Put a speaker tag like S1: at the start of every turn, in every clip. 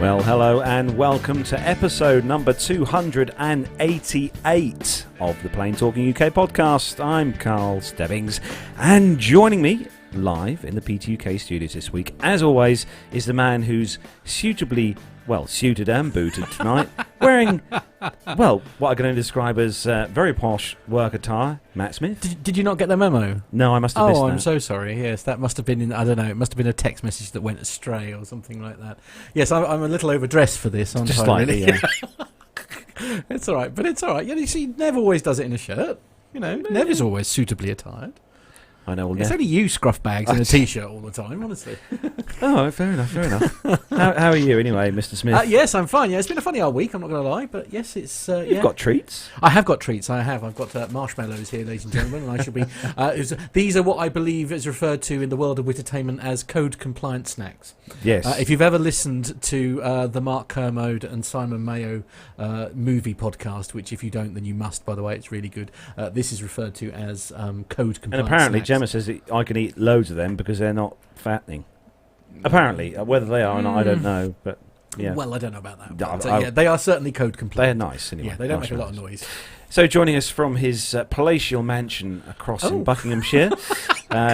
S1: Well, hello and welcome to episode number 288 of the Plain Talking UK podcast. I'm Carl Stebbings, and joining me live in the PTUK studios this week, as always, is the man who's suited and booted tonight, wearing, well, what I'm going to describe as very posh work attire. Matt Smith.
S2: Did you not get the memo?
S1: No, I must have missed that.
S2: Oh, I'm so sorry. Yes, that must have been I don't know, it must have been a text message that went astray or something like that. Yes, I'm a little overdressed for this, aren't
S1: Just
S2: I?
S1: slightly,
S2: Really?
S1: yeah.
S2: It's all right, but it's all right. Yeah, you see, Nev always does it in a shirt. You know, Nev is always suitably attired.
S1: I know. Well,
S2: it's only you scruff bags in a t-shirt all the time, honestly.
S1: Oh, fair enough. How are you anyway, Mr. Smith?
S2: Yes, I'm fine. Yeah, it's been a funny old week, I'm not going to lie, but yes, it's...
S1: You've got treats?
S2: I have got treats, I've got marshmallows here, ladies and gentlemen, and I shall be... these are what I believe is referred to in the world of entertainment as code-compliant snacks.
S1: Yes.
S2: If you've ever listened to the Mark Kermode and Simon Mayo movie podcast, which if you don't, then you must, by the way, it's really good, this is referred to as code-compliant
S1: And apparently
S2: snacks.
S1: Gemma says that I can eat loads of them because they're not fattening. Apparently, whether they are or not, I don't know. But yeah.
S2: Well, I don't know about that. But, yeah, they are certainly code compliant.
S1: They're nice anyway.
S2: Yeah, they don't make a lot of noise.
S1: So joining us from his palatial mansion across in Buckinghamshire,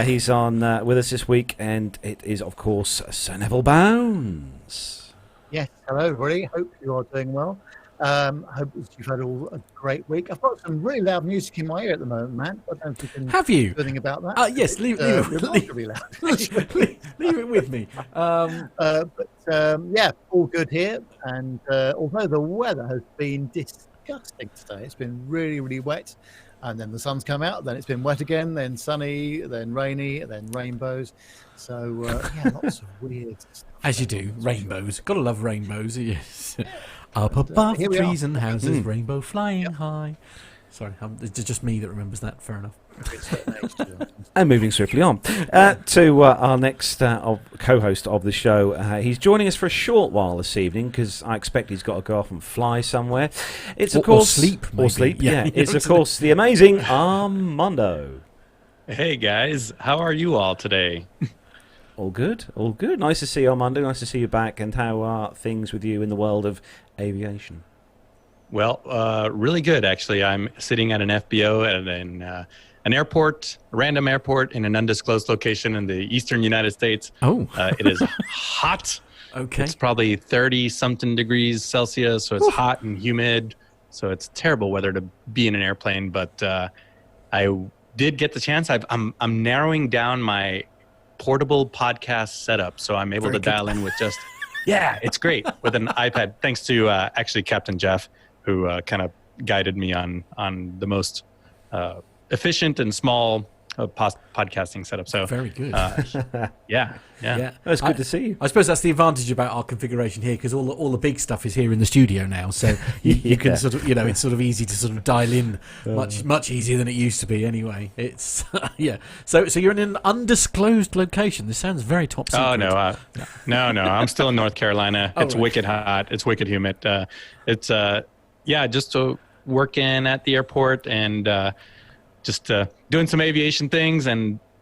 S1: he's on with us this week, and it is, of course, Sir Neville Bounds.
S3: Yes, hello everybody. Hope you are doing well. Hope you've had all a great week. I've got some really loud music in my ear at the moment, Matt. I don't know if you can
S2: Have you?
S3: do anything about that.
S2: Yes, leave it with me.
S3: Yeah, all good here. And although the weather has been disgusting today, it's been really, really wet. And then the sun's come out, then it's been wet again, then sunny, then rainy, then rainbows. So, yeah, lots of weird stuff.
S2: As you do, rainbows. Gotta love rainbows, yes. Up above the trees and houses, rainbow flying high. Sorry, it's just me that remembers that. Fair enough.
S1: And moving swiftly on to our next co-host of the show. He's joining us for a short while this evening because I expect he's got to go off and fly somewhere. It's of course
S2: sleep.
S1: Yeah, it's of course the amazing Armando.
S4: Hey guys, how are you all today?
S1: All good. Nice to see you, Armando. Nice to see you back. And how are things with you in the world of aviation?
S4: Well, really good, actually. I'm sitting at an FBO at an airport, a random airport in an undisclosed location in the eastern United States.
S2: Oh.
S4: It is hot.
S2: Okay.
S4: It's probably 30-something degrees Celsius, so it's hot and humid. So it's terrible weather to be in an airplane. But I did get the chance. I'm narrowing down my portable podcast setup, so I'm able to dial in with just it's great with an iPad, thanks to actually Captain Jeff, who kind of guided me on the most efficient and small podcasting setup. So
S2: very good.
S4: Yeah.
S1: That's good to see you.
S2: I suppose that's the advantage about our configuration here, because all the big stuff is here in the studio now, so you can sort of, it's sort of easy to sort of dial in much easier than it used to be anyway. It's so you're in an undisclosed location. This sounds very top secret.
S4: Oh no, I'm still in North Carolina. It's
S2: right.
S4: wicked hot. It's wicked humid. It's just working at the airport and just doing some aviation things,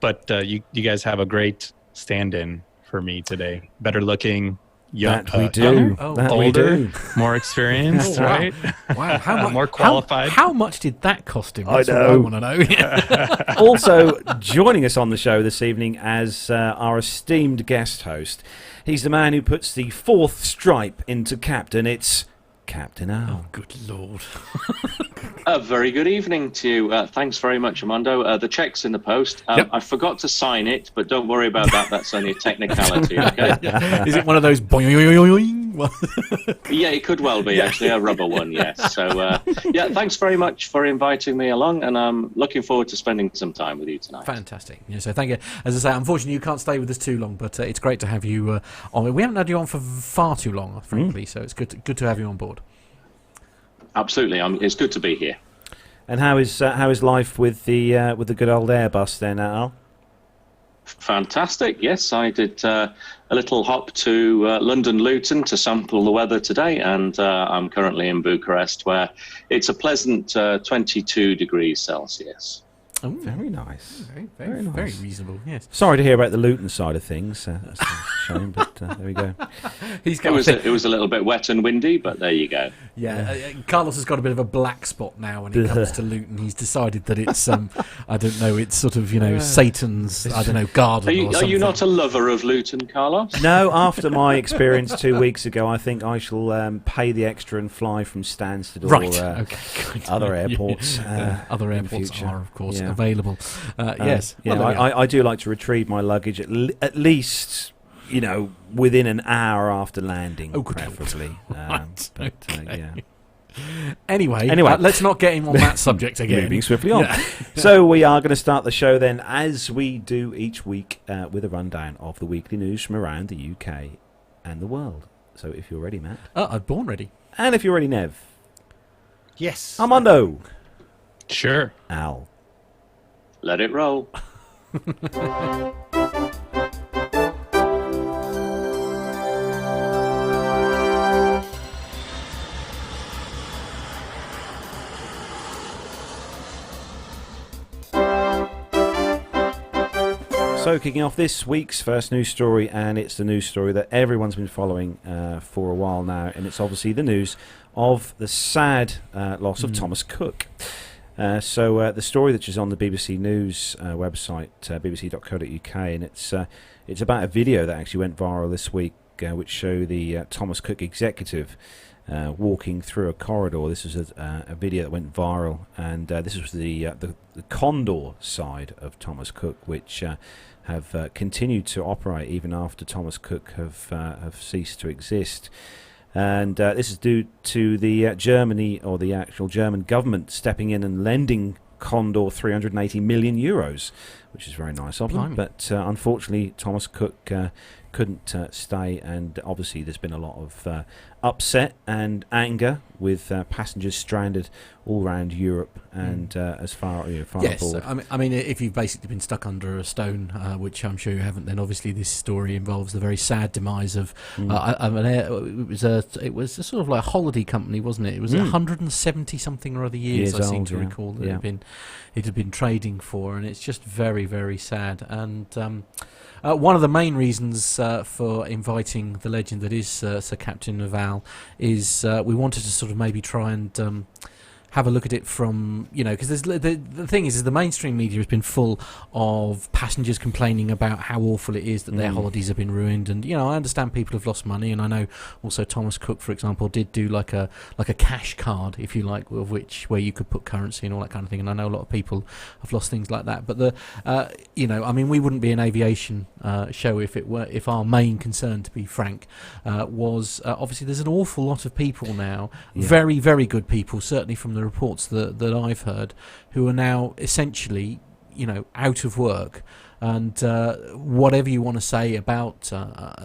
S4: but you guys have a great stand-in for me today. Better looking, young,
S1: That we do.
S4: older, more experienced, right?
S2: Wow, how much,
S4: more qualified.
S2: How much did that cost him? That's
S1: I
S2: what I
S1: know.
S2: want to know.
S1: Also joining us on the show this evening as our esteemed guest host, he's the man who puts the fourth stripe into Captain. It's Captain Al.
S2: Oh, good Lord.
S5: A very good evening to you. Thanks very much, Armando. The check's in the post.
S2: Yep.
S5: I forgot to sign it, but don't worry about that. That's only a technicality, okay?
S2: Is it one of those boing?
S5: Yeah, it could well be, actually, a rubber one, yes. So, thanks very much for inviting me along, and I'm looking forward to spending some time with you tonight.
S2: Fantastic. Yeah, so thank you. As I say, unfortunately, you can't stay with us too long, but it's great to have you on. We haven't had you on for far too long, frankly, so it's good to have you on board.
S5: Absolutely. It's good to be here.
S1: And how is life with the good old Airbus then, Al?
S5: Fantastic. Yes, I did a little hop to London Luton to sample the weather today, and I'm currently in Bucharest, where it's a pleasant 22 degrees Celsius.
S2: Oh,
S1: very nice.
S2: Very
S1: nice.
S2: Very reasonable, yes.
S1: Sorry to hear about the Luton side of things. shame, but there we go.
S5: It was a little bit wet and windy, but there you go.
S2: Yeah, Carlos has got a bit of a black spot now when it comes to Luton. He's decided that it's, I don't know, it's sort of, Satan's, I don't know, garden or something.
S5: Are you not a lover of Luton, Carlos?
S1: No, after my experience 2 weeks ago, I think I shall pay the extra and fly from Stansted or other airports.
S2: Other airports are, of course, available. Yes.
S1: Yeah, I do like to retrieve my luggage at least, within an hour after landing, preferably.
S2: Anyway, let's not get him on that subject again.
S1: Moving swiftly on. Yeah. So we are going to start the show then, as we do each week, with a rundown of the weekly news from around the UK and the world. So if you're ready, Matt.
S2: I'm born ready.
S1: And if you're ready, Nev.
S3: Yes.
S1: Armando.
S4: Sure.
S1: Al.
S5: Let it roll.
S1: So, kicking off this week's first news story, and it's the news story that everyone's been following for a while now, and it's obviously the news of the sad loss of Thomas Cook. So the story that is on the BBC News website, bbc.co.uk, and it's about a video that actually went viral this week, which showed the Thomas Cook executive walking through a corridor. This was a video that went viral, and this was the Condor side of Thomas Cook, which have continued to operate even after Thomas Cook have ceased to exist. And this is due to the Germany, or the actual German government, stepping in and lending Condor 380 million euros, which is very nice of them. But unfortunately, Thomas Cook couldn't stay, and obviously there's been a lot of upset and anger with passengers stranded all around Europe and as far
S2: abroad. I mean, if you've basically been stuck under a stone, which I'm sure you haven't, then obviously this story involves the very sad demise of it was a sort of like a holiday company, wasn't it? It was 170 something or other years I seem to recall that it had been trading for, and it's just very, very sad. And one of the main reasons for inviting the legend that is Sir Captain Naval is we wanted to sort of maybe try and have a look at it from, because the thing is the mainstream media has been full of passengers complaining about how awful it is that their holidays have been ruined, and I understand people have lost money, and I know also Thomas Cook, for example, did do like a cash card, if you like, where you could put currency and all that kind of thing, and I know a lot of people have lost things like that. But I mean, we wouldn't be an aviation show if our main concern, to be frank, was obviously there's an awful lot of people now, very, very good people, certainly from the reports that I've heard, who are now essentially, out of work. And whatever you want to say about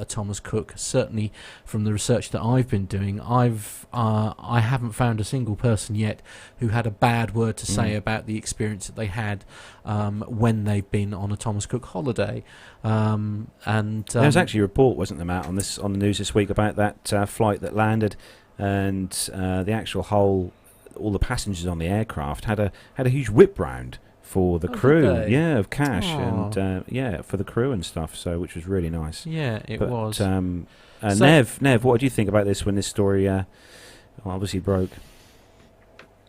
S2: Thomas Cook, certainly from the research that I've been doing, I haven't found a single person yet who had a bad word to say about the experience that they had when they've been on a Thomas Cook holiday. And there
S1: was actually a report, wasn't there, Matt, on the news this week about that flight that landed, and the actual all the passengers on the aircraft had a huge whip round for the crew, of cash, and for the crew and stuff. So, which was really nice.
S2: Yeah, it was.
S1: Nev, what do you think about this when this story obviously broke?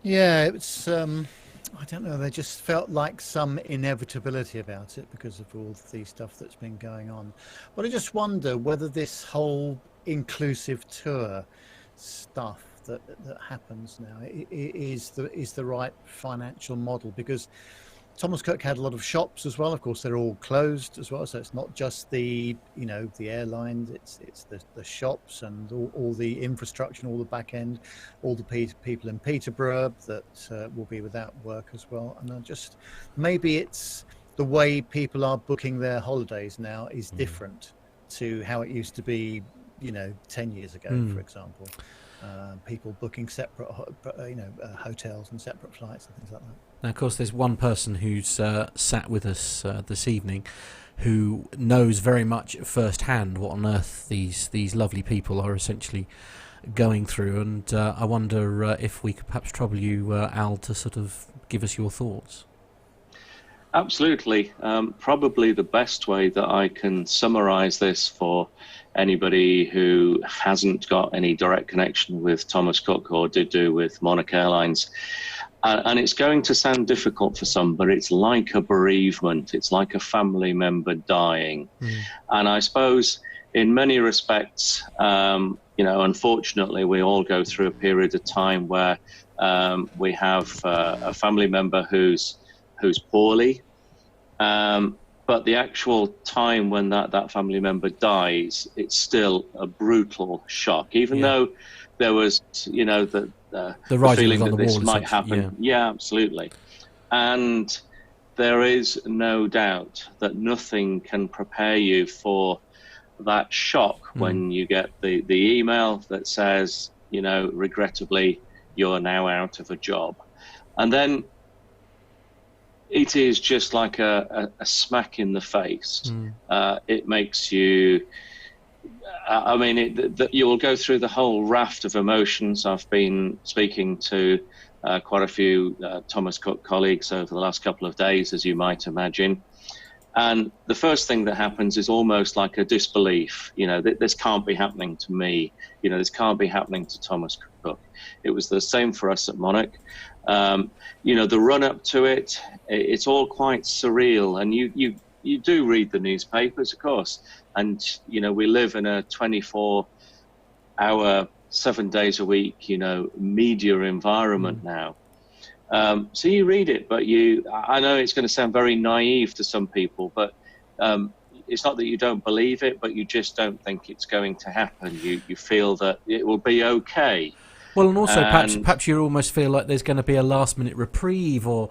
S3: Yeah, it's. I don't know. There just felt like some inevitability about it because of all the stuff that's been going on. But I just wonder whether this whole inclusive tour stuff that happens now is the right financial model, because Thomas Cook had a lot of shops as well. Of course, they're all closed as well, so it's not just the the airlines, it's the shops and all the infrastructure and all the back end, all the people in Peterborough that will be without work as well. And maybe it's the way people are booking their holidays now is different to how it used to be 10 years ago, for example. People booking separate, hotels and separate flights and things like that.
S2: Now, of course, there's one person who's sat with us this evening who knows very much firsthand what on earth these lovely people are essentially going through, and I wonder if we could perhaps trouble you, Al, to sort of give us your thoughts.
S5: Absolutely. Probably the best way that I can summarize this for anybody who hasn't got any direct connection with Thomas Cook or did do with Monarch Airlines. And it's going to sound difficult for some, but it's like a bereavement. It's like a family member dying. And I suppose in many respects, unfortunately, we all go through a period of time where we have a family member who's poorly, but the actual time when that family member dies, it's still a brutal shock, even though there was, the feeling that this might happen. Yeah, absolutely. And there is no doubt that nothing can prepare you for that shock when you get the email that says, regrettably, you're now out of a job. And then it is just like a smack in the face. It makes you, you'll go through the whole raft of emotions. I've been speaking to quite a few Thomas Cook colleagues over the last couple of days, as you might imagine. And the first thing that happens is almost like a disbelief. This can't be happening to me. This can't be happening to Thomas Cook. It was the same for us at Monarch. The run up to it, it's all quite surreal. And you do read the newspapers, of course. And, we live in a 24-hour, 7 days a week, media environment now. So you read it, but I know it's going to sound very naive to some people, but it's not that you don't believe it, but you just don't think it's going to happen. You feel that it will be okay.
S2: Well, and also perhaps you almost feel like there's going to be a last-minute reprieve, or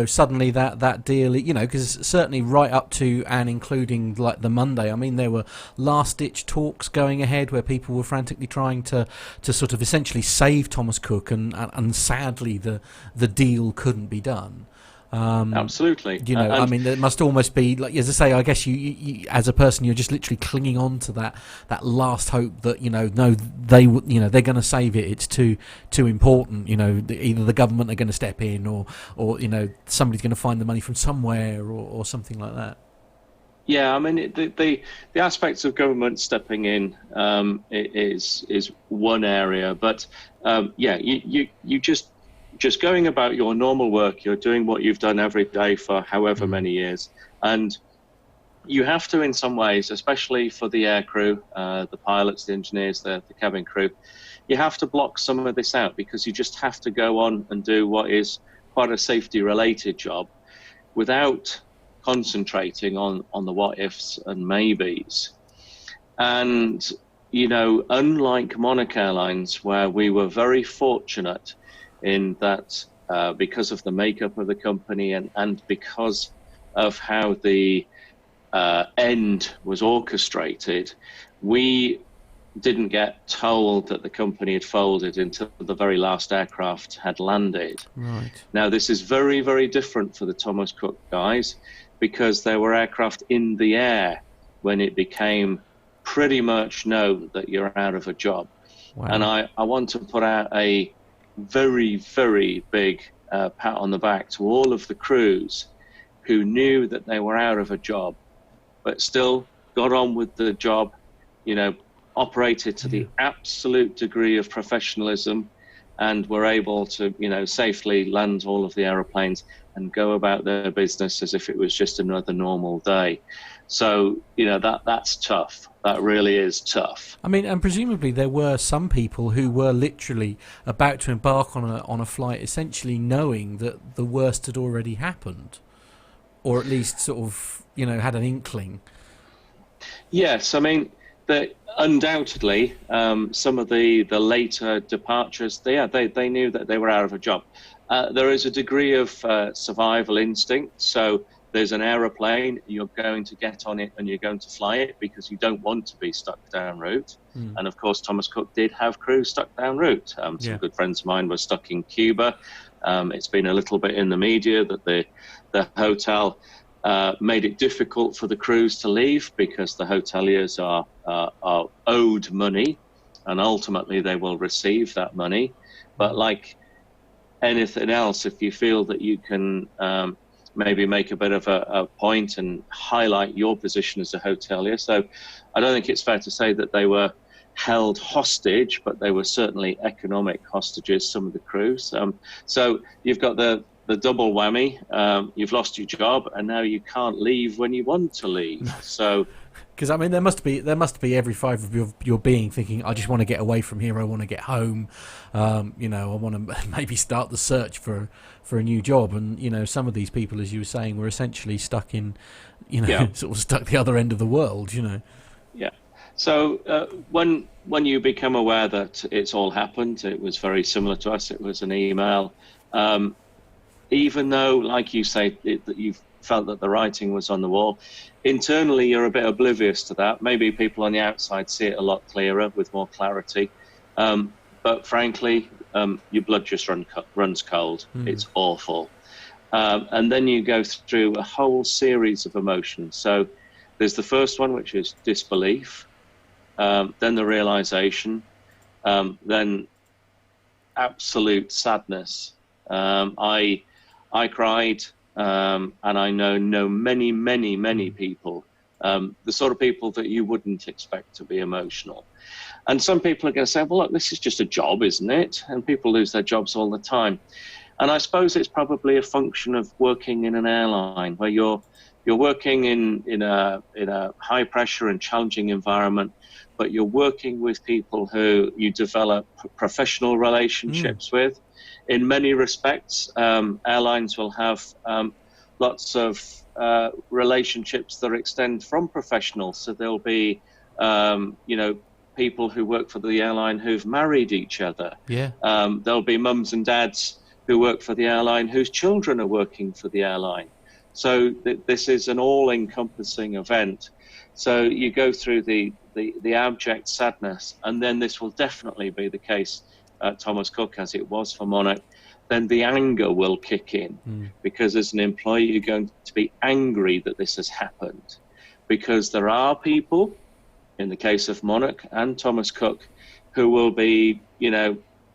S2: suddenly that deal, because certainly right up to and including like the Monday. I mean, there were last-ditch talks going ahead where people were frantically trying to sort of essentially save Thomas Cook, and sadly the deal couldn't be done.
S5: Absolutely.
S2: There must almost be, like, as I say, I guess you as a person, you're just literally clinging on to that last hope that they're going to save it. It's too important. Either the government are going to step in, or somebody's going to find the money from somewhere, or something like that.
S5: Yeah, the aspects of government stepping in is one area, but you just going about your normal work. You're doing what you've done every day for however many years, and you have to, in some ways, especially for the air crew, the pilots, the engineers, the cabin crew, you have to block some of this out, because you just have to go on and do what is quite a safety related job without concentrating on the what ifs and maybes. And unlike Monarch Airlines, where we were very fortunate in that, because of the makeup of the company and because of how the end was orchestrated, we didn't get told that the company had folded until the very last aircraft had landed.
S2: Right.
S5: Now, this is very, very different for the Thomas Cook guys, because there were aircraft in the air when it became pretty much known that you're out of a job.
S2: Wow.
S5: And I want to put out a very, very big pat on the back to all of the crews who knew that they were out of a job, but still got on with the job, operated to the absolute degree of professionalism, and were able to, safely land all of the aeroplanes and go about their business as if it was just another normal day. So, that's tough. That really is tough.
S2: And presumably there were some people who were literally about to embark on a flight, essentially knowing that the worst had already happened, or at least sort of, had an inkling.
S5: Yes, undoubtedly, some of the later departures, they knew that they were out of a job. There is a degree of survival instinct, so there's an aeroplane, you're going to get on it and you're going to fly it because you don't want to be stuck down route. And of course, Thomas Cook did have crew stuck down route. Some good friends of mine were stuck in Cuba. It's been a little bit in the media that the hotel made it difficult for the crews to leave because the hoteliers are owed money, and ultimately they will receive that money. But like anything else, if you feel that you can maybe make a bit of a point and highlight your position as a hotelier. So I don't think it's fair to say that they were held hostage, but they were certainly economic hostages, some of the crews. So you've got the double whammy. You've lost your job, and now you can't leave when you want to leave. So,
S2: because I mean, there must be every fibre of your being thinking, I just want to get away from here. I want to get home. You know, I want to maybe start the search for a new job. And you know, some of these people, as you were saying, were essentially stuck in, you know, sort of stuck the other end of the world. You know.
S5: Yeah. So when you become aware that it's all happened, it was very similar to us. It was an email. Even though, like you say, that you felt that the writing was on the wall, internally you're a bit oblivious to that. Maybe people on the outside see it a lot clearer, with more clarity. But frankly, your blood just runs cold. It's awful. And then you go through a whole series of emotions. So there's the first one, which is disbelief. Then the realization, then absolute sadness. I cried, and I know many people, the sort of people that you wouldn't expect to be emotional. And some people are going to say, well, look, this is just a job, isn't it? And people lose their jobs all the time. And I suppose it's probably a function of working in an airline where you're working in a high pressure and challenging environment, but you're working with people who you develop professional relationships with. In many respects, airlines will have lots of relationships that extend from professional. So there'll be, people who work for the airline who've married each other.
S2: Yeah.
S5: There'll be mums and dads who work for the airline whose children are working for the airline. So this is an all-encompassing event. So you go through the abject sadness, and then this will definitely be the case at Thomas Cook, as it was for Monarch. Then the anger will kick in, because as an employee, you're going to be angry that this has happened, because there are people, in the case of Monarch and Thomas Cook, who will be,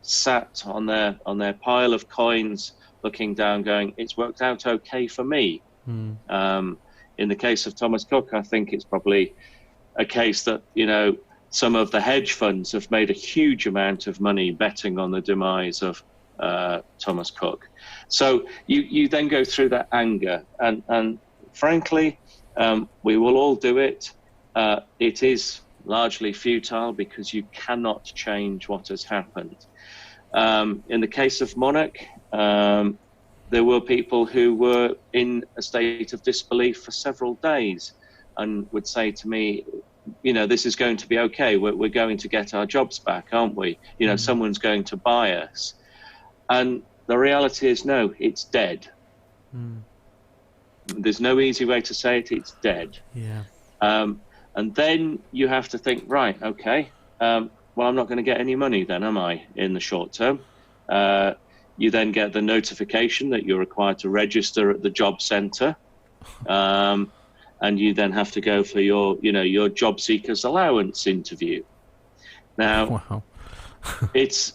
S5: sat on their pile of coins, looking down, going, "It's worked out okay for me." In the case of Thomas Cook, I think it's probably a case that, some of the hedge funds have made a huge amount of money betting on the demise of Thomas Cook. So you then go through that anger, and frankly, we will all do it. It is largely futile because you cannot change what has happened. In the case of Monarch, there were people who were in a state of disbelief for several days and would say to me, this is going to be okay. We're going to get our jobs back, aren't we? Someone's going to buy us. And the reality is, no, it's dead. There's no easy way to say it. It's dead.
S2: Yeah.
S5: And then you have to think, right, okay, well, I'm not going to get any money then, am I, in the short term? You then get the notification that you're required to register at the job centre. And you then have to go for your job seekers allowance interview. Now,
S2: Wow.
S5: it's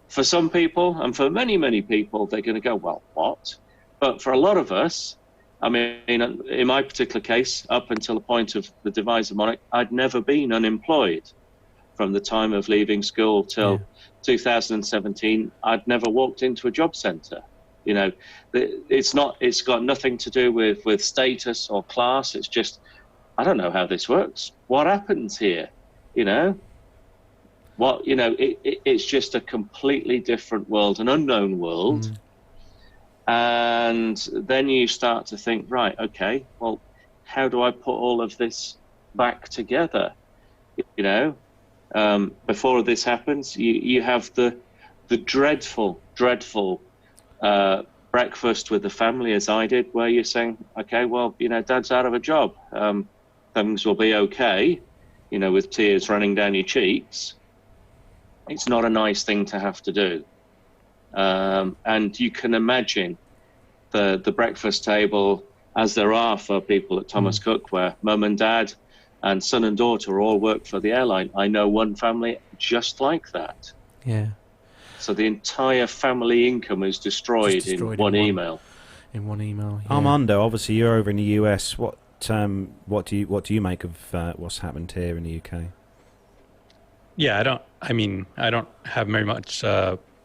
S5: for some people, and for many people, they're going to go, well, what? But for a lot of us, I mean, in my particular case, up until the point of the demise of Monarch, I'd never been unemployed. From the time of leaving school till 2017, I'd never walked into a job centre. It's got nothing to do with status or class. It's just, I don't know how this works. What happens here? It's just a completely different world, an unknown world. And then you start to think, right, okay, well, how do I put all of this back together? Before this happens, you have the dreadful breakfast with the family, as I did, where you're saying, okay, well, Dad's out of a job. Things will be okay, with tears running down your cheeks. It's not a nice thing to have to do. And you can imagine the breakfast table, as there are for people at Thomas Cook, where mum and dad and son and daughter all work for the airline. I know one family just like that.
S2: Yeah.
S5: So the entire family income is destroyed in one email.
S2: in one email. Yeah.
S1: Armando, obviously you're over in the US. What do you make of what's happened here in the UK?
S4: Yeah, I don't have very much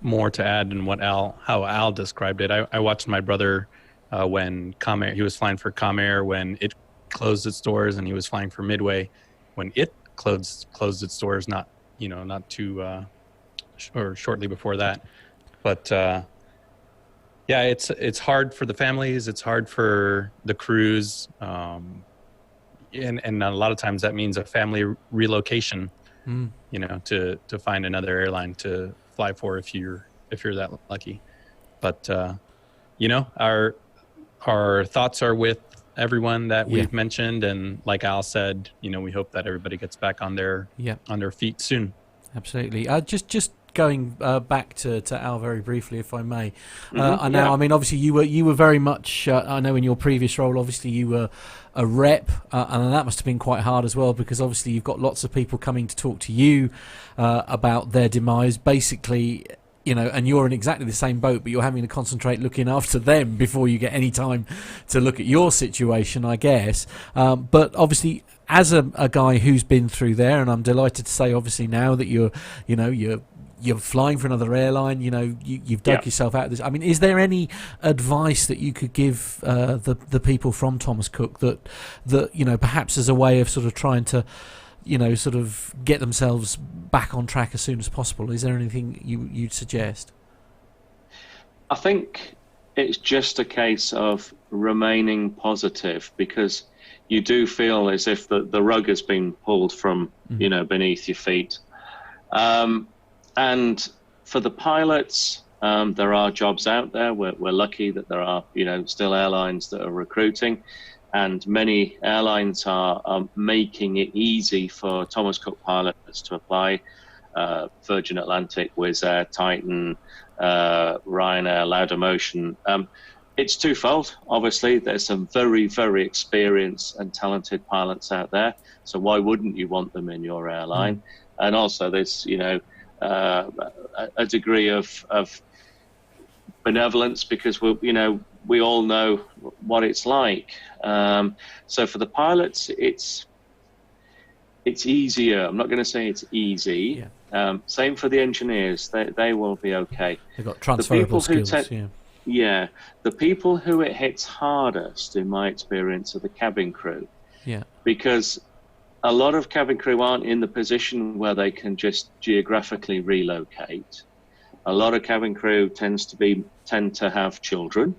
S4: more to add than how Al described it. I watched my brother when Comair, he was flying for Comair when it closed its doors, and he was flying for Midway when it closed its doors, not too or shortly before that. But yeah, it's hard for the families, it's hard for the crews, and a lot of times that means a family relocation. To find another airline to fly for if you're that lucky. But our thoughts are with everyone that we've mentioned, and like Al said, we hope that everybody gets back on their feet soon.
S2: Absolutely. Just going back to Al very briefly, if I may.
S5: Mm-hmm.
S2: I mean, obviously you were very much. I know in your previous role, obviously you were a rep, and that must have been quite hard as well, because obviously you've got lots of people coming to talk to you about their demise, basically. And you're in exactly the same boat, but you're having to concentrate looking after them before you get any time to look at your situation, I guess. But obviously, as a guy who's been through there, and I'm delighted to say, obviously, now that you're flying for another airline, you've dug yourself out of this. I mean, is there any advice that you could give the people from Thomas Cook that perhaps as a way of sort of trying to sort of get themselves back on track as soon as possible? Is there anything you'd suggest?
S5: I think it's just a case of remaining positive, because you do feel as if the rug has been pulled from, beneath your feet. And for the pilots, there are jobs out there. We're lucky that there are, still airlines that are recruiting. And many airlines are making it easy for Thomas Cook pilots to apply. Virgin Atlantic, Wizz Air, Titan, Ryanair, Laudamotion. It's twofold. Obviously, there's some very, very experienced and talented pilots out there. So why wouldn't you want them in your airline? And also, there's a degree of benevolence, because we all know what it's like. So for the pilots, it's easier. I'm not going to say it's easy. Same for the engineers. They will be okay.
S2: They've got transferable skills.
S5: The people who it hits hardest, in my experience, are the cabin crew. Because a lot of cabin crew aren't in the position where they can just geographically relocate. A lot of cabin crew tend to have children,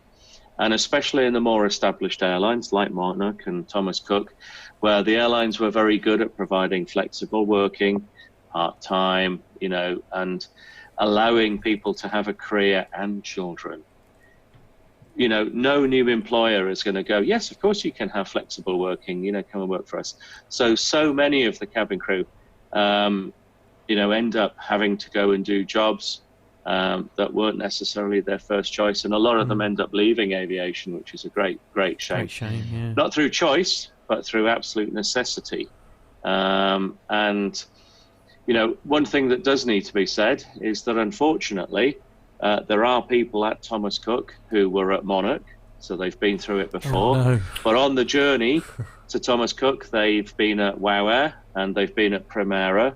S5: and especially in the more established airlines like Monarch and Thomas Cook, where the airlines were very good at providing flexible working, part-time, and allowing people to have a career and children. No new employer is going to go, yes, of course you can have flexible working, come and work for us. So many of the cabin crew, end up having to go and do jobs that weren't necessarily their first choice, and a lot of them end up leaving aviation, which is a great shame.
S2: Great shame, yeah.
S5: Not through choice, but through absolute necessity. And one thing that does need to be said is that unfortunately there are people at Thomas Cook who were at Monarch, so they've been through it before.
S2: Oh, no.
S5: But on the journey to Thomas Cook, they've been at WOW Air and they've been at Primera.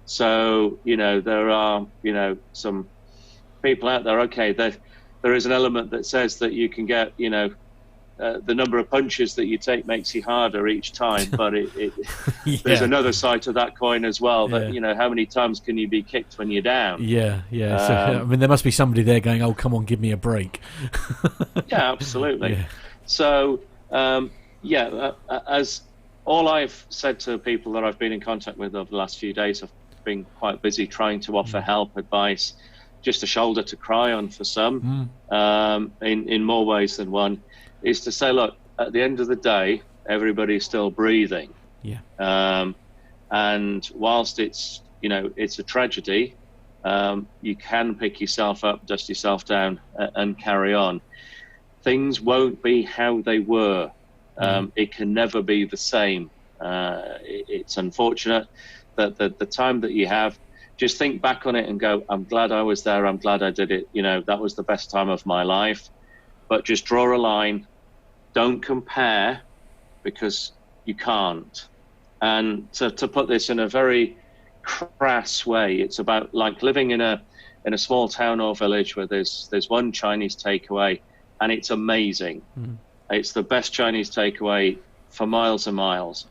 S5: So there are some people out there. Okay, there is an element that says that you can get the number of punches that you take makes you harder each time, but there's another side to that coin as well, that how many times can you be kicked when you're down?
S2: So, there must be somebody there going, oh, come on, give me a break.
S5: Absolutely. So as all I've said to people that I've been in contact with over the last few days, I've been quite busy trying to offer help, advice, just a shoulder to cry on for some, in more ways than one, is to say, look, at the end of the day, everybody's still breathing. And whilst it's a tragedy, you can pick yourself up, dust yourself down, and carry on. Things won't be how they were. It can never be the same. It's unfortunate that the time that you have, just think back on it and go, I'm glad I was there. I'm glad I did it. That was the best time of my life. but just draw a line. Don't compare, because you can't. And to put this in a very crass way, it's about like living in a small town or village where there's one Chinese takeaway, and it's amazing. It's the best Chinese takeaway for miles and miles,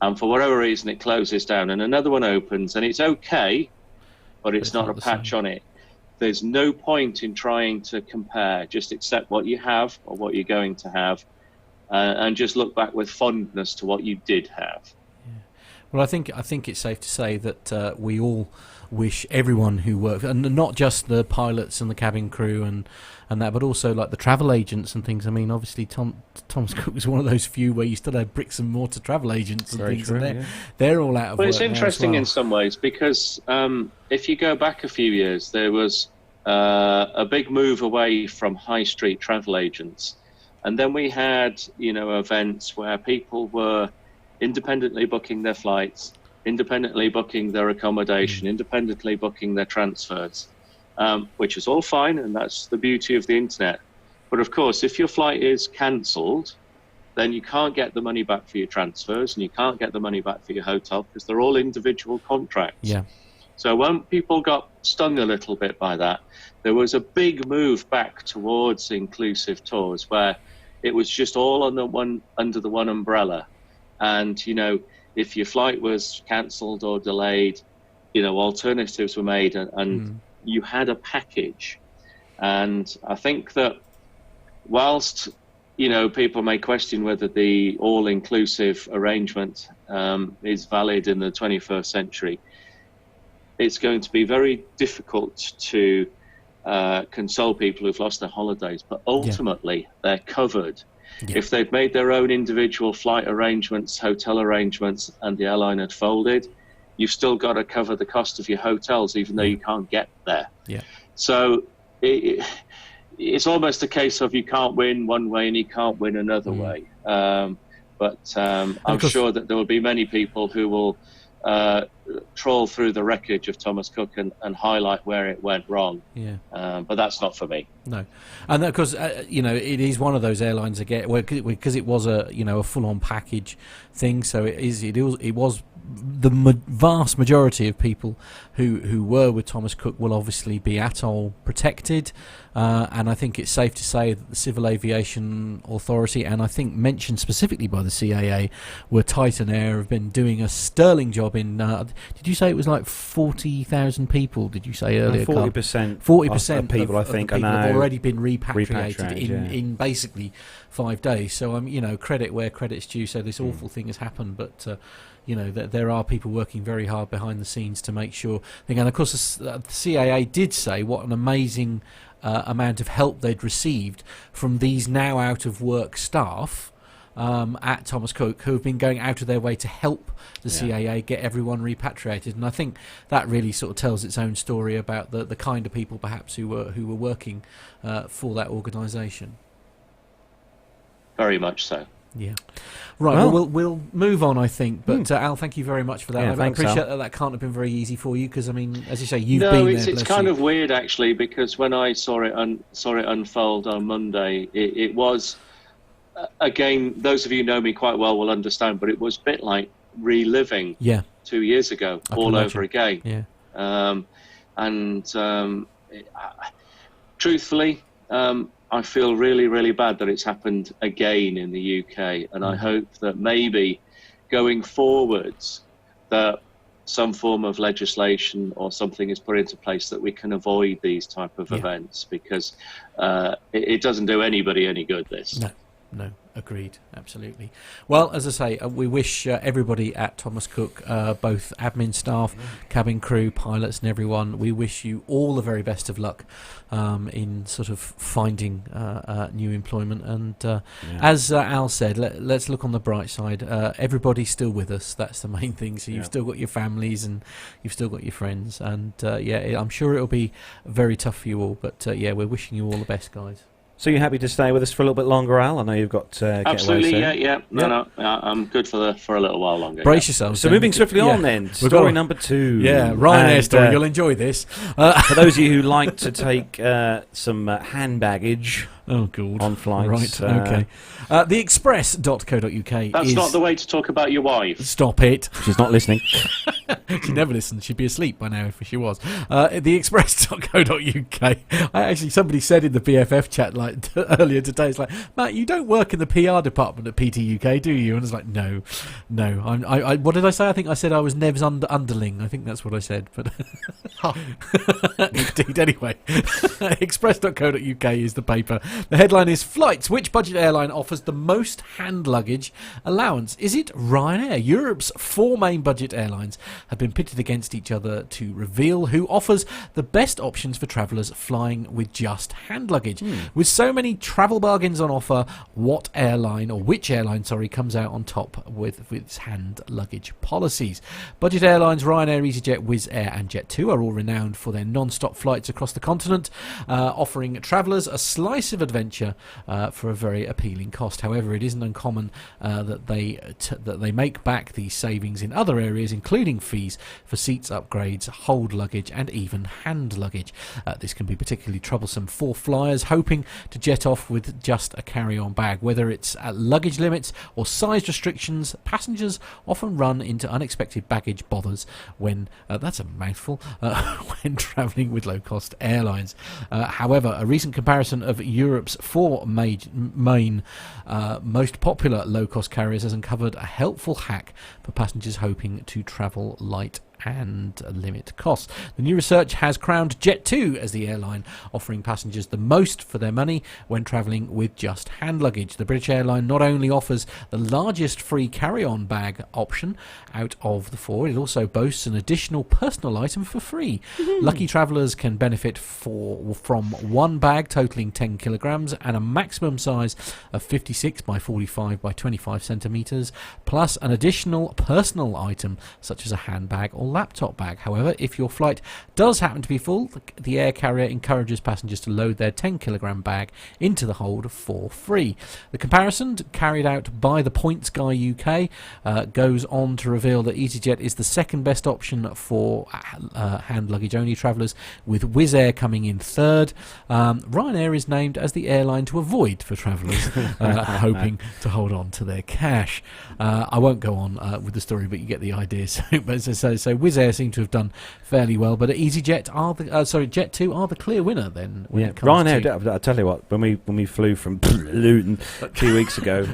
S5: and for whatever reason it closes down, and another one opens, and it's okay, but it's not a patch on it. There's no point in trying to compare. Just accept what you have or what you're going to have, and just look back with fondness to what you did have.
S2: Well, I think it's safe to say that we all wish everyone who works, and not just the pilots and the cabin crew and that, but also like the travel agents and things. I mean, obviously Thomas Cook was one of those few where you still have bricks and mortar travel agents and things, and they're all out of work.
S5: Well, it's interesting in some ways, because if you go back a few years, there was a big move away from high street travel agents, and then we had events where people were independently booking their flights, independently booking their accommodation, independently booking their transfers, which is all fine, and that's the beauty of the internet. But of course, if your flight is cancelled, then you can't get the money back for your transfers, and you can't get the money back for your hotel, because they're all individual contracts.
S2: Yeah.
S5: So when people got stung a little bit by that, there was a big move back towards inclusive tours, where it was just all under the one umbrella. And, if your flight was cancelled or delayed, alternatives were made, and you had a package. And I think that whilst, people may question whether the all-inclusive arrangement is valid in the 21st century, it's going to be very difficult to console people who've lost their holidays. But ultimately, they're covered. Yeah. If they'd made their own individual flight arrangements, hotel arrangements, and the airline had folded, you've still got to cover the cost of your hotels, even though you can't get there. Yeah. So it's almost a case of you can't win one way and you can't win another way. But I'm sure that there will be many people who will trawl through the wreckage of Thomas Cook and highlight where it went wrong. Yeah. But that's not for me.
S2: No. And of course, it is one of those airlines again, because it was a full-on package thing. So it was the vast majority of people who were with Thomas Cook will obviously be ATOL protected, and I think it's safe to say that the Civil Aviation Authority, and I think mentioned specifically by the CAA, where Titan Air have been doing a sterling job in. Did you say it was like 40,000 people? Did you say earlier?
S1: 40% of people, I think,
S2: have already been repatriated in basically 5 days. So credit where credit's due. So this awful thing has happened, but. There are people working very hard behind the scenes to make sure. And of course, the CAA did say what an amazing amount of help they'd received from these now out of work staff at Thomas Cook, who have been going out of their way to help the CAA get everyone repatriated. And I think that really sort of tells its own story about the kind of people perhaps who were working for that organisation.
S5: Very much so.
S2: Yeah. Right, well, we'll move on, I think. But Al, thank you very much for that.
S1: Yeah,
S2: I appreciate that can't have been very easy for you, because I mean, as you say, you've been there.
S5: No, it's kind of weird actually, because when I saw it unfold on Monday, it was again. Those of you who know me quite well will understand, but it was a bit like reliving 2 years ago all over again. Yeah. Truthfully. I feel really, really bad that it's happened again in the UK, and I hope that maybe going forwards that some form of legislation or something is put into place that we can avoid these type of events, because it doesn't do anybody any good, this.
S2: No, agreed, absolutely. Well, as I say, we wish everybody at Thomas Cook, both admin staff, cabin crew, pilots and everyone, we wish you all the very best of luck in sort of finding new employment. And as Al said, let's look on the bright side. Everybody's still with us. That's the main thing. So you've still got your families and you've still got your friends. And I'm sure it'll be very tough for you all. But we're wishing you all the best, guys.
S1: So you're happy to stay with us for a little bit longer, Al? I know you've got
S5: absolutely, yeah. No, I'm good for a little while longer.
S2: Brace yourselves.
S1: So moving swiftly on then, story number 2.
S2: Yeah, Ryanair story. You'll enjoy this.
S1: For those of you who like to take some hand baggage,
S2: Oh, God.
S1: on flights.
S2: Right, okay. Theexpress.co.uk
S5: That's not the way to talk about your wife.
S2: Stop it.
S1: She's not listening.
S2: She never listens. She'd be asleep by now if she was. Theexpress.co.uk. Somebody said in the BFF chat earlier today, it's like, Matt, you don't work in the PR department at PT UK, do you? And it's like, no. What did I say? I think I said I was Nev's underling. I think that's what I said. But indeed, anyway. Express.co.uk is the paper. The headline is Flights. Which budget airline offers the most hand luggage allowance? Is it Ryanair? Europe's 4 main budget airlines have been pitted against each other to reveal who offers the best options for travellers flying with just hand luggage. With so many travel bargains on offer, which airline comes out on top with its hand luggage policies? Budget airlines Ryanair, EasyJet, Wizz Air and Jet2 are all renowned for their non-stop flights across the continent, offering travellers a slice of adventure for a very appealing cost. However, it isn't uncommon that they make back these savings in other areas, including fees for seats upgrades, hold luggage and even hand luggage. This can be particularly troublesome for flyers hoping to jet off with just a carry-on bag. Whether it's at luggage limits or size restrictions, passengers often run into unexpected baggage bothers when that's a mouthful when travelling with low-cost airlines. However, a recent comparison of Europe's 4 main most popular low-cost carriers has uncovered a helpful hack for passengers hoping to travel light and limit costs. The new research has crowned Jet2 as the airline offering passengers the most for their money when travelling with just hand luggage. The British airline not only offers the largest free carry-on bag option out of the 4, it also boasts an additional personal item for free. Lucky travellers can benefit from one bag totalling 10 kilograms and a maximum size of 56 by 45 by 25 centimetres, plus an additional personal item such as a handbag or laptop bag. However, if your flight does happen to be full, the air carrier encourages passengers to load their 10 kilogram bag into the hold for free. The comparison carried out by the Points Guy UK goes on to reveal that EasyJet is the second best option for hand luggage only travellers, with Wizz Air coming in third. Ryanair is named as the airline to avoid for travellers hoping to hold on to their cash. I won't go on with the story, but you get the idea. So Wizz Air seem to have done fairly well, but EasyJet Jet2 are the clear winner then. When it comes
S1: Ryanair, I'll tell you what, when we flew from Luton 2 weeks ago.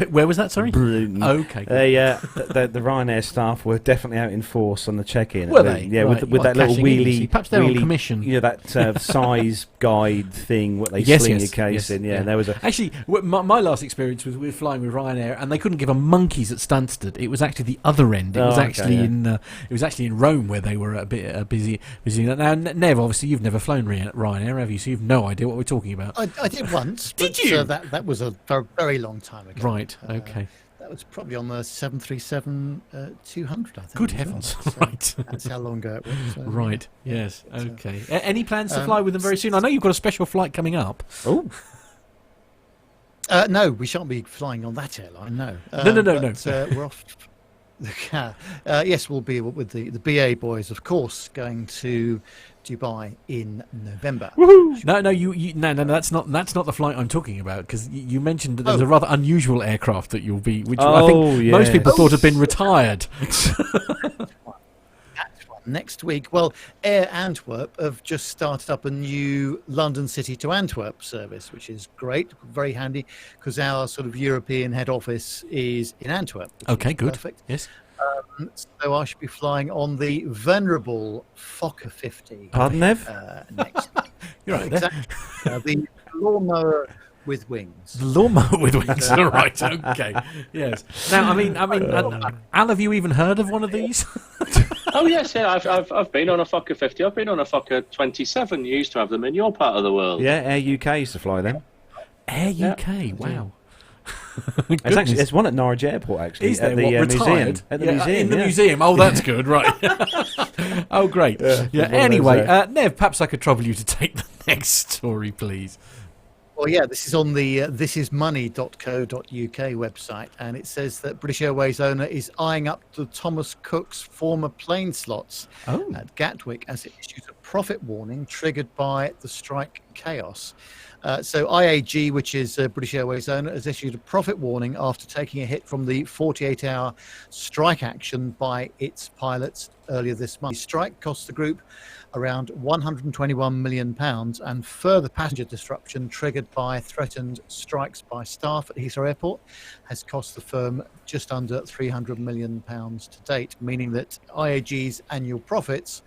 S2: Where was that, sorry?
S1: Luton.
S2: Okay.
S1: The Ryanair staff were definitely out in force on the check-in.
S2: Were they?
S1: Yeah,
S2: right.
S1: with that little wheelie.
S2: Perhaps they're on commission.
S1: You know, that size guide thing, what they sling your case in. Yeah, and there was
S2: Actually, my last experience was with flying with Ryanair, and they couldn't give a monkeys at Stansted. It was actually the other end. It was actually in Rome where they were a bit busy. Now, Nev, obviously, you've never flown Ryanair, have you? So you've no idea what we're talking about.
S3: I did once.
S2: Did you?
S3: That was a very long time ago.
S2: Right. Okay.
S3: That was probably on the 737-200, I think.
S2: Good heavens!
S3: So
S2: right.
S3: That's how long ago it was. So,
S2: right. Yes. Okay. Any plans to fly with them very soon? I know you've got a special flight coming up.
S1: Oh.
S3: No, we shan't be flying on that airline. No.
S2: No.
S3: We're off. Yes, we'll be with the BA boys, of course, going to Dubai in November.
S2: Woohoo! No, that's not the flight I'm talking about, because you mentioned that there's a rather unusual aircraft that you'll be, which I think most people thought had been retired.
S3: Next week. Well, Air Antwerp have just started up a new London City to Antwerp service, which is great, very handy, because our sort of European head office is in Antwerp.
S2: Okay, good.
S3: Perfect.
S2: Yes.
S3: So I should be flying on the venerable Fokker 50.
S1: Pardon, Nev?
S3: Next week.
S2: You're right
S3: exactly. The lawnmower with wings.
S2: The lawnmower with wings. All right. Okay. Yes. Now, I mean, Al, have you even heard of one of these?
S5: Oh yes, yeah. I've been on a Fokker 50. I've been on a Fokker 27. You used to have them in your part of the world.
S1: Yeah, Air UK used to fly them.
S2: Air UK. Wow.
S1: There's one at Norwich Airport actually.
S2: Is there?
S1: At the museum. At the museum.
S2: In the museum. Oh, that's good. Right. Oh, great. Yeah. Anyway, Nev, perhaps I could trouble you to take the next story, please.
S3: Well, yeah, this is on the thisismoney.co.uk website, and it says that British Airways owner is eyeing up the Thomas Cook's former plane slots at Gatwick as it issues a profit warning triggered by the strike chaos. So IAG, which is British Airways owner, has issued a profit warning after taking a hit from the 48-hour strike action by its pilots earlier this month. The strike cost the group around £121 million, and further passenger disruption triggered by threatened strikes by staff at Heathrow Airport has cost the firm just under £300 million to date, meaning that IAG's annual profits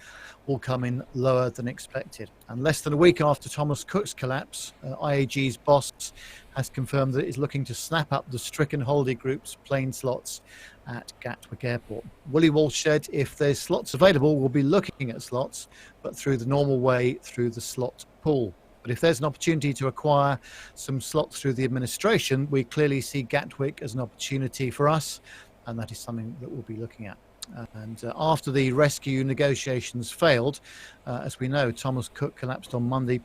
S3: will come in lower than expected. And less than a week after Thomas Cook's collapse, IAG's boss has confirmed that it's looking to snap up the stricken holiday group's plane slots at Gatwick Airport. Willie Walsh said if there's slots available, we'll be looking at slots, but through the normal way, through the slot pool. But if there's an opportunity to acquire some slots through the administration, we clearly see Gatwick as an opportunity for us, and that is something that we'll be looking at. And after the rescue negotiations failed, as we know, Thomas Cook collapsed on Monday,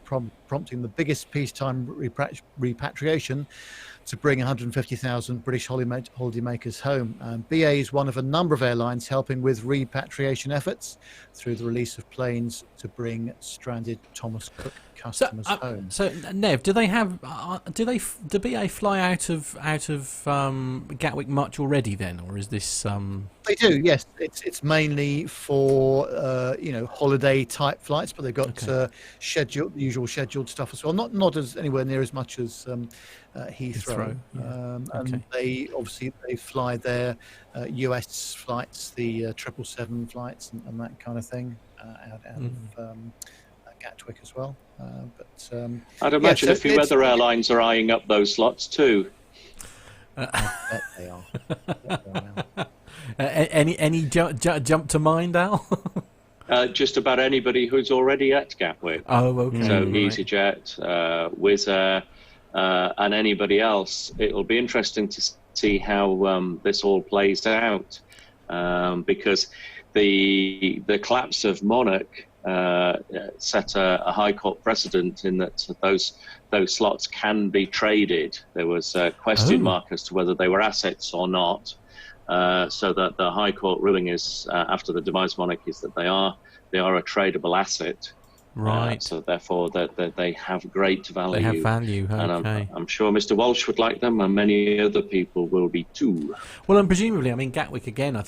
S3: prompting the biggest peacetime repatriation to bring 150,000 British holidaymakers home. BA is one of a number of airlines helping with repatriation efforts through the release of planes to bring stranded Thomas Cook customers home.
S2: So, Nev, do they have? Do BA fly out of Gatwick much already then, or is this?
S3: They do, yes. It's mainly for holiday type flights, but they've got usual scheduled stuff as well. Not as anywhere near as much as Heathrow. And they fly their US flights, the 777 flights, and that kind of thing out of Gatwick as well.
S5: I'd imagine a few other airlines are eyeing up those slots too.
S3: I bet they are.
S2: Any jump to mind, Al?
S5: Just about anybody who's already at Gatwick.
S2: Oh, okay.
S5: So EasyJet, Wizz Air, and anybody else. It'll be interesting to see how this all plays out, because the collapse of Monarch set a High Court precedent in that those slots can be traded. There was a question mark as to whether they were assets or not. So that the High Court ruling is after the demise of Monarch is that they are a tradable asset.
S2: Right.
S5: So therefore, that they have great value.
S2: They have value. Okay.
S5: And I'm sure Mr. Walsh would like them, and many other people will be too.
S2: Well, and presumably, Gatwick again. I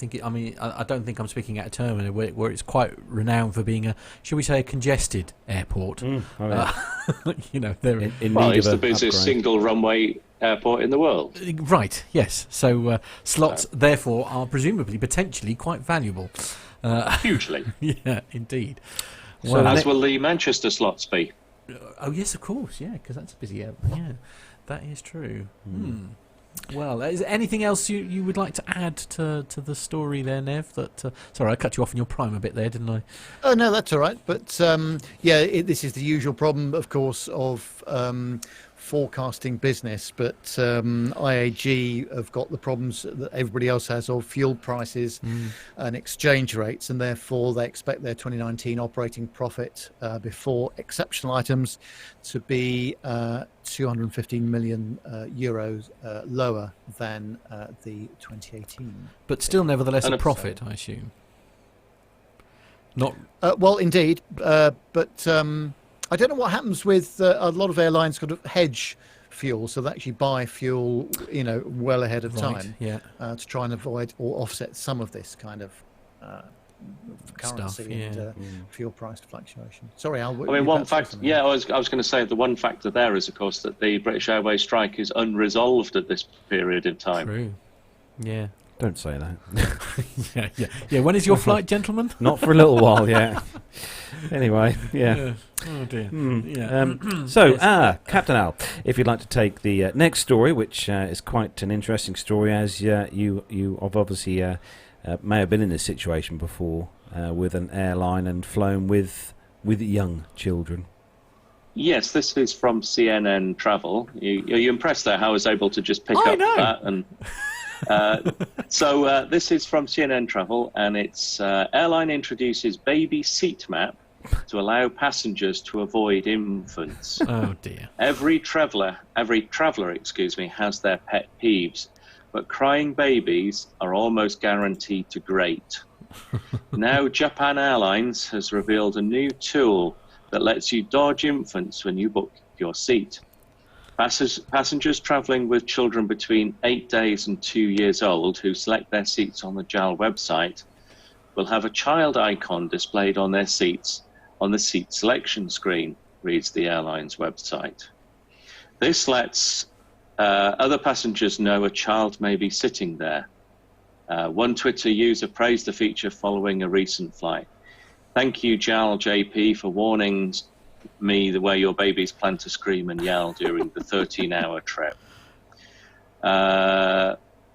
S2: don't think I'm speaking out of turn where it's quite renowned for being shall we say, a congested airport.
S1: In
S5: It's the busiest single runway airport in the world.
S2: Right. Yes. So slots, therefore, are presumably potentially quite valuable.
S5: Hugely.
S2: Yeah, indeed.
S5: Well, as will the Manchester slots be.
S2: Oh yes, of course. Yeah, because that's a busy airport. Yeah, that is true. Well, is there anything else you would like to add to the story there, Nev? Sorry, I cut you off in your prime a bit there, didn't I?
S3: Oh no, that's all right. But this is the usual problem, of course, of forecasting business, but IAG have got the problems that everybody else has of fuel prices and exchange rates, and therefore they expect their 2019 operating profit before exceptional items to be 215 million euros lower than the 2018.
S2: But still, nevertheless, a profit, I assume. Not
S3: well, indeed, but. I don't know what happens with a lot of airlines kind of hedge fuel, so they actually buy fuel, well ahead of time, to try and avoid or offset some of this kind of currency and fuel price fluctuation. Sorry, Al.
S5: One fact. I was going to say the one factor there is, of course, that the British Airways strike is unresolved at this period in time.
S2: True. Yeah.
S1: Don't say that.
S2: Yeah. When is your flight, gentlemen?
S1: Not for a little while, yeah. Anyway, yeah.
S2: Oh dear.
S1: Captain Al, if you'd like to take the next story, which is quite an interesting story, as you have obviously may have been in this situation before with an airline and flown with young children.
S5: Yes, this is from CNN Travel. Are you impressed there how I was able to just pick up that and... So this is from CNN Travel, and it's airline introduces baby seat map to allow passengers to avoid infants.
S2: Oh dear!
S5: Every traveller, has their pet peeves, but crying babies are almost guaranteed to grate. Now, Japan Airlines has revealed a new tool that lets you dodge infants when you book your seat. Passengers travelling with children between 8 days and 2 years old who select their seats on the JAL website will have a child icon displayed on their seats on the seat selection screen, reads the airline's website. This lets other passengers know a child may be sitting there. One Twitter user praised the feature following a recent flight. Thank you, JAL JP, for warning me the way your babies plan to scream and yell during the 13-hour trip.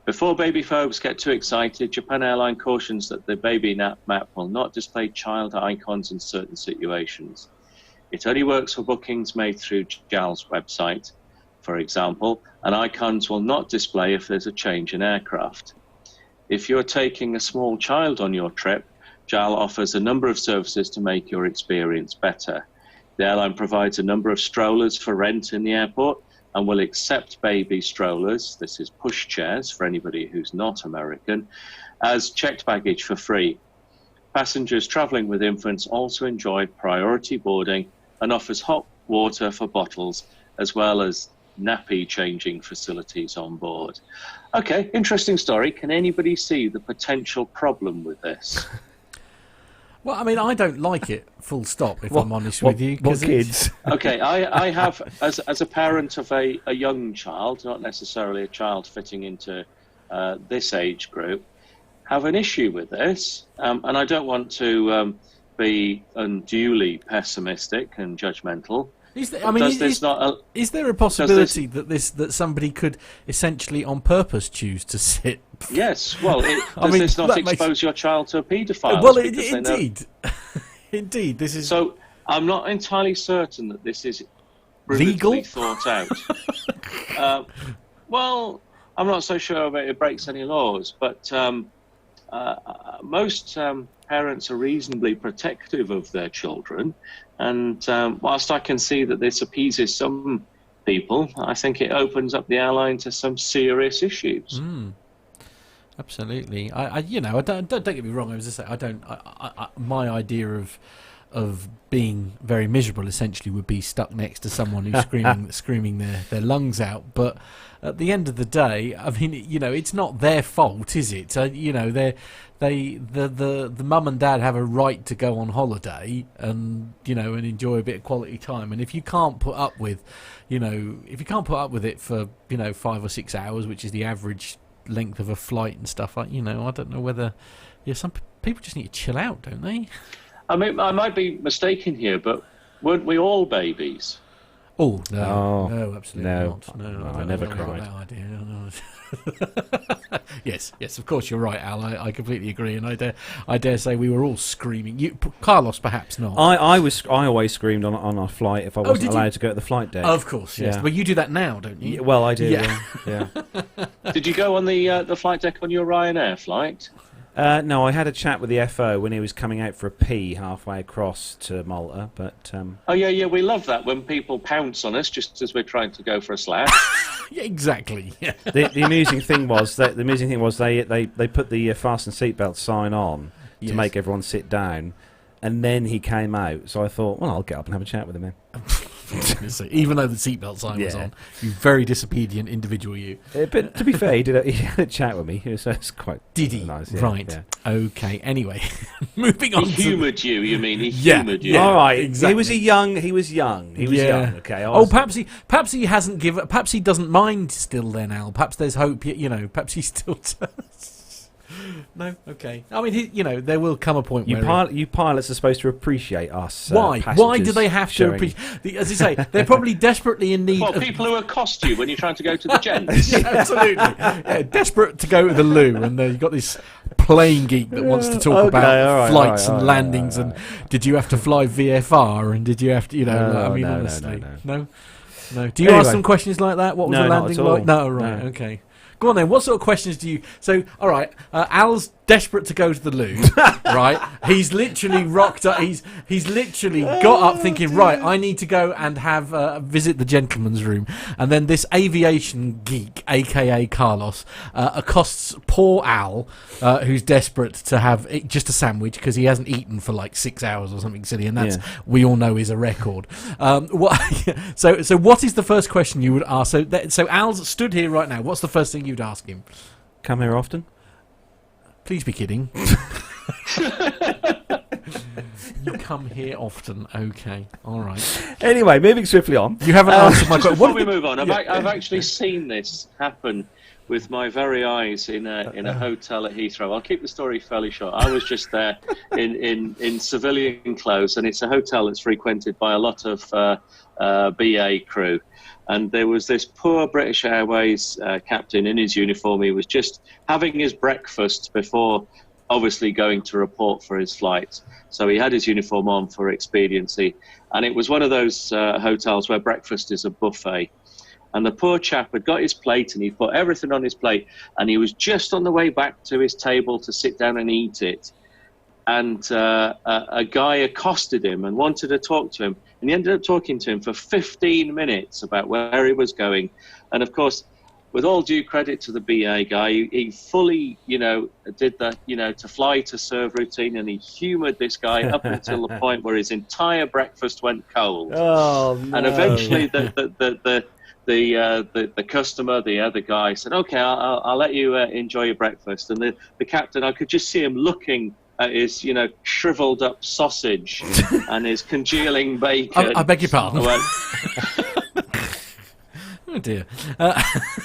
S5: Before baby phobes get too excited, Japan Airline cautions that the baby map will not display child icons in certain situations. It only works for bookings made through JAL's website, for example, and icons will not display if there's a change in aircraft. If you're taking a small child on your trip, JAL offers a number of services to make your experience better. The airline provides a number of strollers for rent in the airport and will accept baby strollers, this is push chairs for anybody who's not American, as checked baggage for free. Passengers travelling with infants also enjoy priority boarding and offers hot water for bottles as well as nappy changing facilities on board. Okay, interesting story. Can anybody see the potential problem with this?
S2: Well, I mean, I don't like it, full stop, if I'm honest with you.
S1: What kids?
S5: Okay, I have, as a parent of a young child, not necessarily a child fitting into this age group, have an issue with this. And I don't want to be unduly pessimistic and judgmental.
S2: Is there a possibility that somebody could essentially on purpose choose to sit?
S5: Yes. Well, does this not expose your child to a paedophile?
S2: Well, indeed. Indeed. This is.
S5: So I'm not entirely certain that this is
S2: legal
S5: thought out. Well, I'm not so sure that it breaks any laws, but most parents are reasonably protective of their children. And whilst I can see that this appeases some people, I think it opens up the airline to some serious issues.
S2: Absolutely. I don't get me wrong. I was just saying, my idea of being very miserable essentially would be stuck next to someone who's screaming their lungs out. But at the end of the day, I mean, it's not their fault, is it? The mum and dad have a right to go on holiday and and enjoy a bit of quality time. And if you can't put up with, it for 5 or 6 hours, which is the average length of a flight and stuff, I don't know whether some people just need to chill out, don't they?
S5: I mean, I might be mistaken here, but weren't we all babies?
S2: Oh no, absolutely not. No,
S1: I never cried.
S2: That idea. No. Yes, of course you're right, Al. I completely agree, and I dare say we were all screaming. You, Carlos, perhaps not.
S1: I always screamed on our flight if I wasn't allowed to go at the flight deck.
S2: Of course, yes.
S1: Yeah.
S2: Well, you do that now, don't you?
S1: Well, I do.
S2: Yeah.
S1: Yeah.
S5: Did you go on the flight deck on your Ryanair flight?
S1: No, I had a chat with the FO when he was coming out for a pee halfway across to Malta, but...
S5: Oh, yeah, we love that when people pounce on us just as we're trying to go for a slash.
S2: Yeah, exactly. Yeah.
S1: The amusing thing was they put the fasten seatbelt sign on to make everyone sit down, and then he came out, so I thought, well, I'll get up and have a chat with him then.
S2: Even though the seatbelt sign was on, you very disobedient individual, you.
S1: But to be fair, he had a chat with me, so it's quite nice. Yeah,
S2: right.
S1: Yeah.
S2: Okay. Anyway, moving on.
S5: He humoured you. You mean he humoured you?
S1: All right.
S2: Exactly.
S1: He was young. Okay.
S2: Perhaps he hasn't given. Perhaps he doesn't mind still. Then Al. Perhaps there's hope. Perhaps he still does. No, okay. I mean, there will come a point where
S1: you pilots are supposed to appreciate us.
S2: Why? Why do they have to appreciate? As you say, they're probably desperately in need.
S5: of people who accost you when you're trying to go to the gents.
S2: Yeah, absolutely. Yeah, desperate to go to the loo, and you've got this plane geek that wants to talk about flights and landings, and did you have to fly VFR, and did you have to, honestly, no. Do you ask some questions like that? What was the landing like? No, right, okay. Go on then. What sort of questions do you? So, all right. Al's desperate to go to the loo, right? He's literally rocked up. He's literally got up thinking, right, I need to go and have visit the gentleman's room. And then this aviation geek, aka Carlos, accosts poor Al, who's desperate to have just a sandwich because he hasn't eaten for like 6 hours or something silly, and that's we all know is a record. So what is the first question you would ask? So Al's stood here right now. What's the first thing you'd ask him?
S1: Come here often?
S2: Please be kidding. You come here often. Okay. All right.
S1: Anyway, moving swiftly on.
S2: You haven't answered my question.
S5: Before we move on, I've actually seen this happen with my very eyes in a hotel at Heathrow. I'll keep the story fairly short. I was just there in civilian clothes, and it's a hotel that's frequented by a lot of BA crew. And there was this poor British Airways captain in his uniform. He was just having his breakfast before obviously going to report for his flight. So he had his uniform on for expediency. And it was one of those hotels where breakfast is a buffet. And the poor chap had got his plate and he put everything on his plate. And he was just on the way back to his table to sit down and eat it. And a guy accosted him and wanted to talk to him. And he ended up talking to him for 15 minutes about where he was going. And of course, with all due credit to the BA guy, he fully, did the, to fly to serve routine, and he humoured this guy up until the point where his entire breakfast went cold.
S1: Oh, no.
S5: And eventually the customer, the other guy, said, "Okay, I'll let you enjoy your breakfast." And the captain, I could just see him looking at his, shriveled up sausage and his congealing bacon.
S2: I beg your pardon. Oh dear.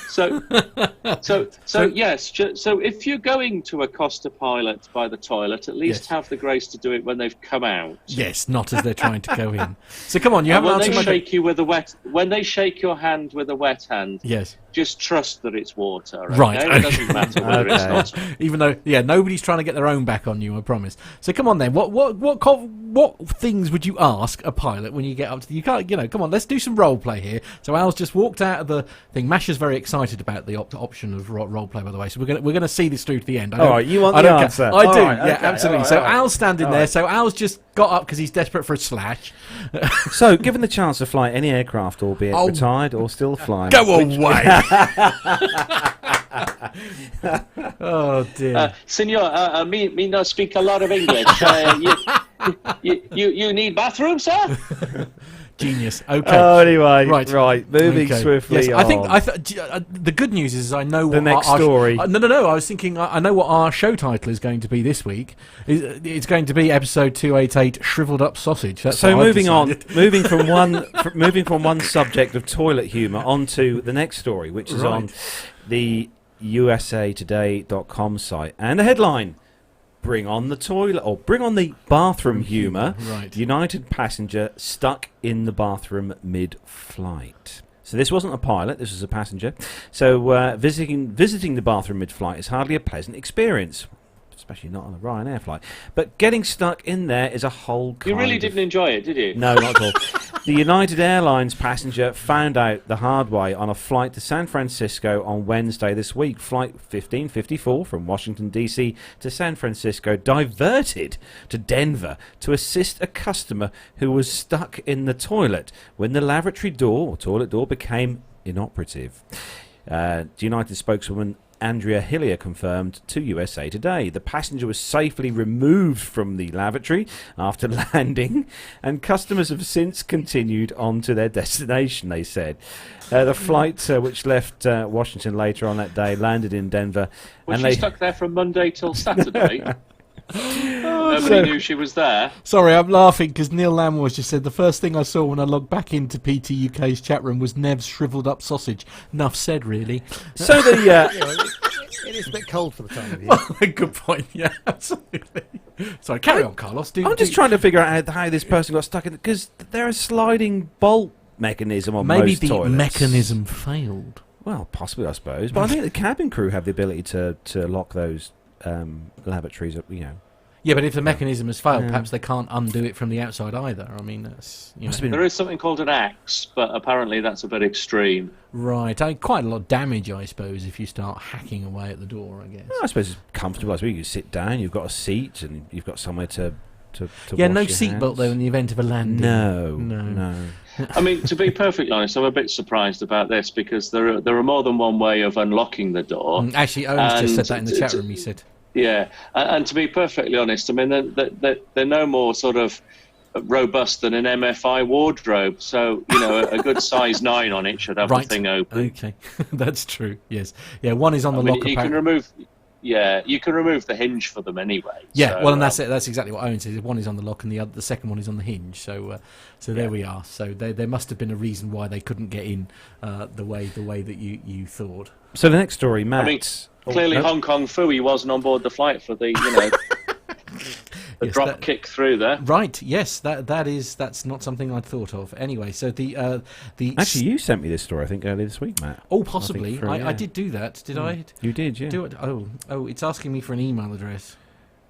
S5: So yes. So if you're going to accost a pilot by the toilet, at least have the grace to do it when they've come out.
S2: Yes, not as they're trying to go in. So come on, you haven't answered my question.
S5: When they shake your hand with a wet hand.
S2: Yes.
S5: Just trust that it's water. Okay?
S2: Right.
S5: It doesn't matter whether it's not.
S2: Even though, nobody's trying to get their own back on you, I promise. So come on then. What things would you ask a pilot when you get up to you can't, come on, let's do some role play here. So Al's just walked out of the thing. Masha's very excited about the option of role play, by the way. So we're going to see this through to the end.
S1: All right, you want the answer?
S2: I do.
S1: Right,
S2: yeah,
S1: okay,
S2: absolutely.
S1: right,
S2: so
S1: right.
S2: Al's standing there. So Al's just got up because he's desperate for a slash.
S1: So, given the chance to fly any aircraft, albeit retired or still flying,
S2: go away. Oh dear.
S5: Senor, me not speak a lot of English. You need bathroom, sir?
S2: Genius. Okay.
S1: Oh, anyway, right. Moving swiftly on.
S2: I think the good news is I know
S1: the next story.
S2: No. I was thinking I know what our show title is going to be this week. It's going to be episode 288, Shriveled Up Sausage. That's
S1: so moving on, moving from one subject of toilet humour onto the next story, which is on the usatoday.com site, and the headline: "Bring on the toilet," or "Bring on the bathroom humour."
S2: Right.
S1: United passenger stuck in the bathroom mid-flight. So this wasn't a pilot, this was a passenger. So visiting the bathroom mid-flight is hardly a pleasant experience, especially not on a Ryanair flight. But getting stuck in there is a whole kind
S5: You really didn't enjoy it, did you?
S1: No, not at all. The United Airlines passenger found out the hard way on a flight to San Francisco on Wednesday this week. Flight 1554 from Washington, D.C. to San Francisco diverted to Denver to assist a customer who was stuck in the toilet when the lavatory door or toilet door became inoperative. The United spokeswoman Andrea Hillier confirmed to USA Today. The passenger was safely removed from the lavatory after landing, and customers have since continued on to their destination, they said. The flight, which left Washington later on that day, landed in Denver.
S5: Was she stuck there from Monday till Saturday? Nobody knew she was there.
S2: Sorry, I'm laughing because Neil Lamworth just said the first thing I saw when I logged back into PT UK's chat room was Nev's shriveled up sausage. Enough said, really.
S1: So the
S3: it is a bit cold for the time of year.
S2: Well, good point. Yeah, absolutely. Sorry, carry on, Carlos.
S1: I'm just trying to figure out how this person got stuck in, because they're a sliding bolt mechanism on
S2: maybe
S1: most
S2: the
S1: toilets.
S2: mechanism failed.
S1: Well, possibly, I suppose. But I think the cabin crew have the ability to lock those lavatories up,
S2: Yeah, but if the mechanism has failed, perhaps they can't undo it from the outside either. I mean, that's
S5: There is something called an axe, but apparently that's a bit extreme.
S2: right. Quite a lot of damage, I suppose, if you start hacking away at the door. I guess.
S1: I suppose it's comfortable. I suppose you can sit down. You've got a seat, and you've got somewhere to
S2: Yeah,
S1: wash
S2: no
S1: your
S2: seatbelt
S1: hands.
S2: though in the event of a landing.
S1: No.
S5: I mean, to be perfectly honest, I'm a bit surprised about this because there are more than one way of unlocking the door.
S2: Actually, Owen's just said
S5: And
S2: that in the chat room. He said.
S5: Yeah, and to be perfectly honest, I mean, they're no more sort of robust than an MFI wardrobe. So, a good size 9 on it should have the thing open.
S2: Okay, that's true. Yes, yeah. One is on the lock.
S5: You can remove. Yeah, you can remove the hinge for them anyway.
S2: Yeah,
S5: so,
S2: well, and that's it. That's exactly what Owen says. One is on the lock, and the second one is on the hinge. So, there we are. So there must have been a reason why they couldn't get in the way that you thought.
S1: So the next story, Matt.
S5: I mean, clearly Hong Kong Fooey wasn't on board the flight for the the
S2: Yes,
S5: drop kick through there.
S2: Right. Yes. That's not something I'd thought of. Anyway, so the
S1: Actually, you sent me this story, I think, earlier this week, Matt.
S2: Oh, possibly.
S1: I
S2: I did do that. Did I?
S1: You did, yeah.
S2: Do it. Oh, it's asking me for an email address.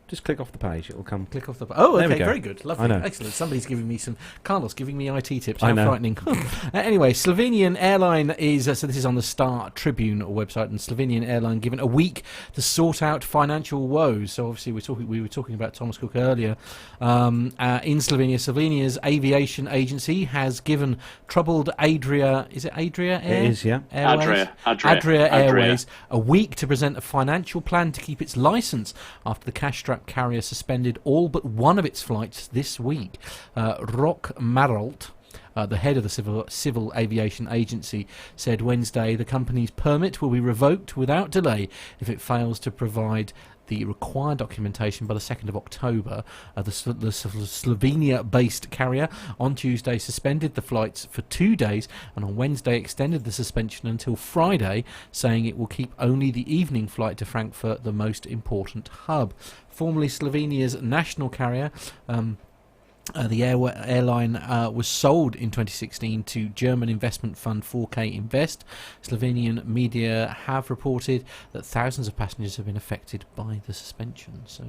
S1: Just click off the page; it'll come.
S2: Click off the. Oh,
S1: There we
S2: okay,
S1: go.
S2: very good, lovely,
S1: I know.
S2: excellent. Somebody's giving me Carlos giving me IT tips.
S1: I
S2: How
S1: know.
S2: frightening. Anyway, Slovenian airline is so this is on the Star Tribune website, and Slovenian airline given a week to sort out financial woes. So obviously we were talking about Thomas Cook earlier. In Slovenia, Slovenia's aviation agency has given troubled Adria. Is it Adria Air?
S1: It is, yeah.
S2: Airways?
S5: Adria.
S2: Airways a week to present a financial plan to keep its licence after the cash-strapped carrier suspended all but one of its flights this week. Rok Maralt, the head of the Civil Aviation Agency, said Wednesday the company's permit will be revoked without delay if it fails to provide the required documentation by the 2nd of October. The Slovenia-based carrier on Tuesday suspended the flights for 2 days and on Wednesday extended the suspension until Friday, saying it will keep only the evening flight to Frankfurt, the most important hub. Formerly Slovenia's national carrier, the airline was sold in 2016 to German investment fund 4K Invest. Slovenian media have reported that thousands of passengers have been affected by the suspension. So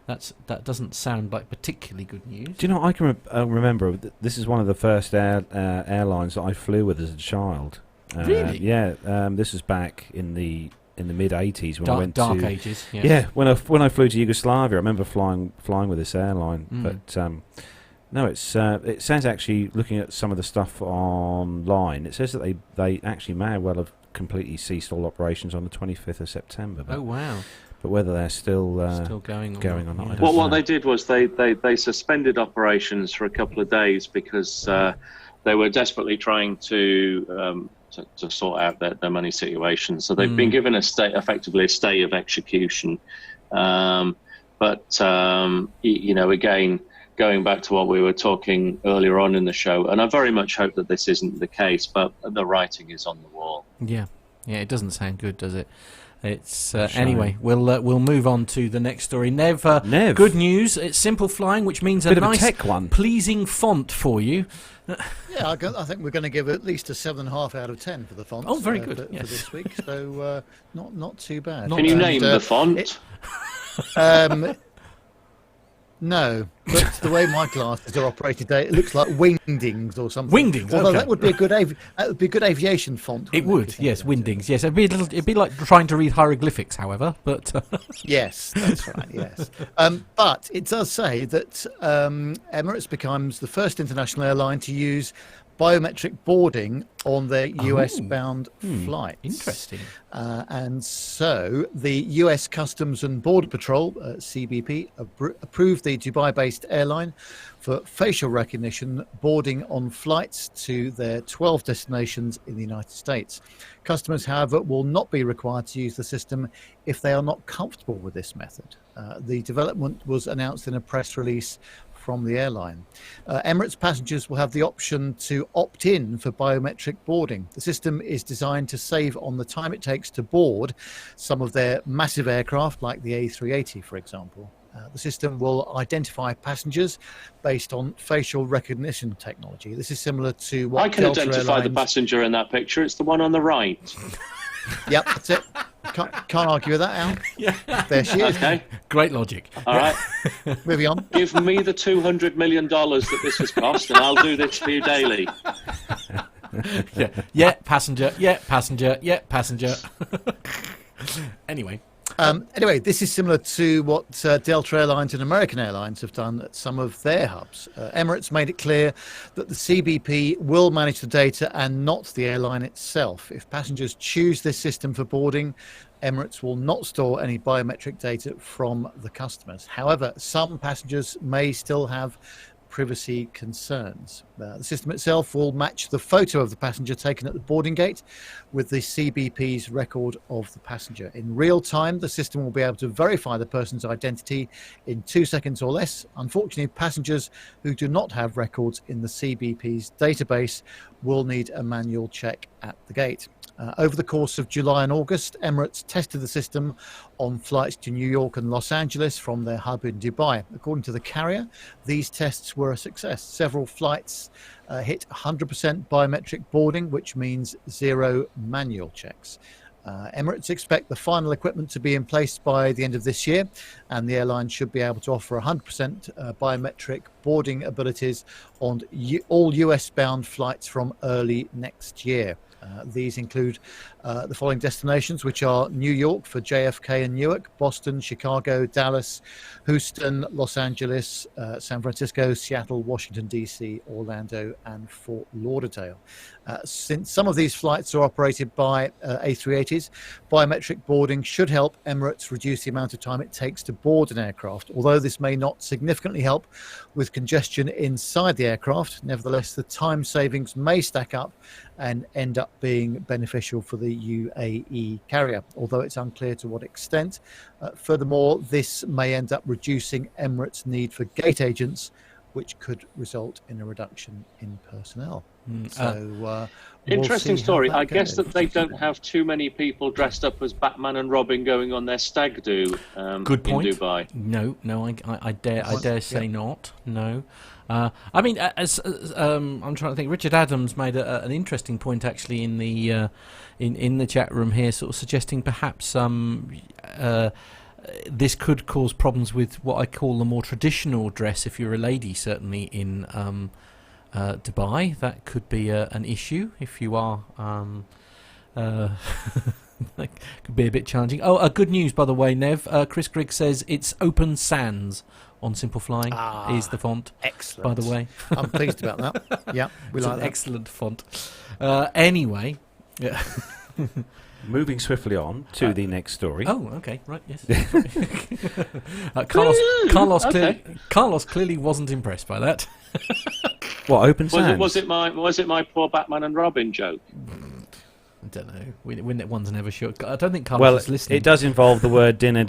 S2: that doesn't sound like particularly good news.
S1: Do you know, I can remember, this is one of the first airlines that I flew with as a child.
S2: Really?
S1: Yeah, this was back in the mid-80s when I went
S2: dark
S1: to...
S2: ages. Yes.
S1: Yeah, when I flew to Yugoslavia, I remember flying with this airline. But no, it says actually, looking at some of the stuff online, it says that they actually may well have completely ceased all operations on the 25th of September. But,
S2: Oh wow!
S1: But whether they're still
S2: going
S1: on, I don't
S5: Well,
S1: know.
S5: what they did was they suspended operations for a couple of days because they were desperately trying to sort out their money situation. So they've been given effectively a stay of execution. But again, going back to what we were talking earlier on in the show, and I very much hope that this isn't the case, but the writing is on the wall.
S2: Yeah, it doesn't sound good, does it? It's anyway. We'll move on to the next story. Nev. Good news. It's simple flying, which means a nice,
S1: tech one.
S2: pleasing font for you.
S3: Yeah, I think we're going to give at least a 7.5 out of 10 for the font.
S2: Oh, very good.
S3: For this week, so not too bad.
S5: Can you name the font?
S3: No, but the way my glasses are operated, it looks like Wingdings or something.
S2: Wingdings,
S3: although
S2: okay.
S3: that would be a good aviation font.
S2: It would, yes, Wingdings, yes. It'd be like trying to read hieroglyphics, however. But
S3: yes, that's right. Yes, but it does say that Emirates becomes the first international airline to use biometric boarding on their US-bound flights.
S2: Interesting.
S3: And so the US Customs and Border Patrol, CBP, approved the Dubai-based airline for facial recognition boarding on flights to their 12 destinations in the United States. Customers, however, will not be required to use the system if they are not comfortable with this method. The development was announced in a press release from the airline. Emirates passengers will have the option to opt in for biometric boarding. The system is designed to save on the time it takes to board some of their massive aircraft, like the A380, for example. The system will identify passengers based on facial recognition technology. This is similar to what
S5: I can
S3: Delta
S5: identify the
S3: Airlines...
S5: passenger in that picture. It's the one on the right.
S3: Yep, that's it. Can't argue with that, Al.
S2: Yeah.
S3: There she is.
S5: Okay.
S2: Great logic.
S5: All right.
S3: Moving on.
S5: Give me the $200 million that this has cost, and I'll do this for you daily.
S2: Yeah, passenger. Yeah, passenger. Yeah, passenger. Anyway.
S3: Anyway, this is similar to what Delta Airlines and American Airlines have done at some of their hubs. Emirates made it clear that the CBP will manage the data and not the airline itself. If passengers choose this system for boarding, Emirates will not store any biometric data from the customers. However, some passengers may still have privacy concerns. The system itself will match the photo of the passenger taken at the boarding gate with the CBP's record of the passenger. In real time, the system will be able to verify the person's identity in 2 seconds or less. Unfortunately, passengers who do not have records in the CBP's database will need a manual check at the gate. Over the course of July and August, Emirates tested the system on flights to New York and Los Angeles from their hub in Dubai. According to the carrier, these tests were a success. Several flights hit 100% biometric boarding, which means 0 manual checks. Emirates expect the final equipment to be in place by the end of this year, and the airline should be able to offer 100% biometric boarding abilities on all US-bound flights from early next year. These include the following destinations, which are New York for JFK and Newark, Boston, Chicago, Dallas, Houston, Los Angeles, San Francisco, Seattle, Washington, D.C., Orlando, and Fort Lauderdale. Since some of these flights are operated by A380s, biometric boarding should help Emirates reduce the amount of time it takes to board an aircraft. Although this may not significantly help with congestion inside the aircraft, nevertheless, the time savings may stack up and end up being beneficial for the UAE carrier, although it's unclear to what extent. Furthermore, this may end up reducing Emirates' need for gate agents, which could result in a reduction in personnel. So,
S5: interesting
S3: we'll
S5: story. I
S3: goes.
S5: guess that they don't have too many people dressed up as Batman and Robin going on their stag do
S2: Good point.
S5: in Dubai.
S2: No, I dare say not. No. I mean, as I'm trying to think, Richard Adams made an interesting point actually in the in the chat room here, sort of suggesting perhaps this could cause problems with what I call the more traditional dress. If you're a lady, certainly in Dubai, that could be an issue. If you are, that could be a bit challenging. Oh, good news, by the way, Nev. Chris Grigg says it's Open Sans on Simple Flying is the font.
S3: Excellent.
S2: By the way,
S3: I'm pleased about that. Yeah, we
S2: it's
S3: like
S2: an
S3: that.
S2: excellent font. Anyway, yeah.
S1: Moving swiftly on to the next story.
S2: Oh, okay, right, yes. Carlos clearly wasn't impressed by that.
S1: What, Open Sans?
S5: Was it my poor Batman and Robin joke?
S2: I don't know. One's never sure. I don't think Carlos is listening.
S1: It does involve the word dinner.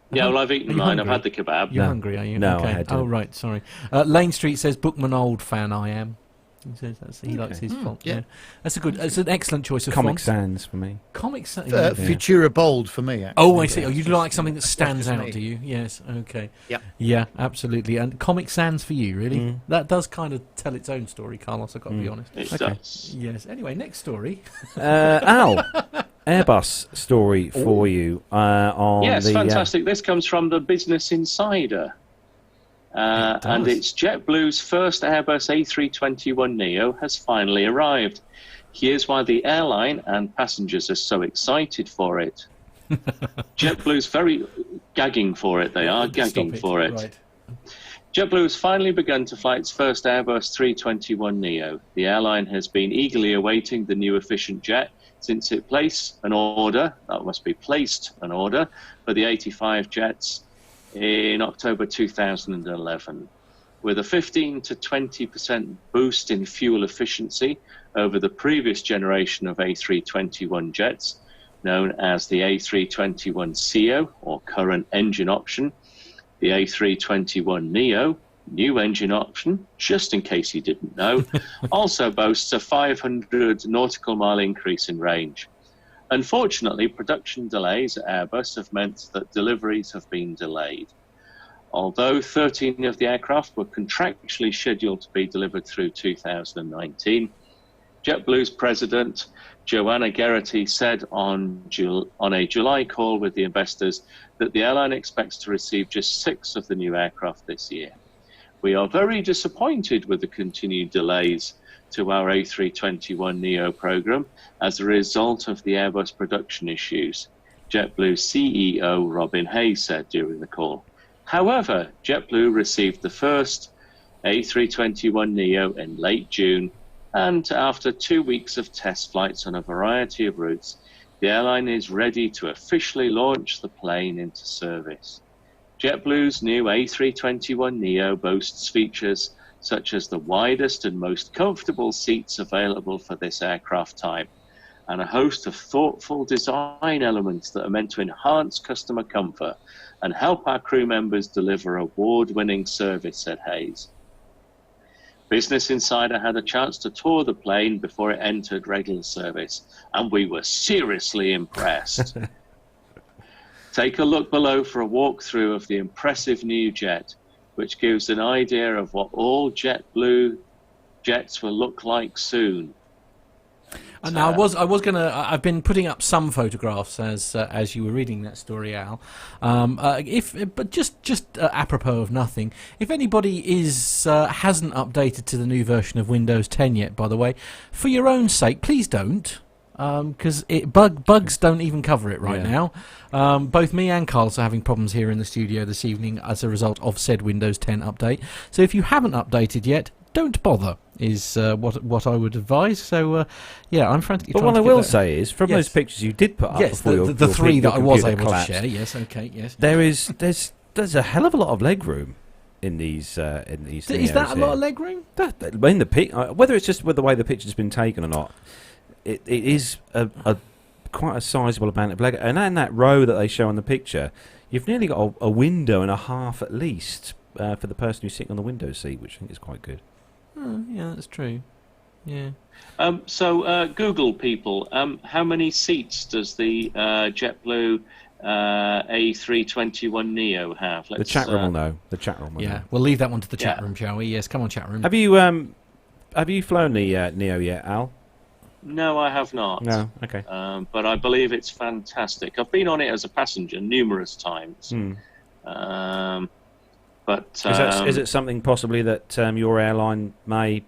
S5: Yeah, well, I've eaten mine.
S2: hungry?
S5: I've had the kebab.
S2: You're
S1: No.
S2: hungry, are you?
S1: No,
S2: okay.
S1: I hadn't.
S2: Oh, right, sorry. Lane Street says, Bookman Old fan I am. He says he likes his font.
S3: yeah.
S2: Yeah, it's an excellent choice of
S1: Comic
S2: font.
S1: Sans for me.
S2: Comic Sans.
S3: Futura Bold for me, actually.
S2: Oh, I see. Oh, you like something that stands
S3: just
S2: out,
S3: me.
S2: do you? Yes. Okay.
S3: Yep.
S2: Yeah, absolutely. And Comic Sans for you, really?
S1: Mm.
S2: That does kind of tell its own story, Carlos. I've got to be honest.
S5: It
S1: Okay.
S5: does.
S2: Yes. Anyway, next story.
S1: Al, Airbus story for you on
S5: Yes,
S1: the...
S5: fantastic. This comes from the Business Insider. And it's JetBlue's first Airbus A321neo has finally arrived. Here's why the airline and passengers are so excited for it. JetBlue's very gagging for it. They are gagging for it.
S2: Right.
S5: JetBlue has finally begun to fly its first Airbus 321neo. The airline has been eagerly awaiting the new efficient jet since it placed an order for the 85 jets in October 2011. With a 15 to 20% boost in fuel efficiency over the previous generation of A321 jets, known as the A321ceo, or current engine option, the A321neo, new engine option, just in case you didn't know, also boasts a 500 nautical mile increase in range. Unfortunately, production delays at Airbus have meant that deliveries have been delayed. Although 13 of the aircraft were contractually scheduled to be delivered through 2019, JetBlue's president Joanna Geraghty said on a July call with the investors that the airline expects to receive just 6 of the new aircraft this year. We are very disappointed with the continued delays to our A321neo program as a result of the Airbus production issues, JetBlue CEO Robin Hayes said during the call. However, JetBlue received the first A321neo in late June, and after 2 weeks of test flights on a variety of routes, the airline is ready to officially launch the plane into service. JetBlue's new A321neo boasts features such as the widest and most comfortable seats available for this aircraft type, and a host of thoughtful design elements that are meant to enhance customer comfort and help our crew members deliver award-winning service, said Hayes. Business Insider had a chance to tour the plane before it entered regular service, and we were seriously impressed. Take a look below for a walkthrough of the impressive new jet, which gives an idea of what all JetBlue jets will look like soon.
S2: Now, I've been putting up some photographs as you were reading that story, Al. But just apropos of nothing, if anybody hasn't updated to the new version of Windows 10 yet, by the way, for your own sake, please don't. Because bugs don't even cover it right now. Both me and Carlos are having problems here in the studio this evening as a result of said Windows 10 update. So if you haven't updated yet, don't bother, is what I would advise. So, I'm frantically
S1: But
S2: trying
S1: what
S2: to
S1: I
S2: get
S1: will
S2: that.
S1: say is, from those pictures you did put up before
S2: the 3 that I was able
S1: collapsed,
S2: to share, yes, okay, yes.
S1: There's a hell of a lot of leg room in these
S2: Is that a
S1: Neos
S2: lot of leg room?
S1: in the whether it's just with the way the picture's been taken or not, it is quite a sizable amount of leg. And in that row that they show on the picture, you've nearly got a window and a half at least for the person who's sitting on the window seat, which I think is quite good.
S2: Oh, yeah, that's true. Yeah.
S5: So Google people, how many seats does the JetBlue A321neo have?
S1: The chat room will know. The chat room will know.
S2: We'll leave that one to the chat room, shall we? Yes, come on, chat room.
S1: Have you flown the Neo yet, Al?
S5: No, I have not.
S1: No, okay.
S5: But I believe it's fantastic. I've been on it as a passenger numerous times. But
S1: is it something possibly that your airline may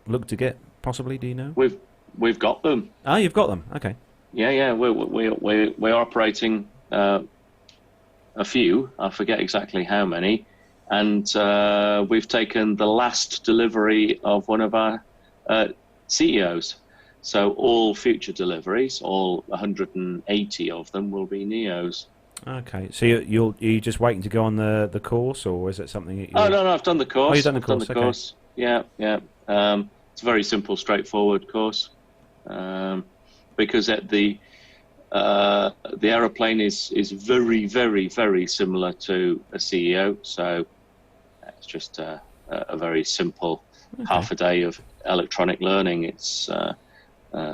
S1: look to get? Possibly, do you know?
S5: We've got them.
S1: Oh, you've got them. Okay.
S5: Yeah. We're operating a few. I forget exactly how many, and we've taken the last delivery of one of our CEOs. So all future deliveries, all 180 of them, will be Neos.
S1: Okay, so you're just waiting to go on the course, or is it something? That
S5: no, I've done the course.
S1: Oh, you've done the course.
S5: Okay. Yeah. It's a very simple, straightforward course, because the aeroplane is very, very, very similar to a CEO. So it's just a very simple half a day of electronic learning. It's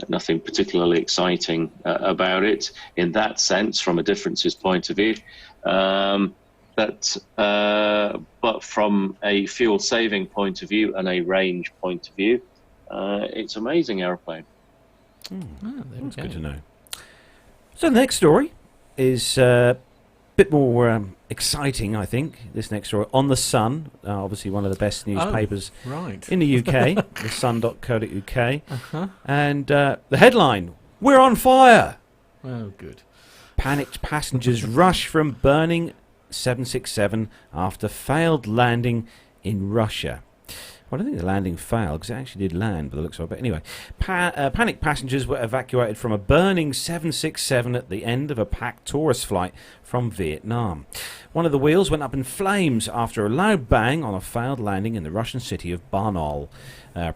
S5: nothing particularly exciting about it in that sense, from a differences point of view. But from a fuel saving point of view and a range point of view, it's an amazing aeroplane.
S1: That's good to know. So the next story is a bit more exciting, I think. This next story on The Sun, obviously one of the best newspapers in the UK, thesun.co.uk. And the headline, "We're on fire!"
S2: Oh, good.
S1: Panicked passengers rush from burning 767 after failed landing in Russia. Well, I don't think the landing failed, because it actually did land by the looks of it. But anyway, panicked passengers were evacuated from a burning 767 at the end of a packed tourist flight from Vietnam. One of the wheels went up in flames after a loud bang on a failed landing in the Russian city of Barnaul,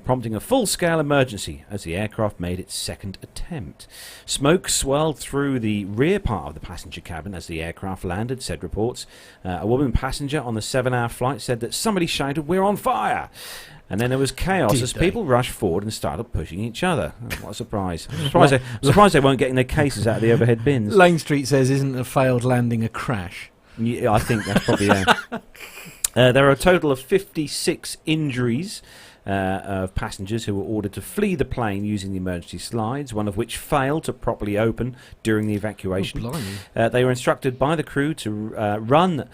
S1: prompting a full-scale emergency as the aircraft made its second attempt. Smoke swirled through the rear part of the passenger cabin as the aircraft landed, said reports. A woman passenger on the 7-hour flight said that somebody shouted, "We're on fire!" And then there was chaos as people rushed forward and started pushing each other. Oh, what a surprise. I'm surprised they weren't getting their cases out of the overhead bins.
S2: Lane Street says, "Isn't a failed landing a crash?"
S1: Yeah, I think that's probably there. There are a total of 56 injuries of passengers who were ordered to flee the plane using the emergency slides, one of which failed to properly open during the evacuation. They were instructed by the crew to run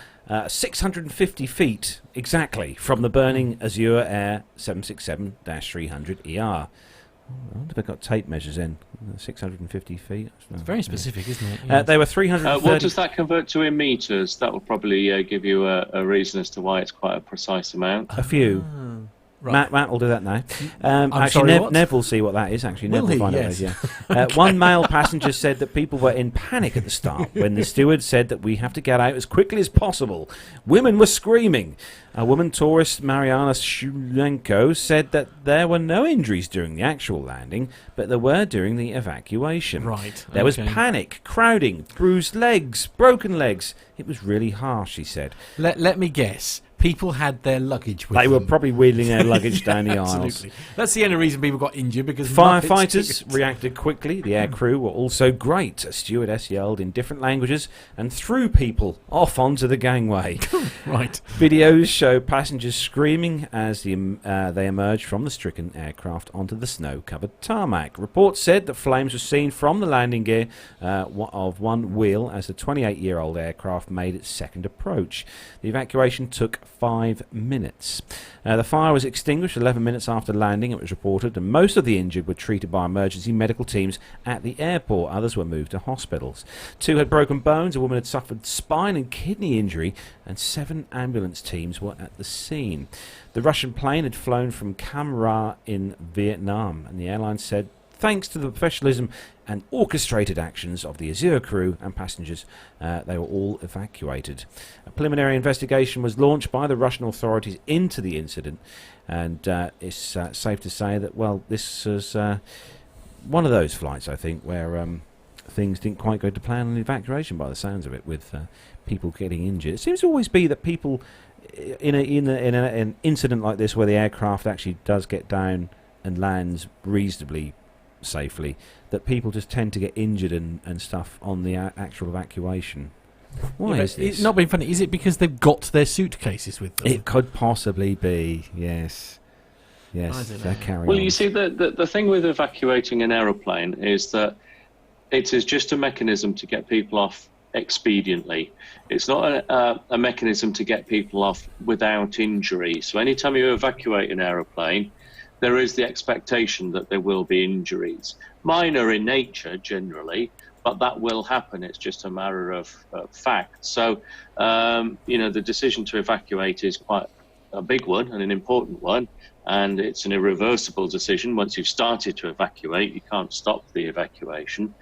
S1: 650 feet exactly from the burning Azure Air 767-300ER. I wonder if they've got tape measures in. 650 feet.
S2: It's very specific, isn't it? Yeah.
S1: They were 330...
S5: what does that convert to in meters? That will probably give you a reason as to why it's quite a precise amount.
S1: A few.
S2: Right.
S1: Matt will do that now.
S2: Actually,
S1: Nev will see what that is. Actually, Nev
S2: Will
S1: will
S2: he?
S1: find
S2: Yes.
S1: out. Yeah. One male passenger said that people were in panic at the start when the steward said that we have to get out as quickly as possible. Women were screaming. A woman tourist, Mariana Shulenko, said that there were no injuries during the actual landing, but there were during the evacuation.
S2: Right.
S1: There was panic, crowding, bruised legs, broken legs. It was really harsh, she said.
S2: Let me guess. People had their luggage with them.
S1: They were probably wheeling their luggage down the aisles.
S2: Absolutely. That's the only reason people got injured, because
S1: Firefighters reacted quickly. The air crew were also great. A stewardess yelled in different languages and threw people off onto the gangway.
S2: Right.
S1: Videos show passengers screaming as they emerged from the stricken aircraft onto the snow-covered tarmac. Reports said that flames were seen from the landing gear of one wheel as the 28-year-old aircraft made its second approach. The evacuation took 5 minutes. The fire was extinguished 11 minutes after landing, it was reported, and most of the injured were treated by emergency medical teams at the airport. Others were moved to hospitals. 2 had broken bones, a woman had suffered spine and kidney injury, and 7 ambulance teams were at the scene. The Russian plane had flown from Cam Ranh in Vietnam, and the airline said, thanks to the professionalism and orchestrated actions of the Azure crew and passengers, they were all evacuated. A preliminary investigation was launched by the Russian authorities into the incident, and it's safe to say that, well, this was one of those flights, I think, where things didn't quite go to plan on the evacuation, by the sounds of it, with people getting injured. It seems to always be that people, in an incident like this, where the aircraft actually does get down and lands reasonably safely, that people just tend to get injured and stuff on the actual evacuation. Why is this?
S2: It's not being funny. Is it because they've got their suitcases with them?
S1: It could possibly be, yes. Yes, they're carrying
S5: Well,
S1: on.
S5: you see, the thing with evacuating an aeroplane is that it is just a mechanism to get people off expediently. It's not a mechanism to get people off without injury. So anytime you evacuate an aeroplane, there is the expectation that there will be injuries. Minor in nature, generally, but that will happen. It's just a matter of fact. So, the decision to evacuate is quite a big one and an important one, and it's an irreversible decision. Once you've started to evacuate, you can't stop the evacuation.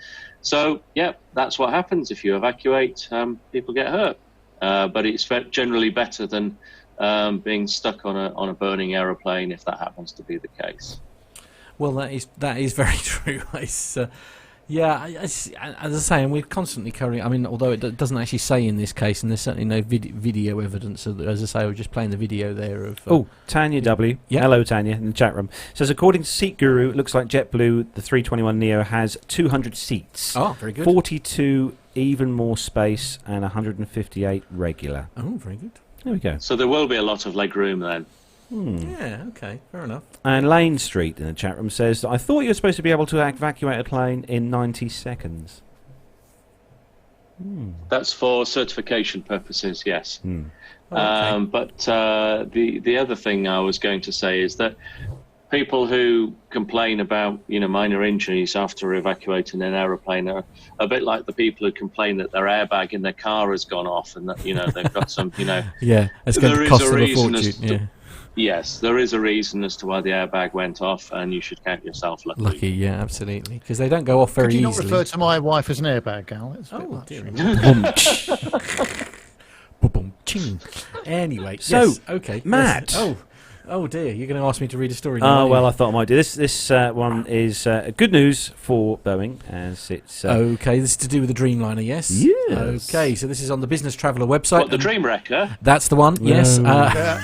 S5: So, yeah, that's what happens. If you evacuate, people get hurt. But it's generally better than being stuck on a burning aeroplane, if that happens to be the case.
S2: Well, that is very true. It's, as I say, and we're constantly carrying. I mean, although it doesn't actually say in this case, and there's certainly no video evidence. As I say, we're just playing the video there of.
S1: Tanya W.
S2: Yeah.
S1: Hello, Tanya, in the chat room. Says, according to Seat Guru, it looks like JetBlue, the 321neo, has 200 seats.
S2: Oh, very good.
S1: 42 even more space and 158 regular.
S2: Oh, very good.
S1: There we go.
S5: So there will be a lot of leg room then.
S2: Yeah, okay, fair enough.
S1: And Lane Street in the chat room says, I thought you were supposed to be able to evacuate a plane in 90 seconds.
S5: That's for certification purposes, yes.
S2: Okay.
S5: But the other thing I was going to say is that people who complain about minor injuries after evacuating an aeroplane are a bit like the people who complain that their airbag in their car has gone off and that they've got some
S2: yeah, it's going to cost them a fortune.
S5: Yes, there is a reason as to why the airbag went off, and you should count yourself lucky.
S2: Lucky, yeah, absolutely, because they don't go off very easily.
S3: Could you not refer to my wife as an airbag, Gal? It's a bit much.
S2: Ching. Anyway,
S1: So,
S2: yes, okay,
S1: Matt.
S2: Yes. Oh dear, you're going to ask me to read a story now.
S1: Oh, well, I thought I might do. This one is good news for Boeing, as it's...
S2: Okay, this is to do with the Dreamliner, yes?
S1: Yes.
S2: Okay, so this is on the Business Traveller website.
S5: What, the Dream Wrecker?
S2: That's the one, yes.
S3: Yeah.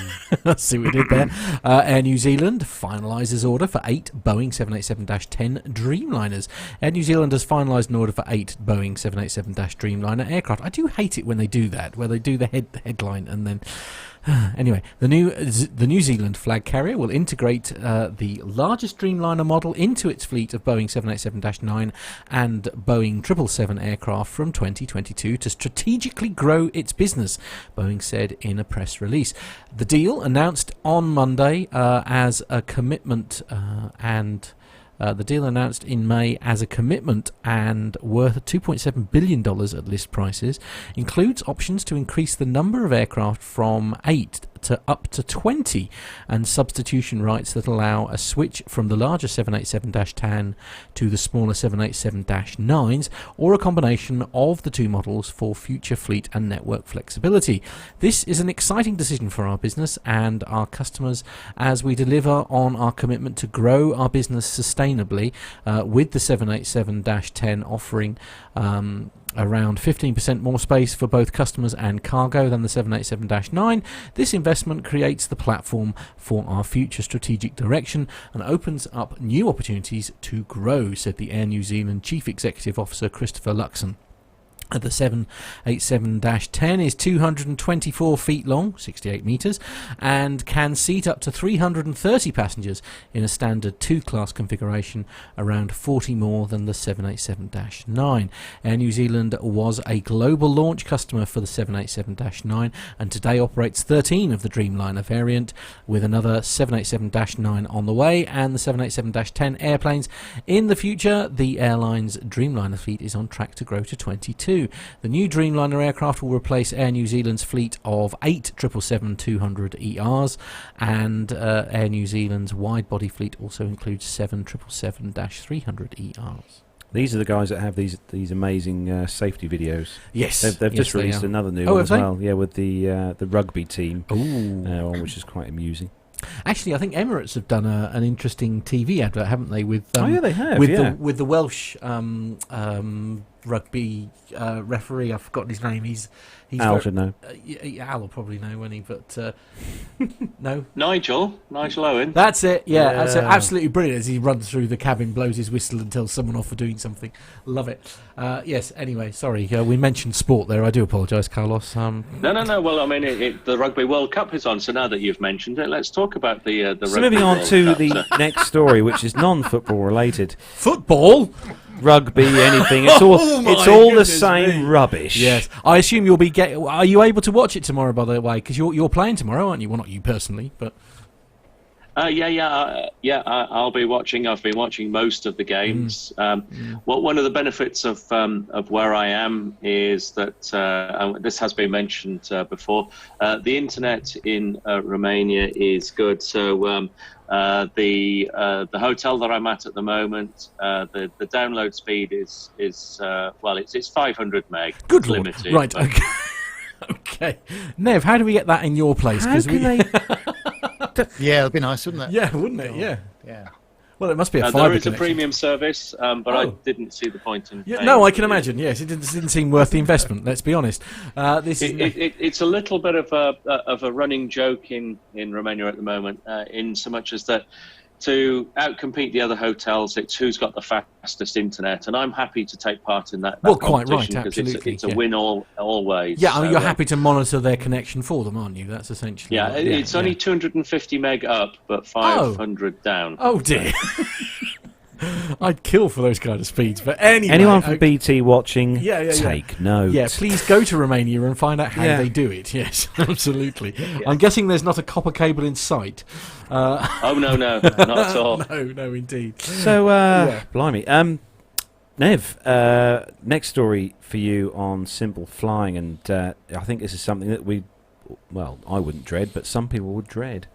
S2: See what we did there. Air New Zealand finalises order for 8 Boeing 787-10 Dreamliners. Air New Zealand has finalised an order for 8 Boeing 787-Dreamliner aircraft. I do hate it when they do that, where they do the headline and then... Anyway, the New Zealand flag carrier will integrate the largest Dreamliner model into its fleet of Boeing 787-9 and Boeing 777 aircraft from 2022 to strategically grow its business, Boeing said in a press release. The deal, announced on Monday as a commitment the deal announced in May as a commitment and worth $2.7 billion at list prices, includes options to increase the number of aircraft from 8 to up to 20 and substitution rights that allow a switch from the larger 787-10 to the smaller 787-9s or a combination of the two models for future fleet and network flexibility. This is an exciting decision for our business and our customers as we deliver on our commitment to grow our business sustainably with the 787-10 offering around 15% more space for both customers and cargo than the 787-9. This investment creates the platform for our future strategic direction and opens up new opportunities to grow, said the Air New Zealand Chief Executive Officer Christopher Luxon. The 787-10 is 224 feet long, 68 metres, and can seat up to 330 passengers in a standard 2-class configuration, around 40 more than the 787-9. Air New Zealand was a global launch customer for the 787-9 and today operates 13 of the Dreamliner variant, with another 787-9 on the way and the 787-10 airplanes. In the future, the airline's Dreamliner fleet is on track to grow to 22. The new Dreamliner aircraft will replace Air New Zealand's fleet of 8 777-200ERs, and Air New Zealand's wide-body fleet also includes 7 777-300ERs.
S1: These are the guys that have these amazing safety videos.
S2: Yes,
S1: they've just released another new one as well. Yeah, with the rugby team, which is quite amusing.
S2: Actually, I think Emirates have done an interesting TV advert, haven't they? With
S1: they have.
S2: With the Welsh rugby referee. I've forgotten his name. He's
S1: Al should know.
S2: Al will probably know, won't he? But no.
S5: Nigel Owen.
S2: That's it. Yeah, that's it. Absolutely brilliant as he runs through the cabin, blows his whistle and tells someone off for doing something. Love it. Yes. Anyway, sorry, we mentioned sport there. I do apologise, Carlos.
S5: No. Well, I mean, the Rugby World Cup is on, so now that you've mentioned it, let's talk about the Rugby
S1: moving on
S5: World
S1: to
S5: Cup,
S1: the next story, which is non-football related.
S2: Football.
S1: Rugby, anything. It's all the same rubbish.
S2: Yes, I assume you'll be Are you able to watch it tomorrow? By the way, because you're playing tomorrow, aren't you? Well, not you personally, but.
S5: I'll be watching. I've been watching most of the games. One of the benefits of where I am is that this has been mentioned before. The internet in Romania is good, so. The hotel that I'm at the moment, the download speed is it's 500 meg.
S2: Good Lord.
S5: Limited.
S2: Right. Okay. Okay. Nev, how do we get that in your place?
S3: Yeah, it'd be nice, wouldn't it?
S2: Yeah, wouldn't it? Yeah. Well, it must be a fibre
S5: There is
S2: connection.
S5: a premium service, but I didn't see the point in.
S2: Yeah, no, I can imagine. Yes, it didn't seem worth the investment. Let's be honest.
S5: It's a little bit of a running joke in Romania at the moment, in so much as that to outcompete the other hotels, it's who's got the fastest internet, and I'm happy to take part in that.
S2: Well, quite right,
S5: because
S2: absolutely.
S5: it's a win always.
S2: Yeah, I mean, you're happy to monitor their connection for them, aren't you? That's essentially.
S5: Yeah, it's only 250 meg up, but 500 down.
S2: Oh dear. I'd kill for those kind of speeds, but anyway.
S1: Anyone from BT watching,
S2: take
S1: note.
S2: Yeah, please go to Romania and find out how they do it. Yes, absolutely. I'm guessing there's not a copper cable in sight.
S5: Oh, no, not at all.
S2: No, indeed.
S1: So, blimey. Nev, next story for you on simple flying, and I think this is something that I wouldn't dread, but some people would dread.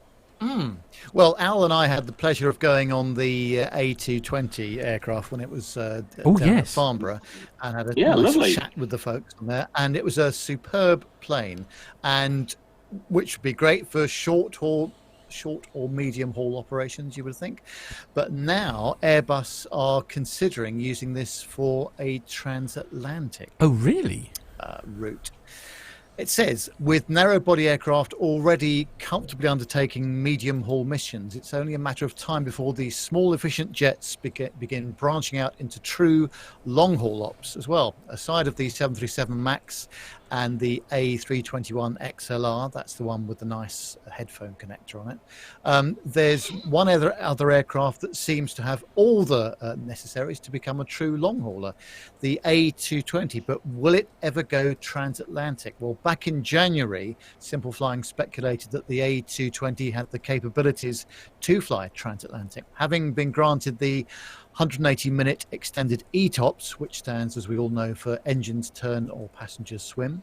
S3: Well, Al and I had the pleasure of going on the A220 aircraft when it was down at Farnborough, and had a nice chat with the folks on there. And it was a superb plane, and which would be great for short or medium haul operations, you would think. But now Airbus are considering using this for a transatlantic.
S2: Oh, really?
S3: Route. It says, with narrow-body aircraft already comfortably undertaking medium-haul missions, it's only a matter of time before these small, efficient jets begin branching out into true long-haul ops as well. Aside of the 737 MAX and the A321 XLR. That's the one with the nice headphone connector on it. There's one other aircraft that seems to have all the necessaries to become a true long hauler, the A220. But will it ever go transatlantic? Well, back in January, Simple Flying speculated that the A220 had the capabilities to fly transatlantic, having been granted the 180-minute extended ETOPS, which stands, as we all know, for engines turn or passengers swim.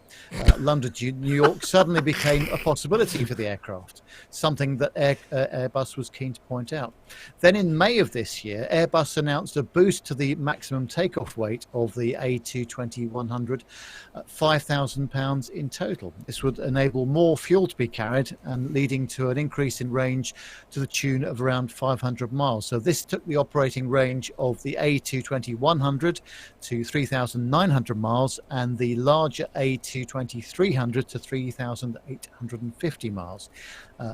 S3: London to New York suddenly became a possibility for the aircraft, something that Airbus was keen to point out. Then in May of this year, Airbus announced a boost to the maximum takeoff weight of the A220-100, 5,000 pounds in total. This would enable more fuel to be carried and leading to an increase in range to the tune of around 500 miles. So this took the operating range of the A220-100 to 3,900 miles and the larger A220-300 to 3,850 miles.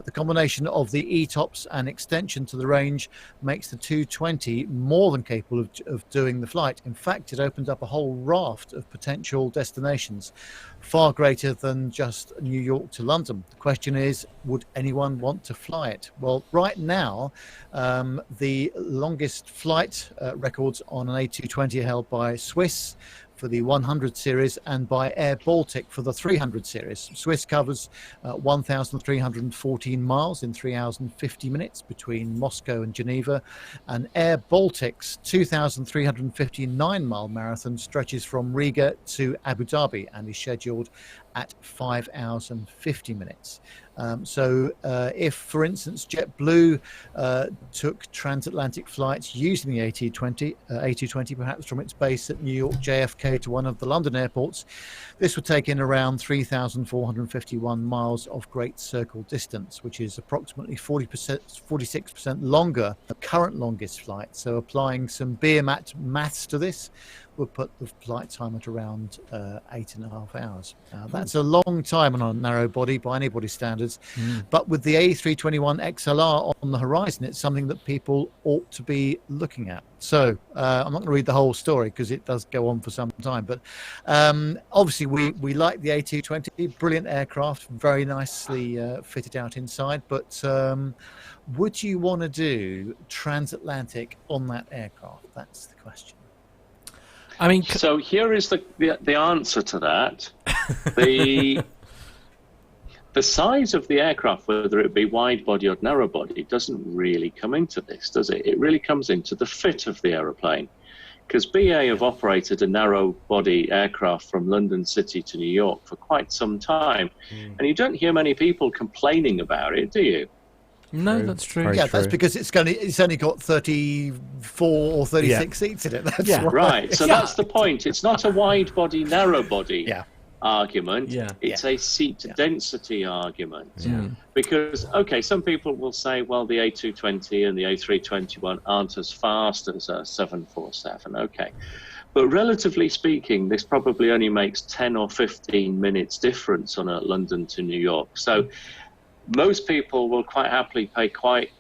S3: The combination of the ETOPS and extension to the range makes the 220 more than capable of doing the flight. In fact, it opened up a whole raft of potential destinations, far greater than just New York to London. The question is, would anyone want to fly it? Well, right now, the longest flight records on an A220 are held by Swiss for the 100 series and by Air Baltic for the 300 series. Swiss covers 1,314 miles in 3 hours and 50 minutes between Moscow and Geneva, and Air Baltic's 2,359-mile marathon stretches from Riga to Abu Dhabi and is scheduled at 5 hours and 50 minutes. So if, for instance, JetBlue took transatlantic flights using the A220, perhaps from its base at New York JFK to one of the London airports, this would take in around 3,451 miles of Great Circle distance, which is approximately 46% longer than the current longest flight. So applying some beer maths to this would put the flight time at around 8.5 hours. That's a long time on a narrow body by anybody's standards. But with the A321 XLR on the horizon, it's something that people ought to be looking at. So I'm not going to read the whole story because it does go on for some time. But obviously, we like the A220, brilliant aircraft, very nicely fitted out inside. But would you want to do transatlantic on that aircraft? That's the question.
S2: I mean,
S5: so here is the answer to that. The size of the aircraft, whether it be wide body or narrow body, doesn't really come into this, does it? It really comes into the fit of the aeroplane. Because BA have operated a narrow body aircraft from London City to New York for quite some time. And you don't hear many people complaining about it, do you?
S2: No, that's true.
S3: Very true. That's because it's only got 34 or 36 seats in it. That's
S5: right. So that's the point. It's not a wide body, narrow body argument. It's a seat density argument. Because, okay, some people will say, well, the A220 and the A321 aren't as fast as a 747. Okay. But relatively speaking, this probably only makes 10 or 15 minutes difference on a London to New York. So most people will quite happily pay quite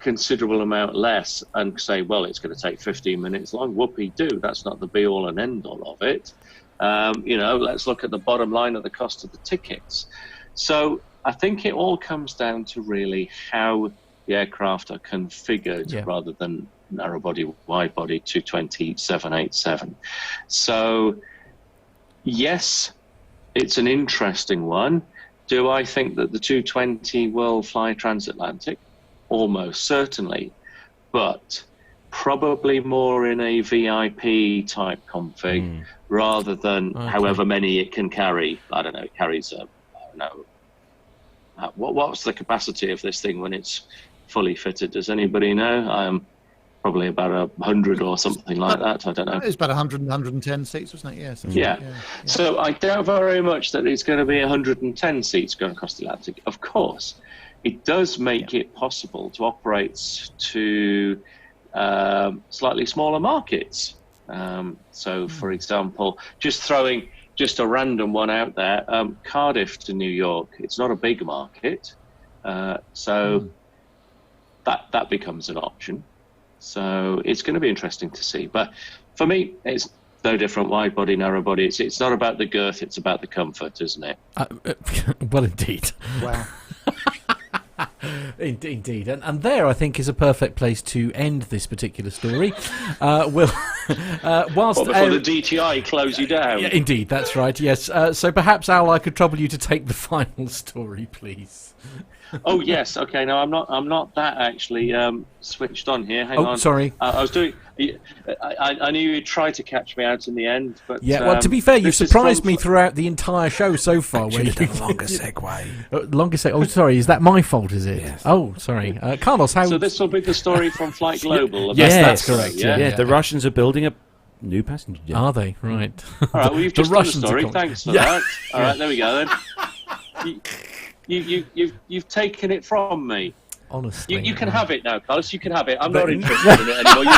S5: considerable amount less and say, well, it's going to take 15 minutes long. Whoopee-doo. That's not the be-all and end-all of it. Let's look at the bottom line of the cost of the tickets. So I think it all comes down to really how the aircraft are configured rather than narrow body, wide body, 220, 787. So yes, it's an interesting one. Do I think that the 220 will fly transatlantic? Almost certainly, but probably more in a VIP type config rather than however many it can carry. I don't know, it carries what's the capacity of this thing when it's fully fitted? Does anybody know? Probably about 100 or something like that. I don't know.
S3: It's about 100, 110 seats, wasn't it? Yes.
S5: Yeah. So I doubt very much that it's going to be 110 seats going across the Atlantic. Of course, it does make it possible to operate to slightly smaller markets. So, for example, just a random one out there, Cardiff to New York. It's not a big market, so that becomes an option. So it's going to be interesting to see. But for me, it's No different, wide body, narrow body. It's not about the girth, it's about the comfort, isn't it?
S2: Well, indeed.
S3: Wow.
S2: Indeed, and there I think is a perfect place to end this particular story. Whilst
S5: before the DTI close you down.
S2: yeah, indeed, that's right. Yes. So perhaps Al, I could trouble you to take the final story, please.
S5: Oh yes, okay. No, I'm not that actually switched on here. Hang on.
S2: Sorry.
S5: I was doing. I knew you'd try to catch me out in the end, but
S2: Yeah. Well, to be fair, you've
S5: this is
S2: surprised me
S5: from-
S2: throughout the entire show so far.
S1: Should have done a longer segue.
S2: Longest. Oh, sorry. Is that my fault? Is it?
S1: Yes.
S2: Oh, sorry. Carlos, how?
S5: So this will be the story from Flight Global. About
S2: Yes,
S5: that,
S2: that's correct,
S5: Yeah.
S2: yeah.
S1: The Russians are building a new passenger jet.
S2: Are they right?
S5: All right. Well, you've
S2: The
S5: just done the
S2: Russians are
S5: story.
S2: coming.
S5: Thanks for
S2: Yeah.
S5: that. All right. There we go then. You've taken it from me.
S2: Honestly,
S5: You can have it now, Carlos. You can have it. I'm not interested in it anymore.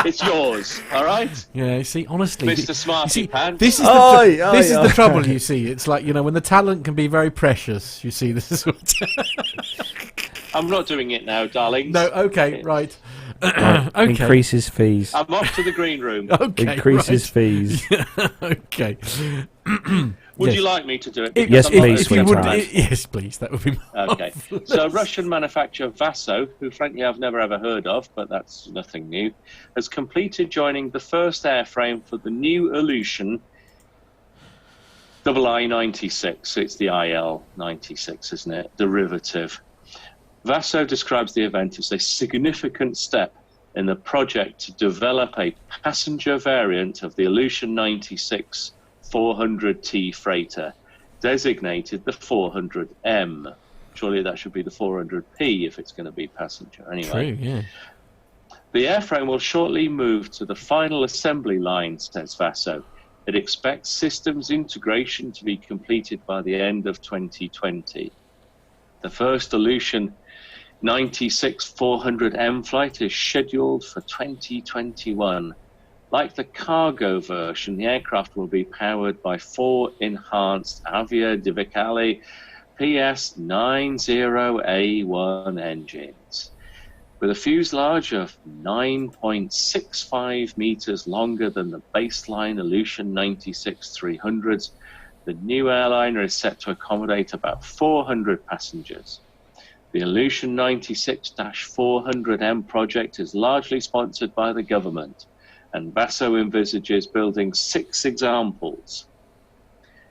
S5: It's yours. All right,
S2: Yeah, you see, honestly,
S5: Mr. Smarty Pants.
S2: this is this is the trouble. You see, it's like when the talent can be very precious. You see, this is what.
S5: I'm not doing it now, darling.
S2: No, okay, right.
S1: Right,
S2: Okay.
S1: Increases fees.
S5: I'm off to the green room.
S2: Okay,
S1: Increases fees.
S2: right. Okay.
S5: Would
S2: Yes.
S5: you like me to do it?
S2: If-
S1: Yes,
S5: Because I'm not
S1: please,
S5: a
S2: If you would,
S1: sweetheart.
S2: yes, please. That would be.
S5: Okay. So Russian manufacturer Vaso, who frankly I've never ever heard of, but that's nothing new, has completed joining the first airframe for the new Ilyushin II-96. It's the IL-96, isn't it? Derivative. Vaso describes the event as a significant step in the project to develop a passenger variant of the Ilyushin 96 400T freighter, designated the 400M. Surely that should be the 400P if it's going to be passenger. Anyway,
S2: True. Yeah.
S5: the airframe will shortly move to the final assembly line, says Vaso. It expects systems integration to be completed by the end of 2020. The first Ilyushin 96 400M flight is scheduled for 2021. Like the cargo version, the aircraft will be powered by 4 enhanced Aviation PS90A1 engines. With a fuselage of 9.65 meters longer than the baseline Ilyushin 96 300s, the new airliner is set to accommodate about 400 passengers. The Ilyushin 96-400M project is largely sponsored by the government, and Vaso envisages building 6 examples.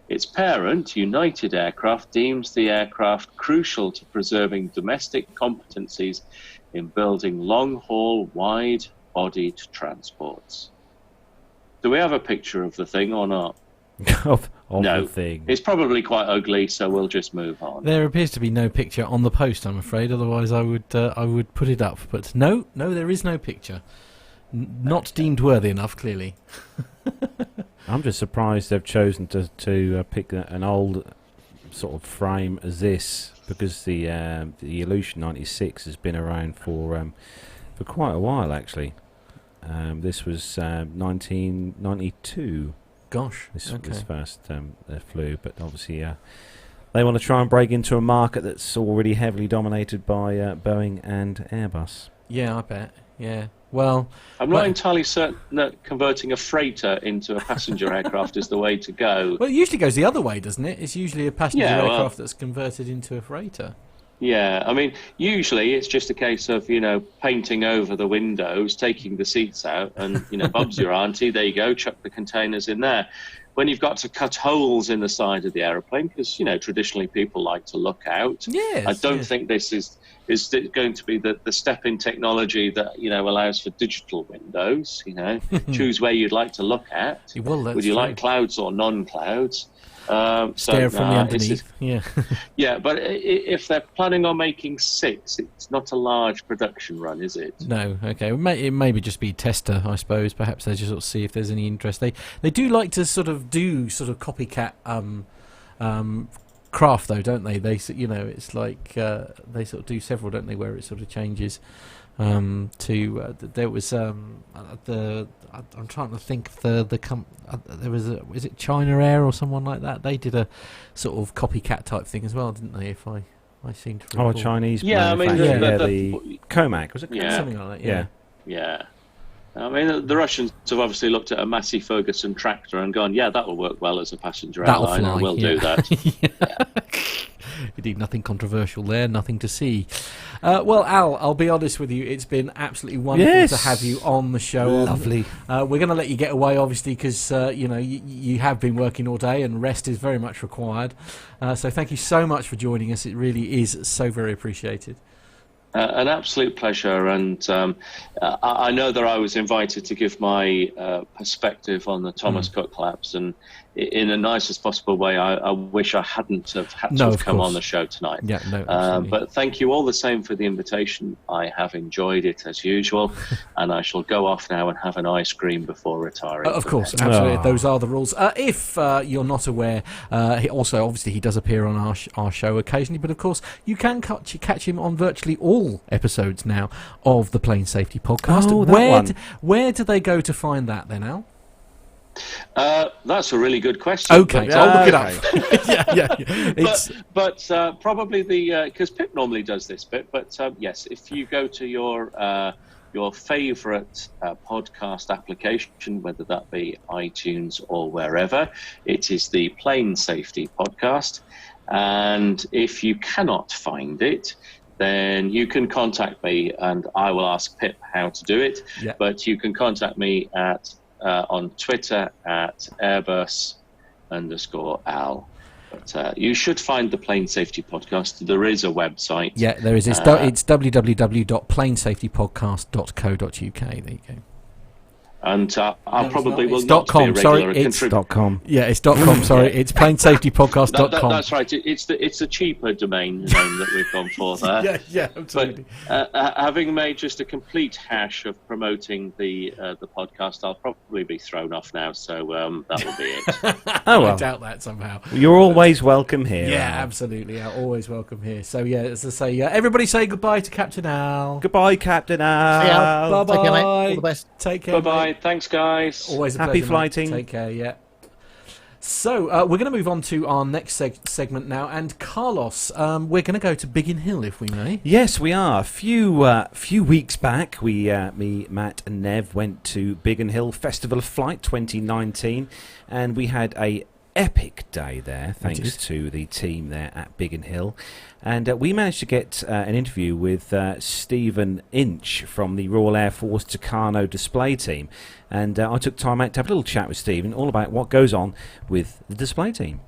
S5: Its parent, United Aircraft, deems the aircraft crucial to preserving domestic competencies in building long-haul, wide-bodied transports. Do we have a picture of the thing or not?
S1: of
S5: No.
S1: the thing.
S5: It's probably quite ugly, so we'll just move on.
S2: There appears to be no picture on the post. I'm afraid. Otherwise, I would put it up. But no, there is no picture. Not deemed worthy enough, clearly.
S1: I'm just surprised they've chosen to pick an old sort of frame as this, because the Ilyushin 96 has been around for quite a while actually. This was 1992.
S2: Gosh.
S1: This
S2: Okay.
S1: first flew, but obviously they want to try and break into a market that's already heavily dominated by Boeing and Airbus.
S2: Yeah, I bet. Yeah. Well,
S5: I'm not
S2: Well-
S5: entirely certain that converting a freighter into a passenger aircraft is the way to go.
S2: it usually goes the other way, doesn't it? It's usually a passenger
S5: Yeah, well-
S2: aircraft that's converted into a freighter.
S5: Yeah, I mean, usually it's just a case of, painting over the windows, taking the seats out, and, Bob's your auntie, there you go, chuck the containers in there. When you've got to cut holes in the side of the aeroplane, because, traditionally people like to look out.
S2: Yes.
S5: I don't
S2: yes.
S5: think this is going to be the step in technology that, allows for digital windows, choose where you'd like to look at.
S2: Well, that's
S5: Would you
S2: true.
S5: like clouds or non-clouds?
S2: Stare from the
S5: this
S2: underneath.
S5: is-
S2: Yeah.
S5: yeah, but if they're planning on making 6, it's not a large production run, is it?
S2: No, okay. It maybe just be tester, I suppose. Perhaps they just sort of see if there's any interest. They do like to sort of do sort of copycat craft, though, don't they? It's like they sort of do several, don't they, where it sort of changes. There was I'm trying to think of there was is it China Air or someone like that? They did a sort of copycat type thing as well, didn't they? If I seem to recall.
S1: Oh, a Chinese
S5: Yeah, I mean,
S1: manufacturer.
S5: the
S1: the Comac, was it?
S5: Yeah.
S2: Something like that. Yeah.
S5: Yeah. I mean, the Russians have obviously looked at a Massey Ferguson tractor and gone, yeah, that will work well as a passenger airliner. We'll do that.
S2: Indeed, nothing controversial there, nothing to see. Well, Al, I'll be honest with you, it's been absolutely wonderful to have you on the show.
S1: Lovely.
S2: We're going to let you get away, obviously, because you have been working all day and rest is very much required. So thank you so much for joining us. It really is so very appreciated.
S5: An absolute pleasure, and I know that I was invited to give my perspective on the Thomas Cook collapse, and in the nicest possible way, I wish I hadn't have had to have come on the show tonight.
S2: Yeah, no,
S5: but thank you all the same for the invitation. I have enjoyed it as usual, and I shall go off now and have an ice cream before retiring.
S2: Of course, absolutely. Those are the rules. If you're not aware, also, obviously, he does appear on our show occasionally, but of course, you can catch him on virtually all episodes now of the Plane Safety Podcast.
S1: Oh,
S2: where do they go to find that then, Al?
S5: That's a really good question.
S2: Okay, I'll look it up.
S5: But probably because Pip normally does this bit. But yes, if you go to your favourite podcast application, whether that be iTunes or wherever, it is the Plane Safety Podcast. And if you cannot find it, then you can contact me, and I will ask Pip how to do it. Yeah. But you can contact me on Twitter at Airbus_Al. But you should find the Plane Safety Podcast. There is a website.
S2: Yeah, there is. It's www.planesafetypodcast.co.uk. There you go.
S5: And I probably will
S2: it's
S5: not
S2: .com,
S5: be a regular
S2: sorry, it's
S1: .com.
S2: Yeah, it's .com, sorry. It's planesafetypodcast.com.
S5: That's right. It's a cheaper domain name that we've gone for there.
S2: yeah, absolutely.
S5: But having made just a complete hash of promoting the podcast, I'll probably be thrown off now, so that will be it.
S1: Oh, well.
S2: I doubt that somehow.
S1: You're always welcome here.
S2: Yeah, absolutely. Always welcome here. So, yeah, as I say, everybody say goodbye to Captain Al.
S1: Goodbye, Captain Al.
S2: Bye-bye.
S3: Take care, mate. All the best.
S2: Take care.
S5: Bye-bye.
S2: Mate.
S5: Thanks, guys.
S2: Always a
S1: happy
S2: pleasure,
S1: flighting.
S2: Mate. Take care. Yeah. So we're going to move on to our next segment now, and Carlos, we're going to go to Biggin Hill, if we may.
S1: Yes, we are. A few weeks back, me, Matt, and Nev went to Biggin Hill Festival of Flight 2019, and we had a epic day there, thanks to the team there at Biggin Hill. And we managed to get an interview with Stephen Inch from the Royal Air Force Toccano Display Team. And I took time out to have a little chat with Stephen all about what goes on with the display team.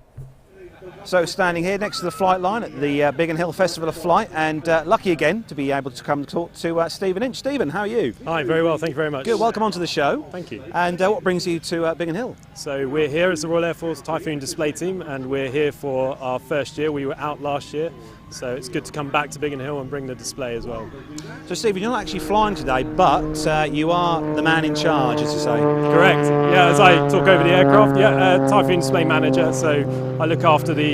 S1: So standing here next to the flight line at the Biggin Hill Festival of Flight, and lucky again to be able to come talk to Stephen Inch. Stephen, how are you?
S6: Hi, very well, thank you very much.
S1: Good, welcome onto the show.
S6: Thank you.
S1: And what brings you to Biggin Hill?
S6: So we're here as the Royal Air Force Typhoon Display Team, and we're here for our first year. We were out last year, so it's good to come back to Biggin Hill and bring the display as well.
S1: So Stephen, you're not actually flying today, but you are the man in charge, as you say.
S6: Correct. Yeah, as I talk over the aircraft, Typhoon Display Manager, so I look after the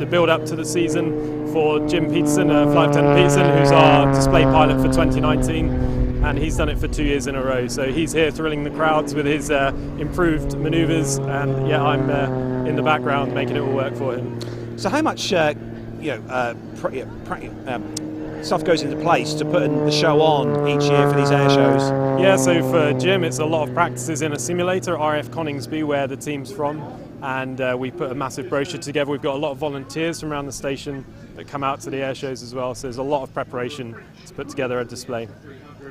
S6: build-up to the season for Jim Peterson, Flight Lieutenant Peterson, who's our display pilot for 2019, and he's done it for 2 years in a row. So he's here thrilling the crowds with his improved manoeuvres, and I'm in the background making it all work for him.
S1: So how much stuff goes into place to put the show on each year for these air shows?
S6: Yeah, so for Jim, it's a lot of practices in a simulator, RAF Coningsby, where the team's from, and we put a massive brochure together. We've got a lot of volunteers from around the station that come out to the air shows as well, so there's a lot of preparation to put together a display.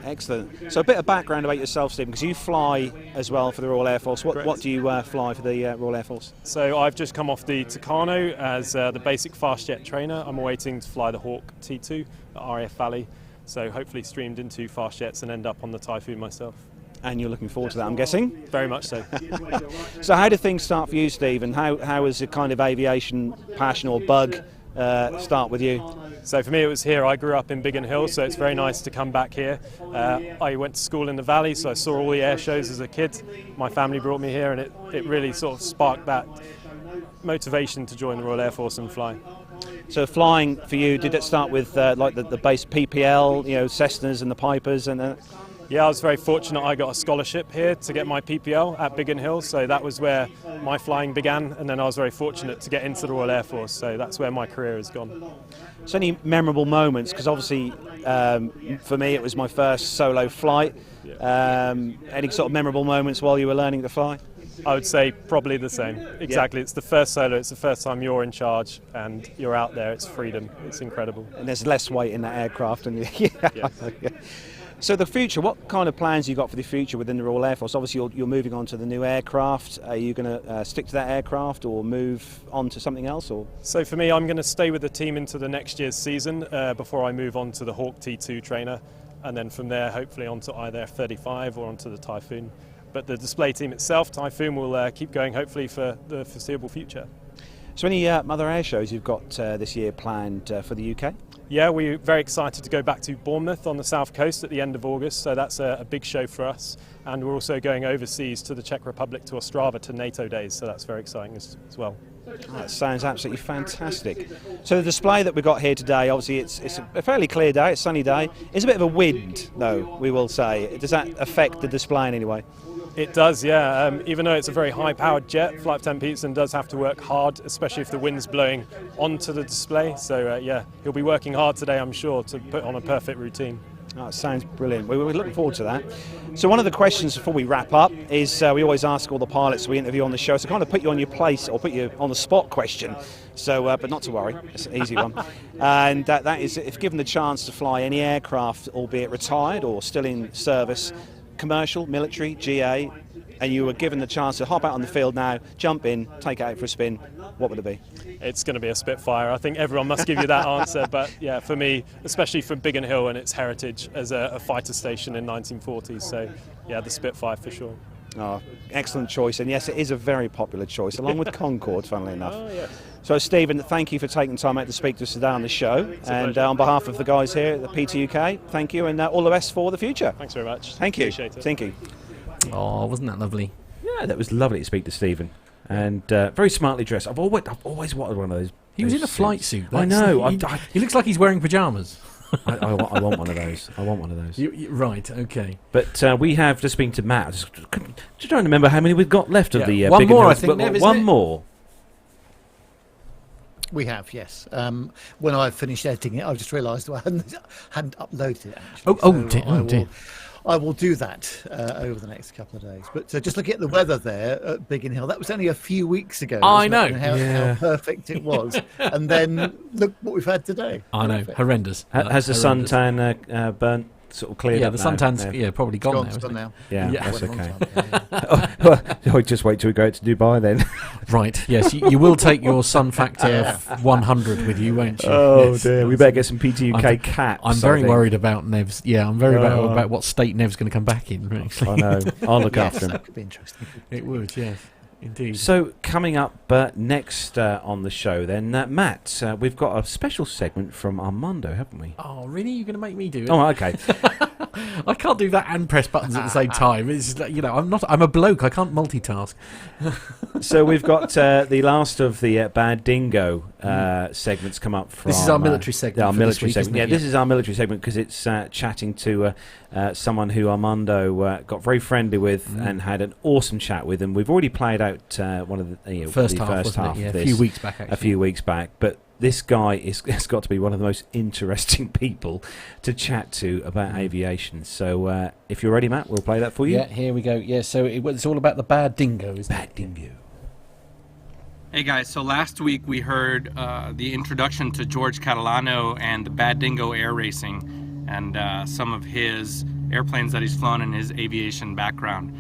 S1: Excellent. So a bit of background about yourself, Stephen, because you fly as well for the Royal Air Force. What do you fly for the Royal Air Force?
S6: So I've just come off the Tocano as the basic fast jet trainer. I'm awaiting to fly the Hawk T2 at RAF Valley, so hopefully streamed into fast jets and end up on the Typhoon myself.
S1: And you're looking forward to that, I'm guessing?
S6: Very much so.
S1: So how did things start for you, Stephen? How was the kind of aviation passion or bug start with you?
S6: So for me it was here. I grew up in Biggin Hill, so it's very nice to come back here. I went to school in the valley, so I saw all the air shows as a kid. My family brought me here, and it really sort of sparked that motivation to join the Royal Air Force and fly.
S1: So flying for you, did it start with like the base PPL, Cessnas and the Pipers and
S6: Yeah, I was very fortunate. I got a scholarship here to get my PPL at Biggin Hill, so that was where my flying began, and then I was very fortunate to get into the Royal Air Force, so that's where my career has gone.
S1: So any memorable moments? Because obviously for me it was my first solo flight. Any sort of memorable moments while you were learning to fly?
S6: I would say probably the same. Exactly. Yeah. It's the first solo, it's the first time you're in charge and you're out there. It's freedom. It's incredible.
S1: And there's less weight in that aircraft. And yeah. So the future, what kind of plans you got for the future within the Royal Air Force? Obviously you're moving on to the new aircraft. Are you going to stick to that aircraft or move on to something else? Or
S6: So for me, I'm going to stay with the team into the next year's season before I move on to the Hawk T2 trainer, and then from there hopefully onto either F-35 or onto the Typhoon. But the display team itself, Typhoon, will keep going hopefully for the foreseeable future.
S1: So any other air shows you've got this year planned for the UK?
S6: Yeah, we're very excited to go back to Bournemouth on the south coast at the end of August, so that's a big show for us. And we're also going overseas to the Czech Republic, to Ostrava, to NATO days, so that's very exciting as well.
S1: That sounds absolutely fantastic. So the display that we've got here today, obviously it's a fairly clear day, it's a sunny day. It's a bit of a wind, though, we will say. Does that affect the display in any way?
S6: It does, yeah. Even though it's a very high-powered jet, Flight Lieutenant Peterson does have to work hard, especially if the wind's blowing onto the display. So, yeah, he'll be working hard today, I'm sure, to put on a perfect routine.
S1: Oh, it sounds brilliant. We're looking forward to that. So one of the questions before we wrap up is we always ask all the pilots we interview on the show, so kind of put you on your place or put you on the spot question. So, but not to worry, it's an easy one. And that is, if given the chance to fly any aircraft, albeit retired or still in service, commercial, military, GA, and you were given the chance to hop out on the field now, jump in, take it out for a spin, what would it be?
S6: It's going to be a Spitfire. I think everyone must give you that answer, but yeah, for me, especially from Biggin Hill and its heritage as a fighter station in 1940s, so yeah, the Spitfire for sure.
S1: Oh, excellent choice, and yes, it is a very popular choice, along with Concorde, funnily enough.
S6: Oh, yes.
S1: So, Stephen, thank you for taking time out to speak to us today on the show, and on behalf of the guys here at the PT UK, thank you, and all the best for the future.
S6: Thanks very much.
S1: Thank you.
S6: Appreciate it.
S1: Thank you.
S2: Oh, wasn't that lovely?
S1: Yeah, that was lovely to speak to Stephen, and very smartly dressed. I've always wanted one of those.
S2: He was in a flight suit.
S1: I know.
S2: He looks like he's wearing pyjamas.
S1: I want one of those. I want one of those.
S2: Right, okay.
S1: But we have just been to Matt. Just trying to remember how many we've got left of the
S2: one
S1: Biggin
S2: more,
S1: Hill.
S2: I think, Nev,
S1: one more.
S3: We have, yes. When I finished editing it, I just realised I hadn't uploaded it, actually.
S2: Oh dear.
S3: I will do that over the next couple of days. But just looking at the weather there at Biggin Hill, that was only a few weeks ago.
S2: I know.
S3: How perfect it was. And then look what we've had today.
S2: I know, horrendous.
S1: Has the suntan burnt? Sort of cleared up
S2: the
S1: now.
S2: suntan's probably gone
S3: now.
S1: Yeah, that's okay. Just wait till we go to Dubai then.
S2: Right, yes, you will take your sun factor 100 with you, won't you?
S1: Oh
S2: yes.
S1: dear, we better get some PTUK caps.
S2: I'm very worried about Nev's. Yeah, I'm very worried about what state Nev's going to come back in. Actually.
S1: I know. I'll look after him.
S3: That could be interesting.
S2: It would, yes. Indeed.
S1: So coming up next on the show then, Matt, we've got a special segment from Armando, haven't we?
S2: Oh, really? You're going to make me do it?
S1: Oh, okay.
S2: I can't do that and press buttons at the same time. It's I'm a bloke. I can't multitask.
S1: So we've got the last of the Bad Dingo segments come up from...
S2: This is our military segment.
S1: Our military segment.
S2: Yeah,
S1: this is our military segment because it's chatting to someone who Armando got very friendly with and had an awesome chat with, and we've already played out one of the
S2: first half
S1: of
S2: this,
S1: a
S2: few weeks back. Actually.
S1: A few weeks back, but this guy has got to be one of the most interesting people to chat to about aviation. So if you're ready, Matt, we'll play that for you.
S2: Yeah, here we go. Yeah, so it's all about the Bad Dingo, isn't it?
S1: Bad Dingo.
S4: Hey guys, so last week we heard the introduction to George Catalano and the Bad Dingo Air Racing and some of his airplanes that he's flown in his aviation background.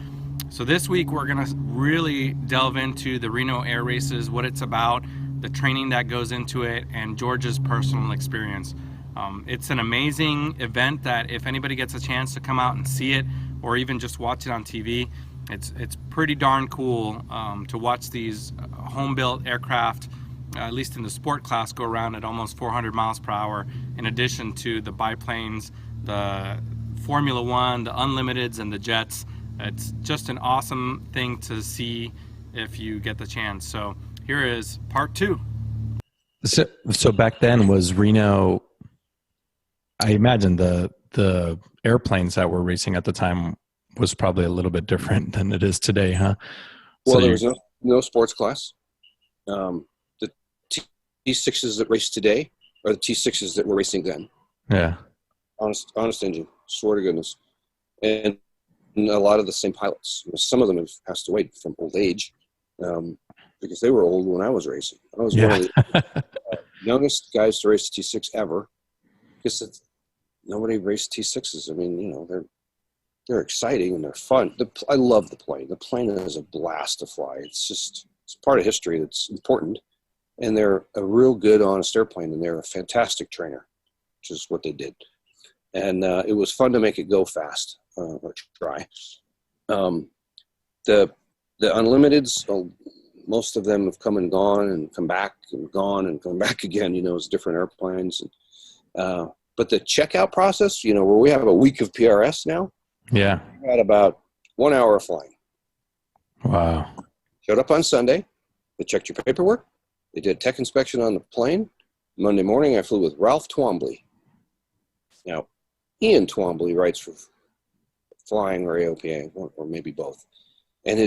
S4: So this week we're going to really delve into the Reno Air Races, what it's about, the training that goes into it, and George's personal experience. It's an amazing event that if anybody gets a chance to come out and see it or even just watch it on TV, it's pretty darn cool to watch these home-built aircraft, at least in the sport class, go around at almost 400 miles per hour, in addition to the biplanes, the Formula One, the Unlimiteds, and the jets. It's just an awesome thing to see if you get the chance. So here is part 2.
S7: So back then was Reno, I imagine the
S4: the airplanes that were racing at the time was probably a little bit different than it is today, huh?
S7: Well, there was no sports class. The T6s that race today are the T6s that were racing then.
S4: Yeah.
S7: Honest engine, swear to goodness. And a lot of the same pilots. Some of them have passed away from old age because they were old when I was racing. I was one of the youngest guys to race T6 ever because nobody raced T6s. I mean, they're exciting and they're fun. I love the plane. The plane is a blast to fly. It's part of history that's important. And they're a real good, honest airplane, and they're a fantastic trainer, which is what they did. And it was fun to make it go fast, or try. The Unlimiteds, most of them have come and gone and come back and gone and come back again, as different airplanes. But the checkout process, where we have a week of PRS now, we had about 1 hour of flying.
S4: Wow.
S7: Showed up on Sunday. They checked your paperwork. They did a tech inspection on the plane. Monday morning, I flew with Ralph Twombly. Now, Ian Twombly writes for Flying or AOPA, or maybe both. And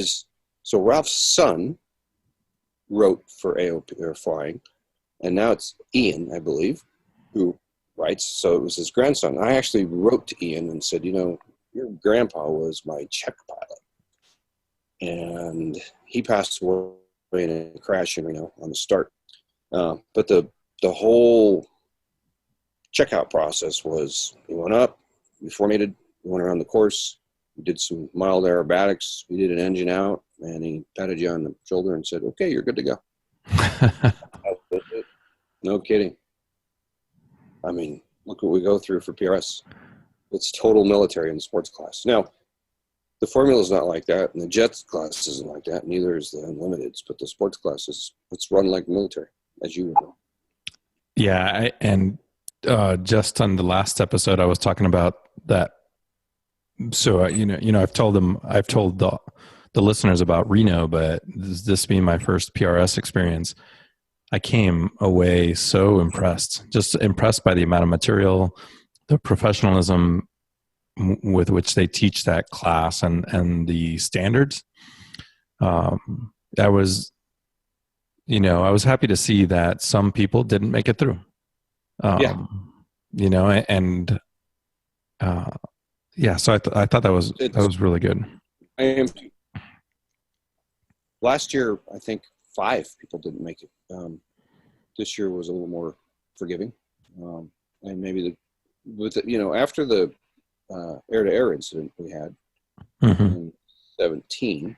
S7: so Ralph's son wrote for AOP or Flying, and now it's Ian, I believe, who writes. So it was his grandson. I actually wrote to Ian and said, your grandpa was my check pilot. And he passed away in a crash in Reno on the start. But the whole checkout process was, we went up, we formatted, we went around the course, we did some mild aerobatics, we did an engine out, and he patted you on the shoulder and said, okay, you're good to go. No kidding. I mean, look what we go through for PRS. It's total military in the sports class. Now, the Formula is not like that, and the Jets class isn't like that, neither is the Unlimiteds, but the sports class it's run like military, as you would know.
S4: Yeah, and just on the last episode, I was talking about that. So I've told the listeners about Reno, but this being my first PRS experience, I came away so just impressed by the amount of material, the professionalism with which they teach that class, and the standards. I was happy to see that some people didn't make it through. So I thought that was really good.
S7: Last year, I think 5 people didn't make it. This year was a little more forgiving, and maybe after the air-to-air incident we had in 2017,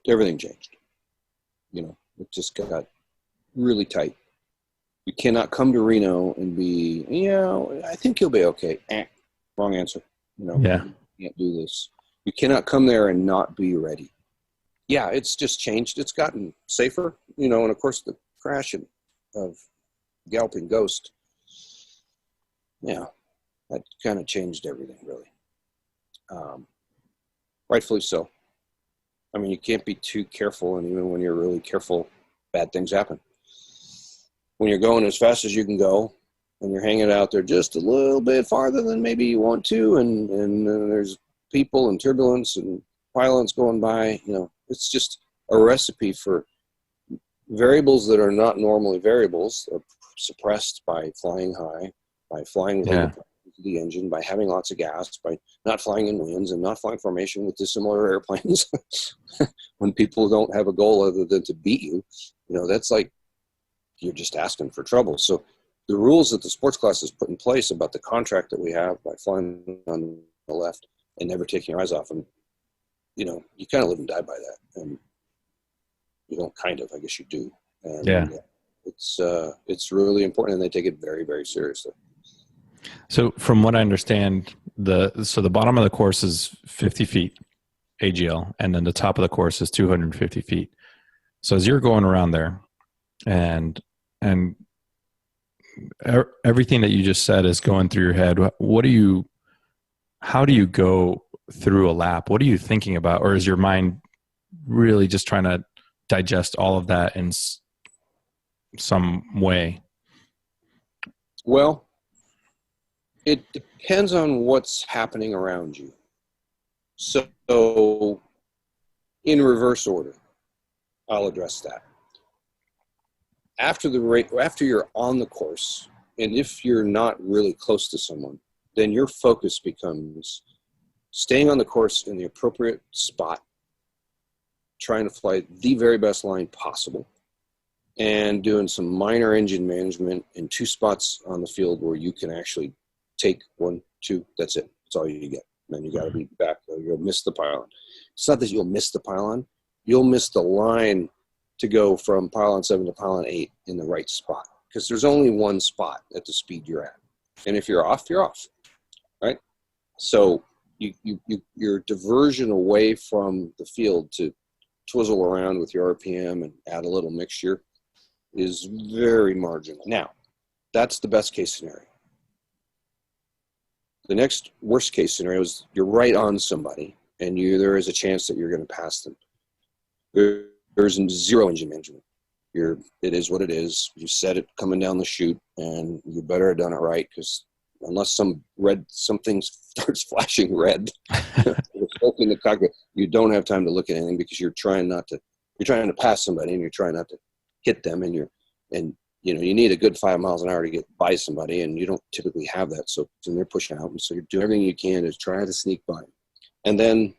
S7: everything changed. It just got really tight. You cannot come to Reno and be, I think you'll be okay. Wrong answer. You can't do this. You cannot come there and not be ready. Yeah, it's just changed. It's gotten safer, and of course the crash of Galloping Ghost, that kind of changed everything, really. Rightfully so. I mean, you can't be too careful, and even when you're really careful, bad things happen. When you're going as fast as you can go, and you're hanging out there just a little bit farther than maybe you want to, and there's people and turbulence and pylons going by, it's just a recipe for variables that are not normally variables. They're suppressed by flying high, by flying with the engine, by having lots of gas, by not flying in winds and not flying formation with dissimilar airplanes. When people don't have a goal other than to beat you, that's like you're just asking for trouble. So the rules that the sports class has put in place about the contract that we have by flying on the left and never taking your eyes off them, you kind of live and die by that. And you don't I guess you do. And it's really important, and they take it very, very seriously.
S4: So from what I understand, the bottom of the course is 50 feet AGL, and then the top of the course is 250 feet. So as you're going around there, and everything that you just said is going through your head, how do you go through a lap? What are you thinking about? Or is your mind really just trying to digest all of that in some way?
S7: Well, It depends on what's happening around you. So in reverse order, I'll address that. After you're on the course, and if you're not really close to someone, then your focus becomes staying on the course in the appropriate spot, trying to fly the very best line possible, and doing some minor engine management in 2 spots on the field where you can actually take 1, 2, that's it. That's all you get. And then you got to be back. You'll miss the pylon. It's not that you'll miss the pylon. You'll miss the line to go from pylon 7 to pylon 8 in the right spot, because there's only one spot at the speed you're at. And if you're off, right? So your diversion away from the field to twizzle around with your RPM and add a little mixture is very marginal. Now, that's the best case scenario. The next worst case scenario is you're right on somebody and there is a chance that you're going to pass them. There's 0 engine management. It is what it is. You set it coming down the chute, and you better have done it right, because unless something starts flashing red, in the cockpit, you don't have time to look at anything, because you're trying to pass somebody, and you're trying not to hit them, and you need a good 5 miles an hour to get by somebody, and you don't typically have that. So they're pushing out, and so you're doing everything you can to try to sneak by. And then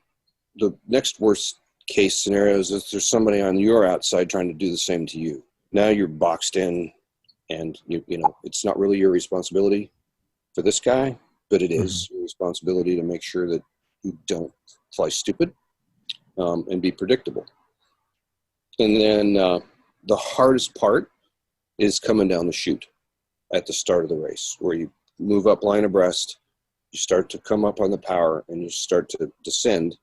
S7: the next worst case scenario is if there's somebody on your outside trying to do the same to you. Now you're boxed in, and it's not really your responsibility for this guy, but it is your responsibility to make sure that you don't fly stupid and be predictable. And then the hardest part is coming down the chute at the start of the race, where you move up line abreast, you start to come up on the power, and you start to descend,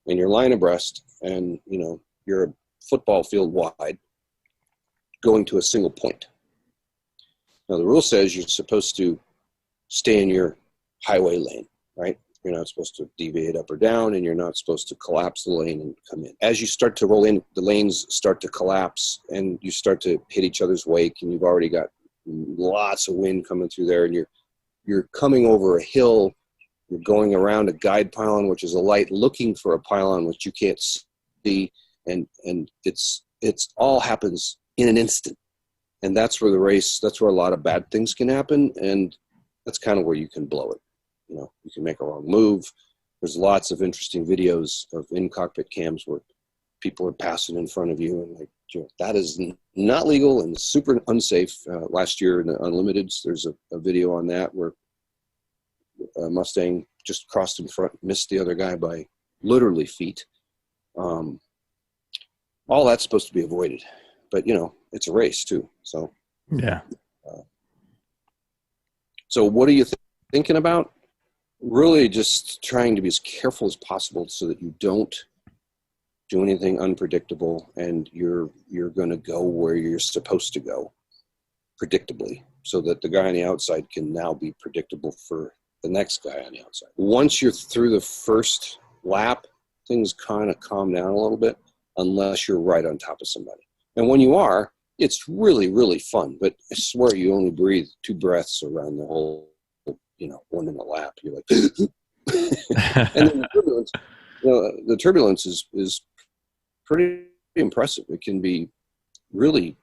S7: and you're line abreast, and you're a football field wide going to a single point. Now the rule says you're supposed to stay in your highway lane, right? You're not supposed to deviate up or down, and you're not supposed to collapse the lane and come in. As you start to roll in, the lanes start to collapse, and you start to hit each other's wake, and you've already got lots of wind coming through there, and you're coming over a hill. You're going around a guide pylon, which is a light, looking for a pylon which you can't see, and it's all happens in an instant. And that's where a lot of bad things can happen, and that's kind of where you can blow it. You can make a wrong move. There's lots of interesting videos of in-cockpit cams where people are passing in front of you, and that is not legal and super unsafe. Last year in the Unlimiteds, there's a video on that where a Mustang just crossed in front, missed the other guy by literally feet. All that's supposed to be avoided, but it's a race too. So
S4: yeah.
S7: So what are you thinking about? Really just trying to be as careful as possible so that you don't do anything unpredictable, and you're going to go where you're supposed to go predictably, so that the guy on the outside can now be predictable for the next guy on the outside. Once you're through the first lap, things kind of calm down a little bit, unless you're right on top of somebody. And when you are, it's really, really fun. But I swear you only breathe 2 breaths around the whole, 1 in a lap. You're like, and then the turbulence is pretty impressive. It can be really,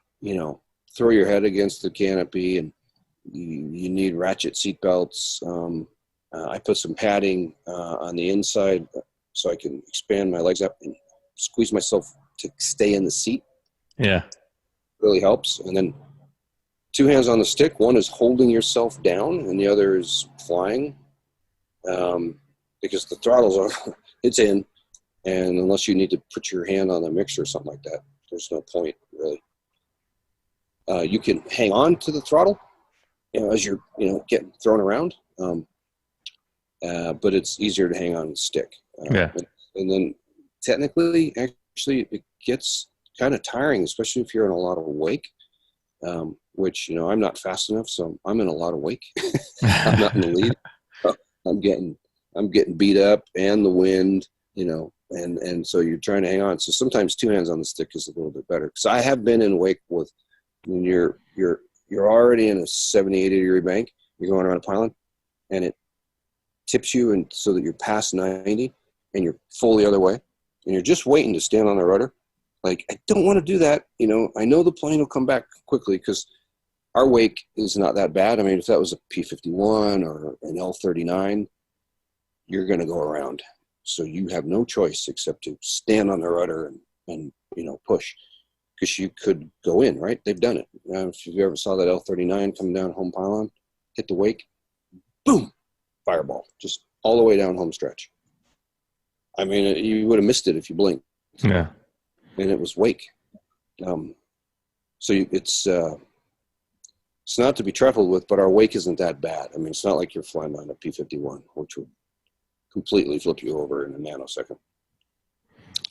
S7: throw your head against the canopy, and you need ratchet seat belts. I put some padding on the inside so I can expand my legs up and squeeze myself to stay in the seat.
S4: Yeah.
S7: Really helps. And then 2 hands on the stick. One is holding yourself down, and the other is flying, because the throttles it's in, and unless you need to put your hand on the mixer or something like that, there's no point really. You can hang on to the throttle, as you're getting thrown around, but it's easier to hang on and stick. And then technically, actually, it gets kind of tiring, especially if you're in a lot of wake, which I'm not fast enough, so I'm in a lot of wake. I'm not in the lead. I'm getting beat up, and the wind, and so you're trying to hang on. So sometimes 2 hands on the stick is a little bit better. Because I have been in wake with when you're already in a 70, 80 degree bank, you're going around a pylon, and it tips you and so that you're past 90 and you're full the other way and you're just waiting to stand on the rudder. Like, I don't want to do that. You know, I know the plane will come back quickly because our wake is not that bad. I mean, if that was a P-51 or an L-39, you're going to go around. So you have no choice except to stand on the rudder and you know, push, because you could go in, right? They've done it. If you ever saw that L-39 coming down home pylon, hit the wake, boom, fireball, just all the way down home stretch. I mean, you would have missed it if you blinked.
S4: Yeah.
S7: And it was wake. It's not to be trifled with, but our wake isn't that bad. I mean, it's not like you're flying on a P-51, which would completely flip you over in a nanosecond.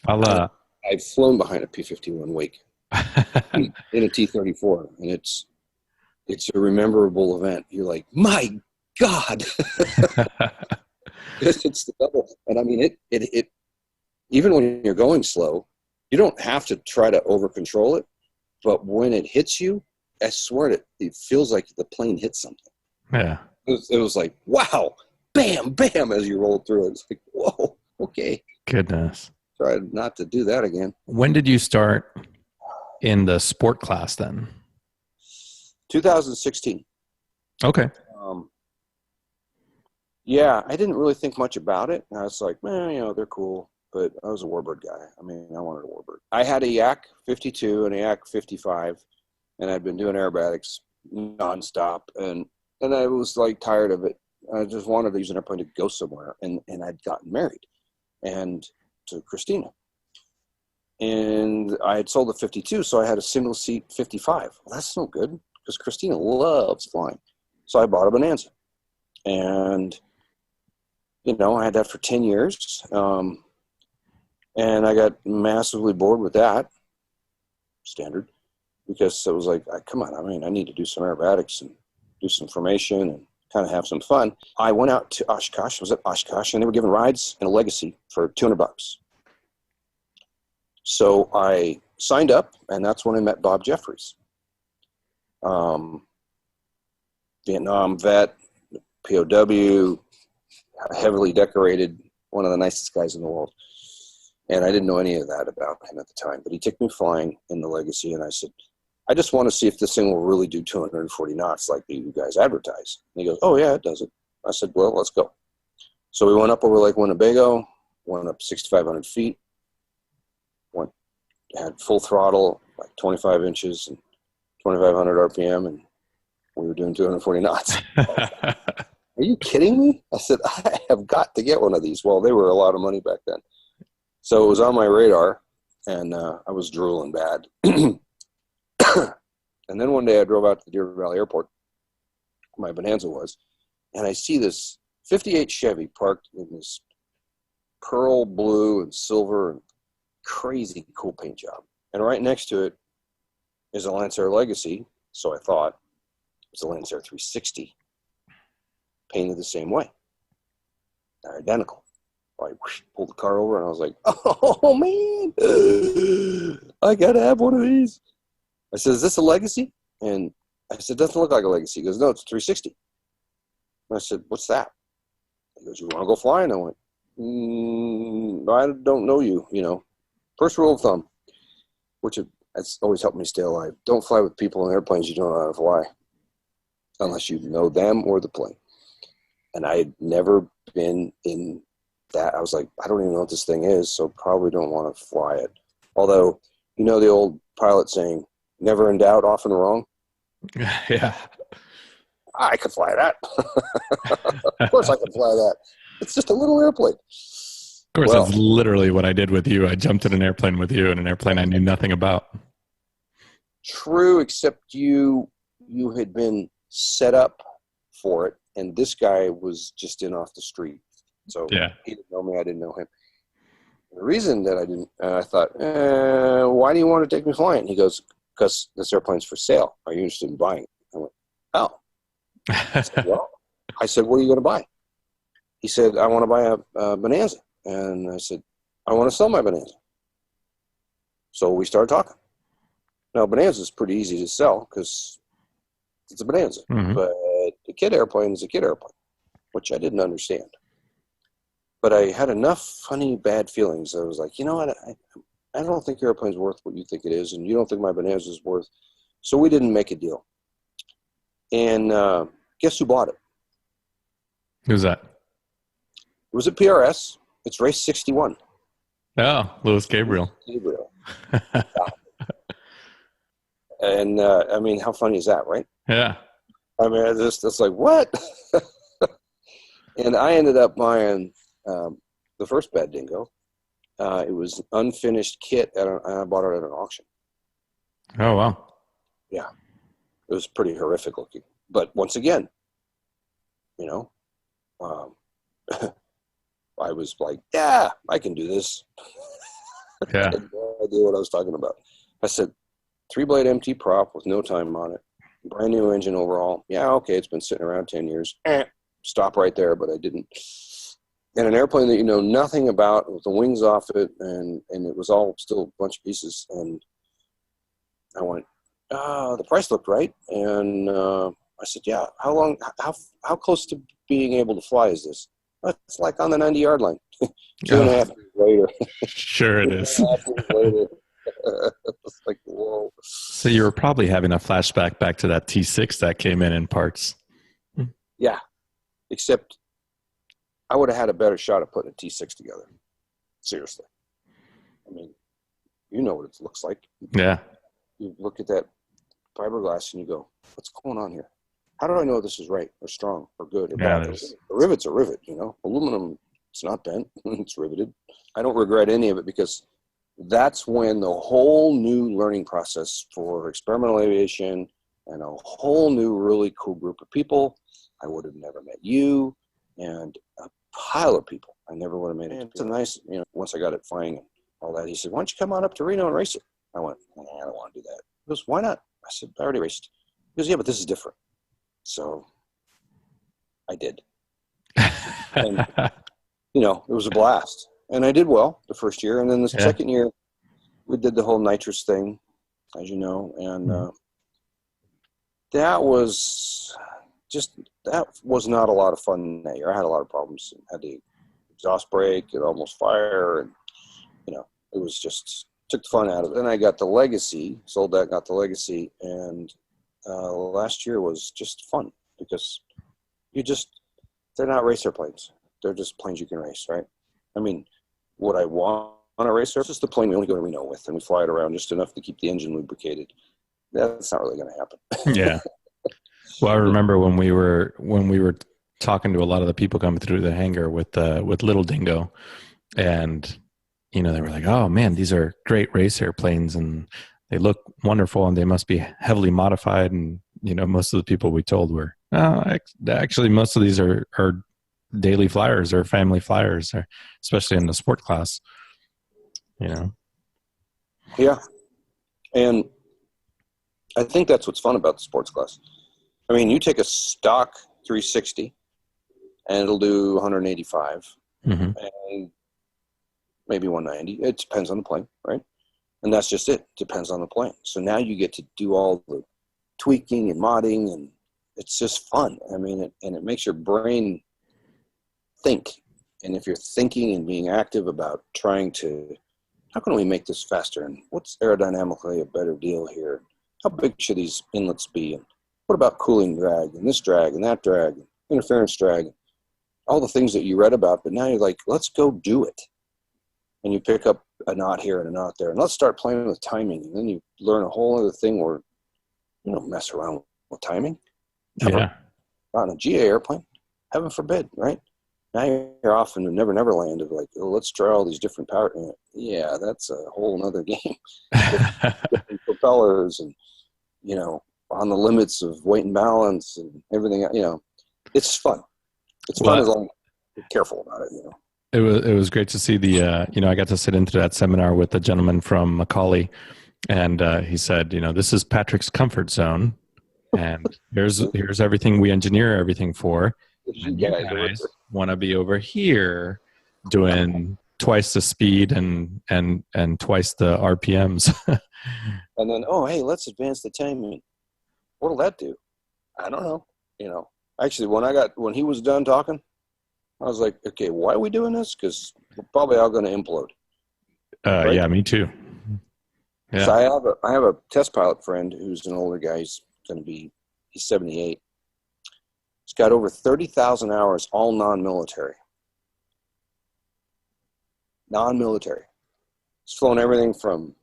S7: I've flown behind a P-51 wake in a T-34, and it's a rememberable event. You're like, my God. It's the double. And I mean, it even when you're going slow, you don't have to try to over control it, but when it hits you, I swear it feels like the plane hit something.
S4: Yeah.
S7: It was like, wow, bam, bam, as you rolled through it. It's like, whoa, okay.
S4: Goodness.
S7: Try not to do that again.
S4: When did you start in the sport class then?
S7: 2016.
S4: Okay.
S7: Yeah, I didn't really think much about it. I was like, man, you know, they're cool. But I was a warbird guy. I mean, I wanted a warbird. I had a Yak 52 and a Yak 55, and I'd been doing aerobatics nonstop, and I was like tired of it. I just wanted to use an airplane to go somewhere, and I'd gotten married, and to Christina, and I had sold the 52, so I had a single seat 55. Well, that's no good because Christina loves flying, so I bought a Bonanza, and you know, I had that for 10 years. And I got massively bored with that, standard, because it was like, come on, I mean, I need to do some aerobatics and do some formation and kind of have some fun. I went out to Oshkosh, I was at Oshkosh, and they were giving rides and a Legacy for $200. So I signed up, and that's when I met Bob Jeffries. Vietnam vet, POW, heavily decorated, one of the nicest guys in the world. And I didn't know any of that about him at the time, but he took me flying in the Legacy, and I said, I just want to see if this thing will really do 240 knots like you guys advertise. And he goes, oh, yeah, it does it. I said, well, let's go. So we went up over Lake Winnebago, went up 6,500 feet, had full throttle, like 25 inches and 2,500 RPM, and we were doing 240 knots. Are you kidding me? I said, I have got to get one of these. Well, they were a lot of money back then. So it was on my radar, and I was drooling bad. And then one day I drove out to the Deer Valley Airport, my Bonanza was, and I see this 58 Chevy parked in this pearl blue and silver and crazy cool paint job. And right next to it is a Lancer Legacy, so I thought it's a Lancer 360, painted the same way. They're identical. I pulled the car over, and I was like, oh, man, I got to have one of these. I said, is this a Legacy? And I said, doesn't look like a Legacy. He goes, no, it's a 360. And I said, what's that? He goes, you want to go flying? I went, I don't know you, you know. First rule of thumb, which has always helped me stay alive. Don't fly with people in airplanes you don't know how to fly unless you know them or the plane. And I had never been in that. I was like, I don't even know what this thing is, so probably don't want to fly it. Although, you know the old pilot saying, never in doubt, often wrong?
S4: Yeah.
S7: I could fly that. Of course I could fly that. It's just a little airplane.
S4: Of course, that's literally what I did with you. I jumped in an airplane with you in an airplane I knew nothing about.
S7: True, except you had been set up for it, and this guy was just in off the street. So
S4: yeah.
S7: He didn't know me, I didn't know him. The reason that I didn't, I thought, why do you want to take me flying? He goes, because this airplane's for sale. Are you interested in buying it? I went, oh. I said, what are you going to buy? He said, I want to buy a Bonanza. And I said, I want to sell my Bonanza. So we started talking. Now, Bonanza is pretty easy to sell because it's a Bonanza. Mm-hmm. But a kid airplane is a kid airplane. which I didn't understand. But I had enough funny, bad feelings. I was like, you know what? I don't think your airplane's worth what you think it is, and you don't think my Bonanza is worth. So we didn't make a deal. And guess who bought it?
S4: Who's that?
S7: It was a PRS. It's race 61.
S4: Oh, Louis Gabriel.
S7: And I mean, how funny is that, right?
S4: Yeah.
S7: I mean, it's like, what? And I ended up buying the first bad Dingo. It was an unfinished kit, and I bought it at an auction.
S4: Oh, wow.
S7: Yeah. It was pretty horrific looking. But once again, you know, I was like, yeah, I can do this.
S4: Yeah.
S7: I had no idea what I was talking about. I said, 3-blade MT prop with no time on it. Brand new engine overall. Yeah, okay, it's been sitting around 10 years. Stop right there, but I didn't. And an airplane that you know nothing about with the wings off it, and it was all still a bunch of pieces. And I went, the price looked right. And I said, yeah, how close to being able to fly is this? It's like on the 90-yard line. 2.5 years later.
S4: Sure it is.
S7: 2.5 years later. It's like, whoa.
S4: So you were probably having a flashback back to that T6 that came in parts.
S7: Yeah. Except I would have had a better shot at putting a T6 together. Seriously. I mean, you know what it looks like.
S4: Yeah.
S7: You look at that fiberglass and you go, what's going on here? How do I know this is right or strong or good or bad? A rivet's a rivet, you know. Aluminum, it's not bent. It's riveted. I don't regret any of it because that's when the whole new learning process for experimental aviation and a whole new really cool group of people. I would have never met you and a pile of people. I never would have made it. It's a nice, you know, once I got it flying and all that, he said, why don't you come on up to Reno and race it? I went, I don't want to do that. He goes, why not? I said, I already raced. He goes, yeah, but this is different. So I did. And, you know, it was a blast. And I did well the first year. And then the second year, we did the whole nitrous thing, as you know. And that was not a lot of fun that year. I had a lot of problems. I had the exhaust brake, it almost fire. And, you know, it was just, took the fun out of it. Then I got the Legacy, sold that, got the Legacy. And last year was just fun because they're not race airplanes. They're just planes you can race, right? I mean, would I want a racer? It's just the plane we only go to Reno with, and we fly it around just enough to keep the engine lubricated. That's not really going to happen.
S4: Yeah. Well, I remember when we were talking to a lot of the people coming through the hangar with little Dingo, and you know, they were like, "Oh man, these are great race airplanes, and they look wonderful, and they must be heavily modified." And you know, most of the people we told were, actually, most of these are daily flyers or family flyers, or especially in the sport class. You know.
S7: Yeah, and I think that's what's fun about the sports class. I mean, you take a stock 360, and it'll do 185, and maybe 190. It depends on the plane, right? And that's just it. Depends on the plane. So now you get to do all the tweaking and modding, and it's just fun. I mean, it makes your brain think. And if you're thinking and being active about trying to, how can we make this faster? And what's aerodynamically a better deal here? How big should these inlets be? And what about cooling drag and this drag and that drag, and interference drag, all the things that you read about, but now you're like, let's go do it. And you pick up a knot here and a knot there, and let's start playing with timing. And then you learn a whole other thing where you don't mess around with timing.
S4: Yeah.
S7: Not in a GA airplane, heaven forbid, right? Now you're off in the Never Never Land of like, oh, let's try all these different power. Yeah, that's a whole nother game. different propellers and, you know, on the limits of weight and balance and everything. You know, it's fun. It's fun as long as you're careful about it, you know.
S4: It was great to see the, you know, I got to sit into that seminar with the gentleman from Macaulay, and he said, you know, this is Patrick's comfort zone, and here's everything we engineer everything for. And you guys want to be over here doing twice the speed and twice the RPMs. And
S7: then, oh, hey, let's advance the timing. What'll that do? I don't know. You know, Actually, when he was done talking, I was like, okay, why are we doing this? Because we're probably all going to implode. Right?
S4: Yeah, me too. Yeah.
S7: So I have a test pilot friend who's an older guy. He's 78. He's got over 30,000 hours, all non-military. Non-military. He's flown everything from,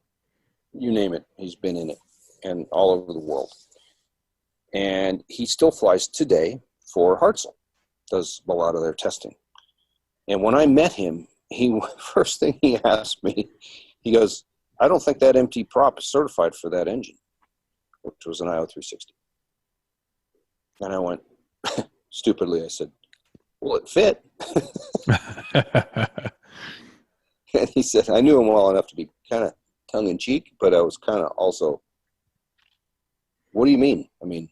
S7: you name it, he's been in it, and all over the world. And he still flies today for Hartzell, does a lot of their testing. And when I met him, first thing he asked me, he goes, I don't think that MT prop is certified for that engine, which was an IO360. And I went, stupidly, I said, well, it fit. And he said, I knew him well enough to be kind of tongue-in-cheek, but I was kind of also, what do you mean? I mean,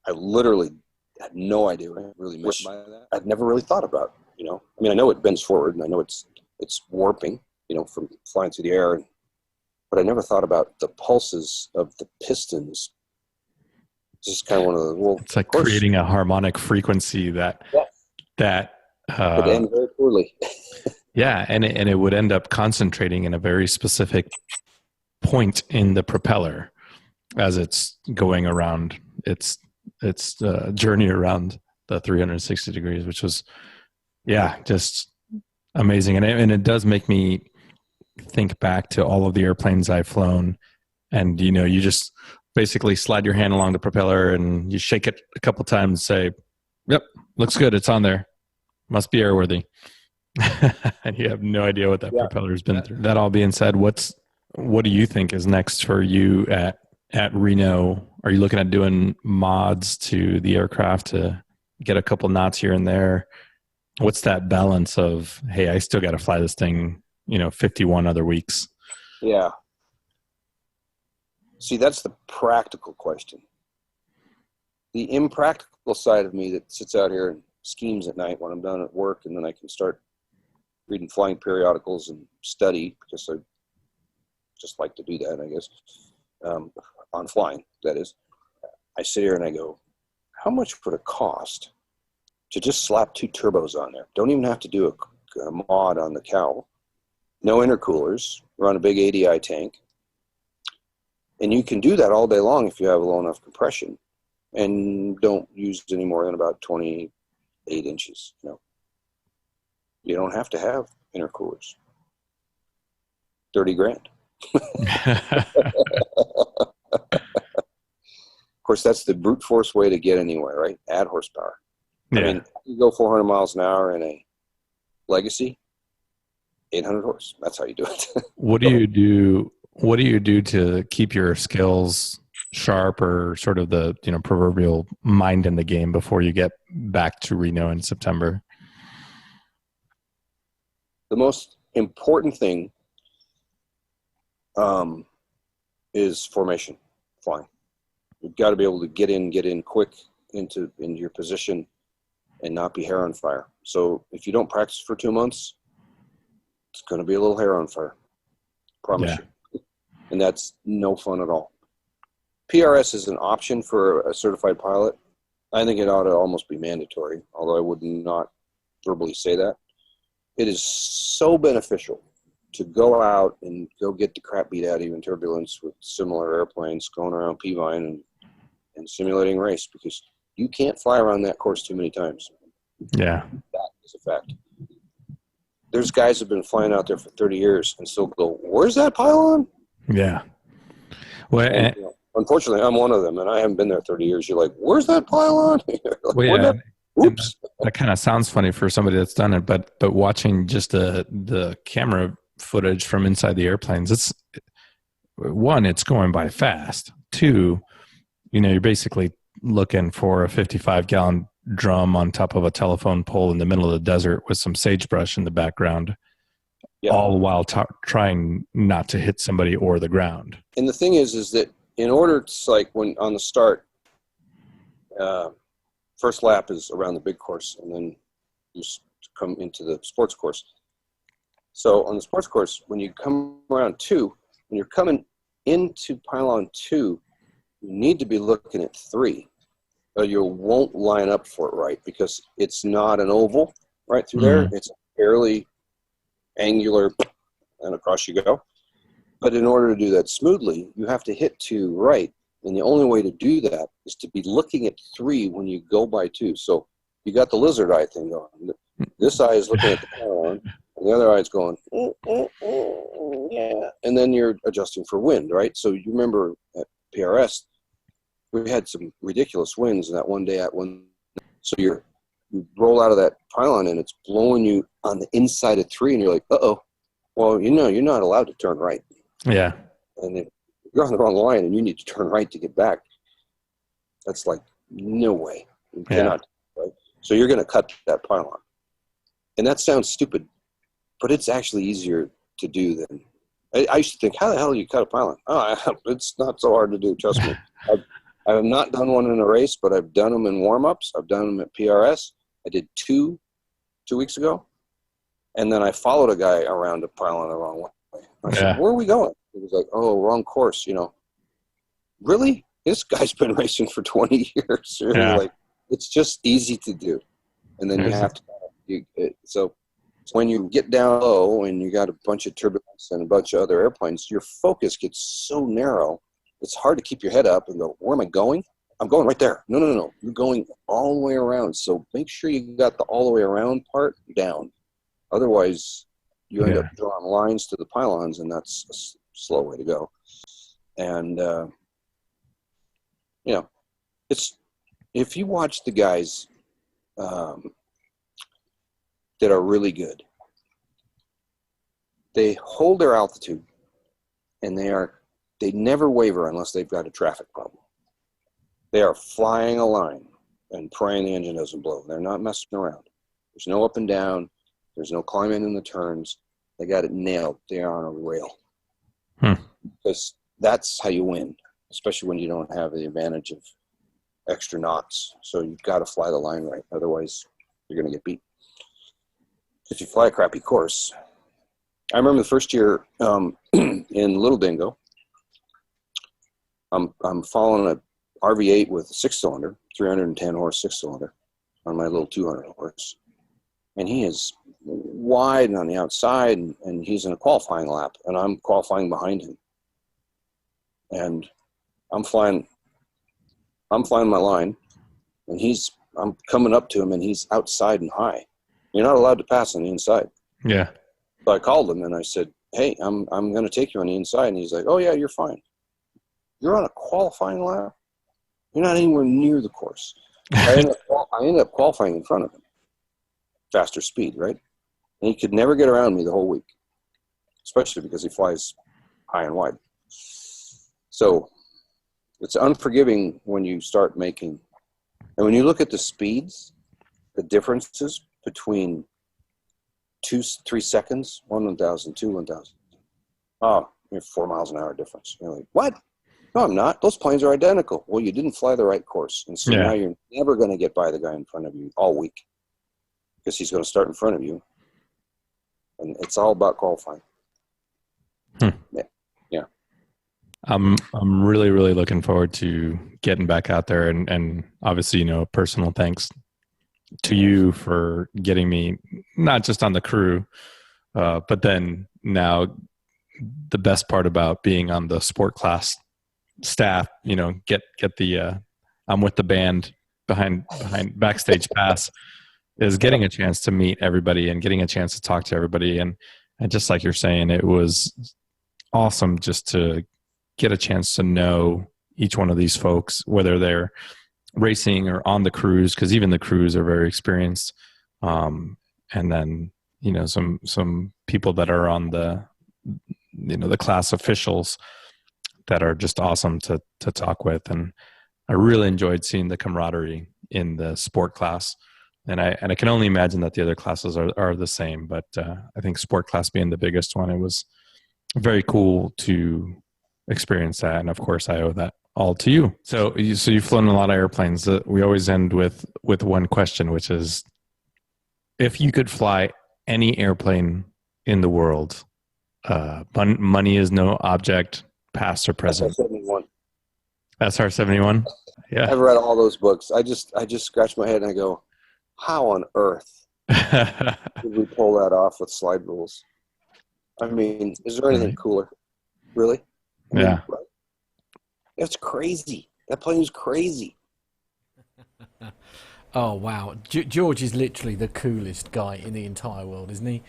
S7: I literally had no idea what I really meant by that. I'd never really thought about, I mean, I know it bends forward, and I know it's warping, from flying through the air, but I never thought about the pulses of the pistons. It's just kind of one of the,
S4: it's like creating a harmonic frequency that
S7: could end very poorly.
S4: Yeah, and it would end up concentrating in a very specific point in the propeller as it's going around its journey around the 360 degrees, which was, just amazing. And it does make me think back to all of the airplanes I've flown, and you just basically slide your hand along the propeller and you shake it a couple times and say, "Yep, looks good. It's on there. Must be airworthy." And you have no idea what that propeller has been through. That all being said, what do you think is next for you at Reno? Are you looking at doing mods to the aircraft to get a couple knots here and there? What's that balance of, hey, I still got to fly this thing, 51 other weeks?
S7: Yeah. See, that's the practical question. The impractical side of me that sits out here and schemes at night when I'm done at work, and then I can start reading flying periodicals and study, because I just like to do that, I guess, on flying, that is. I sit here and I go, how much would it cost to just slap 2 turbos on there? Don't even have to do a mod on the cowl. No intercoolers. Run a big ADI tank. And you can do that all day long if you have low enough compression, and don't use any more than about 28 inches. You don't have to have intercoolers. 30 grand. Of course, that's the brute force way to get anywhere, right? Add horsepower.
S4: Yeah.
S7: I mean, you go 400 miles an hour in a Legacy, 800 horse. That's how you do it.
S4: What do you do? What do you do to keep your skills sharp, or sort of the proverbial mind in the game before you get back to Reno in September?
S7: The most important thing is formation flying. You've got to be able to get in quick into your position and not be hair on fire. So if you don't practice for 2 months, it's going to be a little hair on fire. Promise you. And that's no fun at all. PRS is an option for a certified pilot. I think it ought to almost be mandatory, although I would not verbally say that. It is so beneficial to go out and go get the crap beat out of you in turbulence with similar airplanes going around Peavine and simulating race, because you can't fly around that course too many times.
S4: Yeah.
S7: That is a fact. There's guys who've been flying out there for 30 years and still go, where's that pylon?
S4: Yeah. Well,
S7: unfortunately, I'm one of them, and I haven't been there 30 years. You're like, where's that pylon? Like, oops.
S4: That kind of sounds funny for somebody that's done it, but watching just the camera footage from inside the airplanes, it's going by fast. 2, you're basically looking for a 55-gallon drum on top of a telephone pole in the middle of the desert with some sagebrush in the background, all while trying not to hit somebody or the ground.
S7: And the thing is that in order to, like, when on the start, first lap is around the big course, and then you come into the sports course. So on the sports course, when you come around 2, when you're coming into pylon 2, you need to be looking at 3 you won't line up for it right because it's not an oval right through there. It's a fairly angular, and across you go. But in order to do that smoothly, you have to hit 2 right. And the only way to do that is to be looking at 3 when you go by 2. So you got the lizard eye thing going. This eye is looking at the pylon, and the other eye is going, yeah. And then you're adjusting for wind, right? So you remember at PRS, we had some ridiculous winds that one day at one. So you roll out of that pylon and it's blowing you on the inside of 3, and you're like, uh-oh. Well, you're not allowed to turn right.
S4: Yeah.
S7: And if you're on the wrong line and you need to turn right to get back, that's like, no way. You cannot. Right? So you're going to cut that pylon. And that sounds stupid, but it's actually easier to do than I used to think. How the hell do you cut a pylon? It's not so hard to do. Trust me. I have not done one in a race, but I've done them in warm-ups. I've done them at PRS. I did 2 weeks ago, and then I followed a guy around a pylon the wrong way. I said, "Where are we going?" He was like, "Oh, wrong course." Really? This guy's been racing for 20 years. Like, it's just easy to do, and then you have to. So when you get down low and you got a bunch of turbulence and a bunch of other airplanes, your focus gets so narrow. It's hard to keep your head up and go, where am I going? I'm going right there. No. You're going all the way around. So make sure you got the all the way around part down. Otherwise, you end up drawing lines to the pylons, and that's a slow way to go. And, it's if you watch the guys that are really good, they hold their altitude, and they never waver unless they've got a traffic problem. They are flying a line and praying the engine doesn't blow. They're not messing around. There's no up and down. There's no climbing in the turns. They got it nailed. They are on a rail. Because that's how you win, especially when you don't have the advantage of extra knots. So you've got to fly the line right. Otherwise, you're going to get beat. If you fly a crappy course. I remember the first year in Little Dingo, I'm following a RV8 with a 6-cylinder, 310 horse 6-cylinder on my little 200 horse. And he is wide on the outside, and he's in a qualifying lap, and I'm qualifying behind him. And I'm flying my line, and I'm coming up to him, and he's outside and high. You're not allowed to pass on the inside.
S4: Yeah.
S7: So I called him and I said, "Hey, I'm going to take you on the inside." And he's like, "Oh yeah, you're fine. You're on a qualifying lap. You're not anywhere near the course." I ended up qualifying in front of him. Faster speed, right? And he could never get around me the whole week, especially because he flies high and wide. So it's unforgiving when you start making, and when you look at the speeds, the differences between 2-3 seconds, 1,000, 2,000. Oh, you're 4 miles an hour difference. You're like, what? No, I'm not. Those planes are identical. Well, you didn't fly the right course. And so now you're never going to get by the guy in front of you all week because he's going to start in front of you. And it's all about qualifying. Yeah.
S4: I'm really, really looking forward to getting back out there. And obviously, personal thanks to you for getting me not just on the crew, but then now the best part about being on the sport class staff, get the I'm with the band behind backstage pass is getting a chance to meet everybody and getting a chance to talk to everybody. And just like you're saying, it was awesome just to get a chance to know each one of these folks, whether they're racing or on the crews, because even the crews are very experienced. And then, some people that are on the class officials that are just awesome to talk with. And I really enjoyed seeing the camaraderie in the sport class. And I can only imagine that the other classes are the same, but I think sport class being the biggest one, it was very cool to experience that. And of course I owe that all to you. So you've flown a lot of airplanes. We always end with one question, which is, if you could fly any airplane in the world, money is no object, past or present. SR-71. Yeah.
S7: I've read all those books. I just scratch my head and I go, how on earth did we pull that off with slide rules? I mean, is there anything cooler? Really? I mean,
S4: Yeah.
S7: right? That's crazy. That plane was crazy.
S2: Oh wow, George is literally the coolest guy in the entire world, isn't he?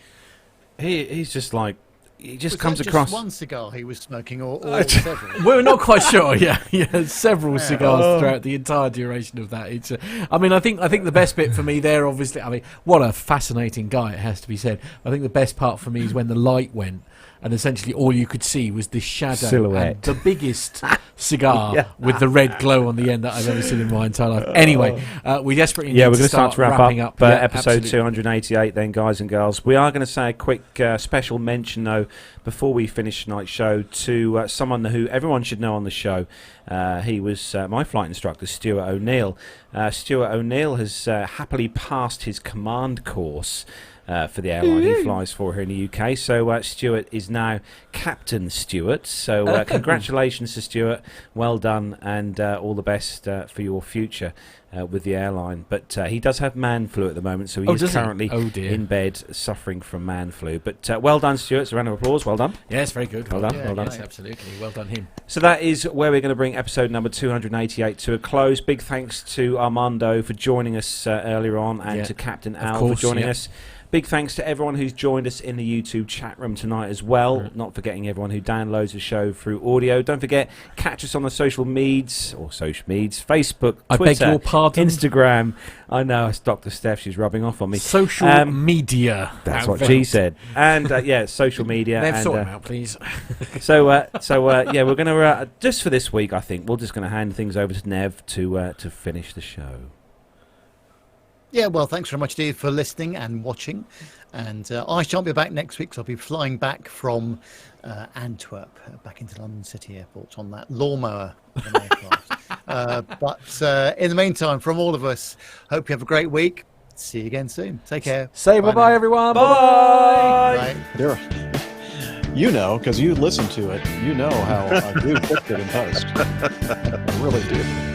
S1: He's just like, he just
S3: Was
S1: comes
S3: that
S1: across.
S3: just one cigar he was smoking, or several?
S2: We're not quite sure. Yeah, several cigars throughout the entire duration of that. It's, I mean, I think the best bit for me there, obviously, I mean, what a fascinating guy, it has to be said. I think the best part for me is when the light went, and essentially all you could see was this shadow
S1: Silhouette.
S2: and the biggest cigar with the red glow on the end that I've ever seen in my entire life. Anyway, we desperately need
S1: We're going to start to wrap
S2: wrapping
S1: up,
S2: Yeah,
S1: episode
S2: absolutely.
S1: 288 then, guys and girls. We are going to say a quick special mention, though, before we finish tonight's show, to someone who everyone should know on the show. He was my flight instructor, Stuart O'Neill. Stuart O'Neill has happily passed his command course for the airline he flies for here in the UK. So Stuart is now Captain Stuart. So congratulations to Stuart. Well done, and all the best for your future with the airline. But he does have man flu at the moment, so he is currently in bed suffering from man flu. But well done, Stuart. So a round of applause. Well done.
S2: Yes, very good.
S1: Well done. Well done.
S2: Yes, absolutely. Well done him.
S1: So that is where we're going to bring episode number 288 to a close. Big thanks to Armando for joining us earlier on, and to Captain Al for joining us. Big thanks to everyone who's joined us in the YouTube chat room tonight as well. Not forgetting everyone who downloads the show through audio. Don't forget, catch us on the social medias, Facebook, Twitter,
S2: I beg your pardon?
S1: Instagram. I know, it's Dr. Steph. She's rubbing off on me.
S2: Social media.
S1: That's what she said. And social media.
S2: Nev, sort them out, please.
S1: So we're going to just for this week, I think we're just going to hand things over to Nev to finish the show.
S3: Yeah, well, thanks very much, Steve, for listening and watching. And I shan't be back next week, because I'll be flying back from Antwerp back into London City Airport on that lawnmower aircraft. But in the meantime, from all of us, hope you have a great week. See you again soon. Take care.
S2: Say bye-bye, everyone. Bye-bye.
S3: Bye.
S8: You know, because you listen to it, you know how I do fix it in post. I really do.